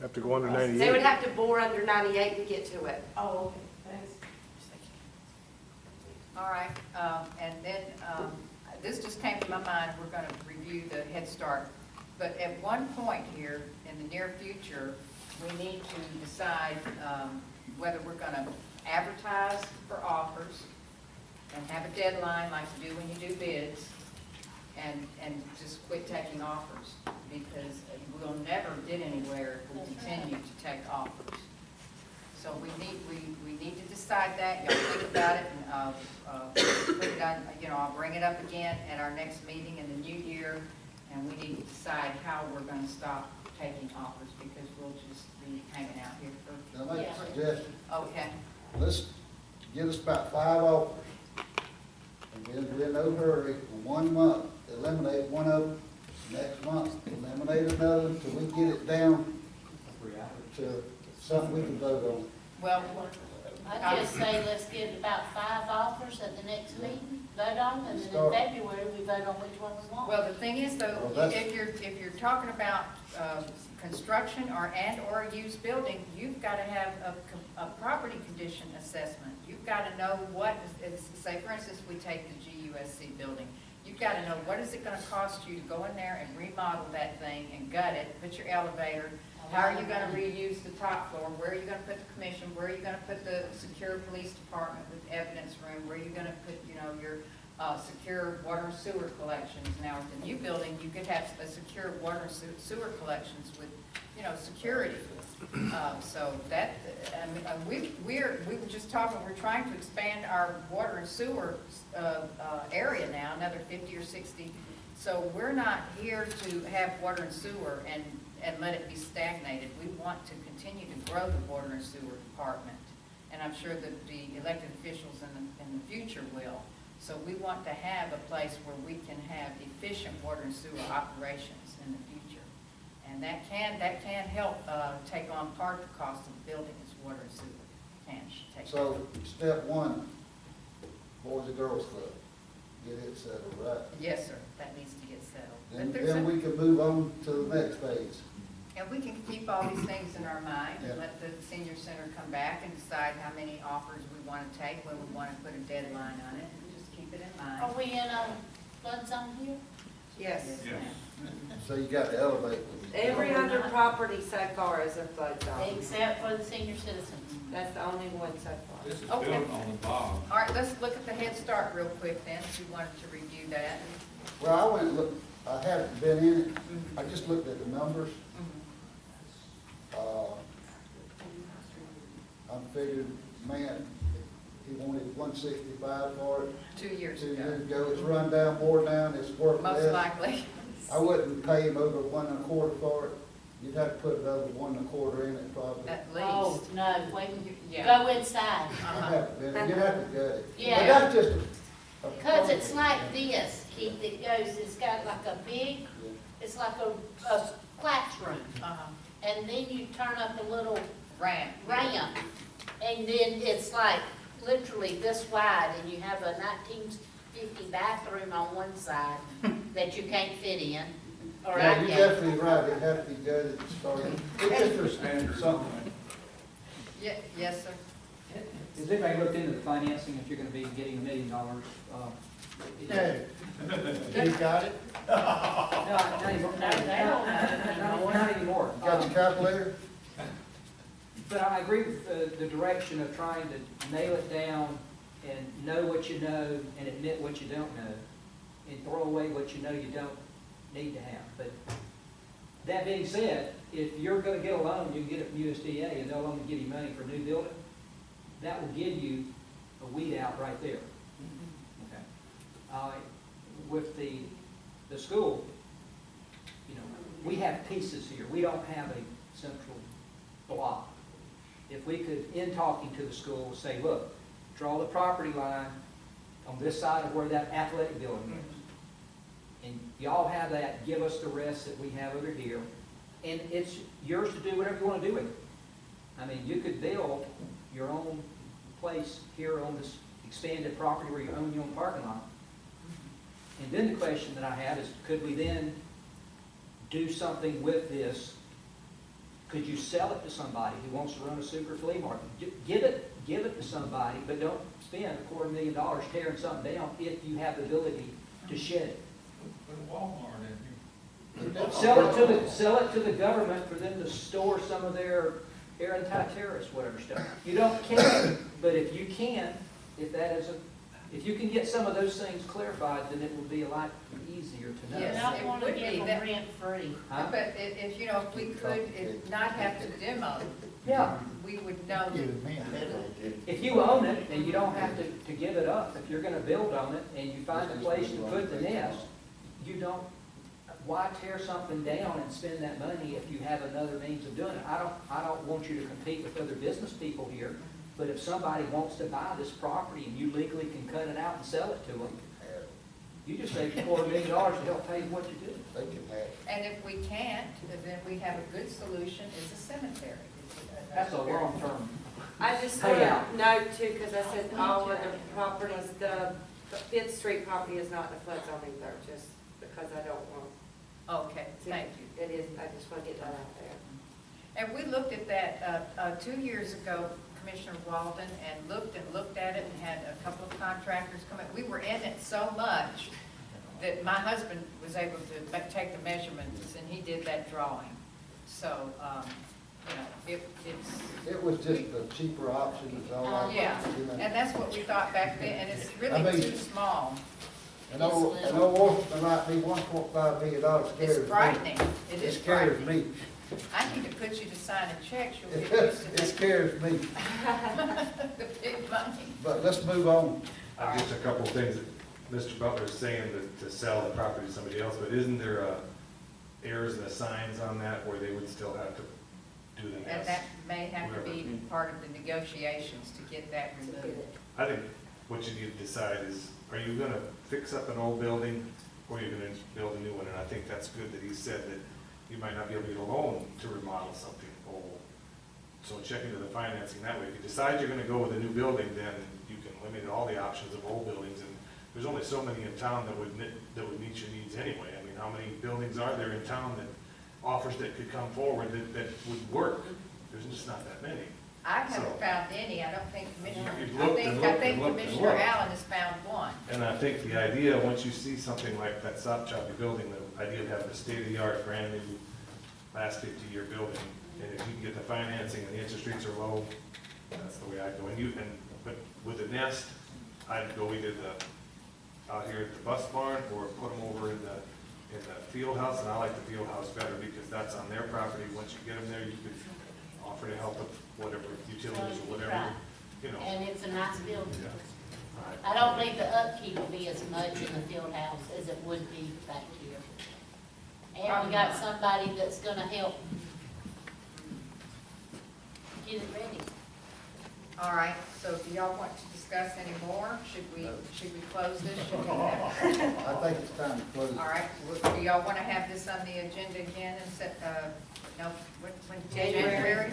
Have to go under 98. They would have to bore under 98 to get to it. Oh, okay, thanks. All right, and then, this just came to my mind, we're gonna review the Head Start. But at one point here, in the near future, we need to decide, whether we're gonna advertise for offers and have a deadline like you do when you do bids, and just quit taking offers, because we'll never get anywhere if we continue to take offers. So we need to decide that. Y'all think about it, and put it on, I'll bring it up again at our next meeting in the new year, and we need to decide how we're gonna stop taking offers, because we'll just be hanging out here for. Can I make a suggestion? Okay. Let's get us about 5 offers. And then we're in no hurry, in 1 month, eliminate one of them. Next month, eliminate another until we get it down to something we can vote on. Well, I'd just say let's get about 5 offers at the next meeting, vote on them, and then in Start. February, we vote on which one we want. well, the thing is though, Well, that's- if you're talking about construction and/or a used building, you've got to have a property condition assessment. You've got to know what is, say for instance, we take the GUSC building. You've got to know what is it going to cost you to go in there and remodel that thing and gut it, put your elevator. How are you going to reuse the top floor? Where are you going to put the commission? Where are you going to put the secure police department with evidence room? Where are you going to put, your secure water and sewer collections? Now, with the new building, you could have a secure water and sewer collections with, security. So that, we were just talking, we're trying to expand our water and sewer area now, another 50 or 60. So we're not here to have water and sewer and let it be stagnated. We want to continue to grow the water and sewer department. And I'm sure that the elected officials in the future will. So we want to have a place where we can have efficient water and sewer operations in the future. And that can help, take on part of the cost of the building is water and sewer. Can take. So, step one, Boys and Girls Club, get it settled, right? Yes, sir, that needs to get settled. Then, But there's then a- we can move on to the next phase. And we can keep all these things in our mind and Yeah. let the senior center come back and decide how many offers we want to take, when we want to put a deadline on it, and just keep it in mind. Are we in a flood zone here? Yes. So you got to elevate. Every other property so far is a flood zone. Except for the senior citizens. That's the only one so far. This is Okay. built on the bottom. All right, let's look at the Head Start real quick then, if you wanted to review that. Well, I went and looked, I haven't been in it, I just looked at the numbers. I figured, man, he wanted 165 for it. 2 years 2 ago. years ago, it's run down, more down, it's worth less. Most likely. I wouldn't pay him over 1 1/4 for it. You'd have to put another 1 1/4 in it probably. At Oh, least. no, wait, Yeah. go inside. I haven't been, you'd have to gut it. Yeah. But that's just a. Because it's like this, Keith, it goes, it's got like a big, it's like a classroom. And then you turn up a little Ramp. and then it's like literally this wide, and you have a 1950 bathroom on one side that you can't fit in, or Yeah, I you're can't. definitely right, it'd have to be gutted and started. It's just Standard. something. Yeah, yes, sir. Has anybody looked into the financing if you're gonna be getting $1 million? You got it? No, not anymore. No, they don't know Not anymore. Got your calculator? But I agree with the direction of trying to nail it down and know what you know and admit what you don't know and throw away what you know you don't need to have. But that being said, if you're gonna get a loan, you can get it from USDA and they'll only give you money for a new building, that will give you a weed out right there. Okay. With the school, you know, we have pieces here. We don't have a central block. If we could, in talking to the school, say, look, draw the property line on this side of where that athletic building is. And y'all have that, give us the rest that we have over here. And it's yours to do whatever you want to do with it. I mean, you could build your own place here on this expanded property where you own your own parking lot. And then the question that I have is, could we then do something with this? Could you sell it to somebody who wants to run a super flea market? Give it to somebody, but don't spend $250,000 tearing something down if you have the ability to shed it. Put a Walmart in here. Sell it to the government for them to store some of their anti-terrorist, whatever stuff. You don't care, but if you can, if you can get some of those things clarified, then it will be a lot easier to know. Yes, And I it want to would give be. them That- rent-free. Huh? But if, you know, if we could not have to demo, Yeah. we would know that. If you own it and you don't have to give it up, if you're gonna build on it and you find a place to put the nest, you don't, why tear something down and spend that money if you have another means of doing it? I don't want you to compete with other business people here, but if somebody wants to buy this property and you legally can cut it out and sell it to them, you just saved $250,000 to help pay what you did. They can have it. And if we can't, then we have a good solution, is a cemetery. That's a long-term. I just want to Payout. note too, because I said all other properties, the Fifth Street property is not in the flood zone either, just because I don't want. Okay, thank you. It is, I just want to get that out there. And we looked at that 2 years ago, Commissioner Walden, and looked at it and had a couple of contractors come in. We were in it so much that my husband was able to take the measurements, and he did that drawing. So, you know, It was just a cheaper option, is all I. yeah, you know. and that's what we thought back then, and it's I really mean- too small. An old orphan like me, $1.5 million scares me. It's frightening. It is scares frightening. me. I need to put you to sign a check, you'll get used to It scares me. the big money. But let's move on. Just a couple of things that Mr. Butler is saying to sell the property to somebody else, but isn't there errors and signs on that where they would still have to do the And nest? that may have to be part of the negotiations to get that removed. I think what you need to decide is, are you gonna fix up an old building or are you gonna build a new one? And I think that's good that he said that you might not be able to get a loan to remodel something old. So check into the financing that way. If you decide you're gonna go with a new building, then you can limit all the options of old buildings, and there's only so many in town that would meet your needs anyway. I mean, how many buildings are there in town that offers that could come forward that would work? There's just not that many. I haven't So- found any, I don't think Commissioner, You've I looked think, and I looked think and looked and Commissioner looked. Allen has found one. And I think the idea, once you see something like that Stop Choppy building, the idea of having a state-of-the-art, brand-new, last 50-year building, and if you can get the financing and the interest rates are low, that's the way I'd go. But with the nest, I'd go either out here at the bus barn, or put them over in the field house, and I like the field house better, because that's on their property. Once you get them there, you could offer to help with whatever, utilities or whatever, Right. you know. And it's a nice building. Yeah. Right. I don't believe the upkeep will be as much in the field house as it would be back here. And we got somebody that's gonna help get it ready. All right, so do y'all want to discuss any more? Should we close this? Should we have- I think it's time to close. All right, do y'all want to have this on the agenda again and set, no, when, January?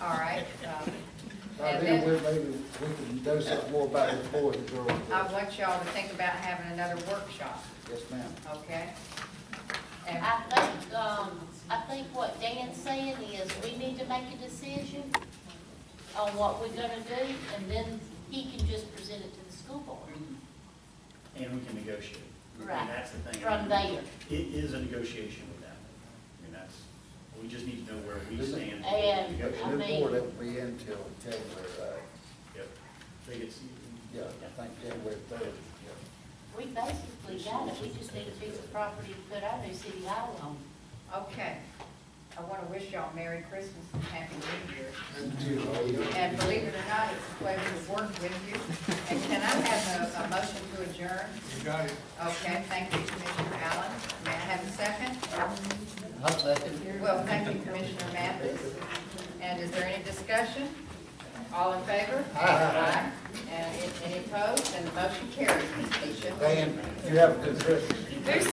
All right. Right And then, then maybe we can do something more about the boys and girls. I want y'all to think about having another workshop, Yes, ma'am. okay? And I think what Dan's saying is we need to make a decision on what we're gonna do, and then he can just present it to the school board. And we can negotiate. Right. And that's the thing. From there. It is a negotiation with them. I mean, we just need to know where we stand. And, Negotiate. I New mean- board, that will be until January, Yep. I think it's, yeah, I think January 3rd. We basically got it, we just need a piece of property to put our new city hall on. okay, I want to wish y'all Merry Christmas and Happy New Year. And believe it or not, it's a pleasure to work with you. And can I have a motion to adjourn? You got it. Okay, thank you, Commissioner Allen. May I have a second? I'll second. Well, thank you, Commissioner Mathis. And is there any discussion? All in favor? Aye. And any opposed? And the motion carries, Ms. Keisha. Dan, you have a good Christmas.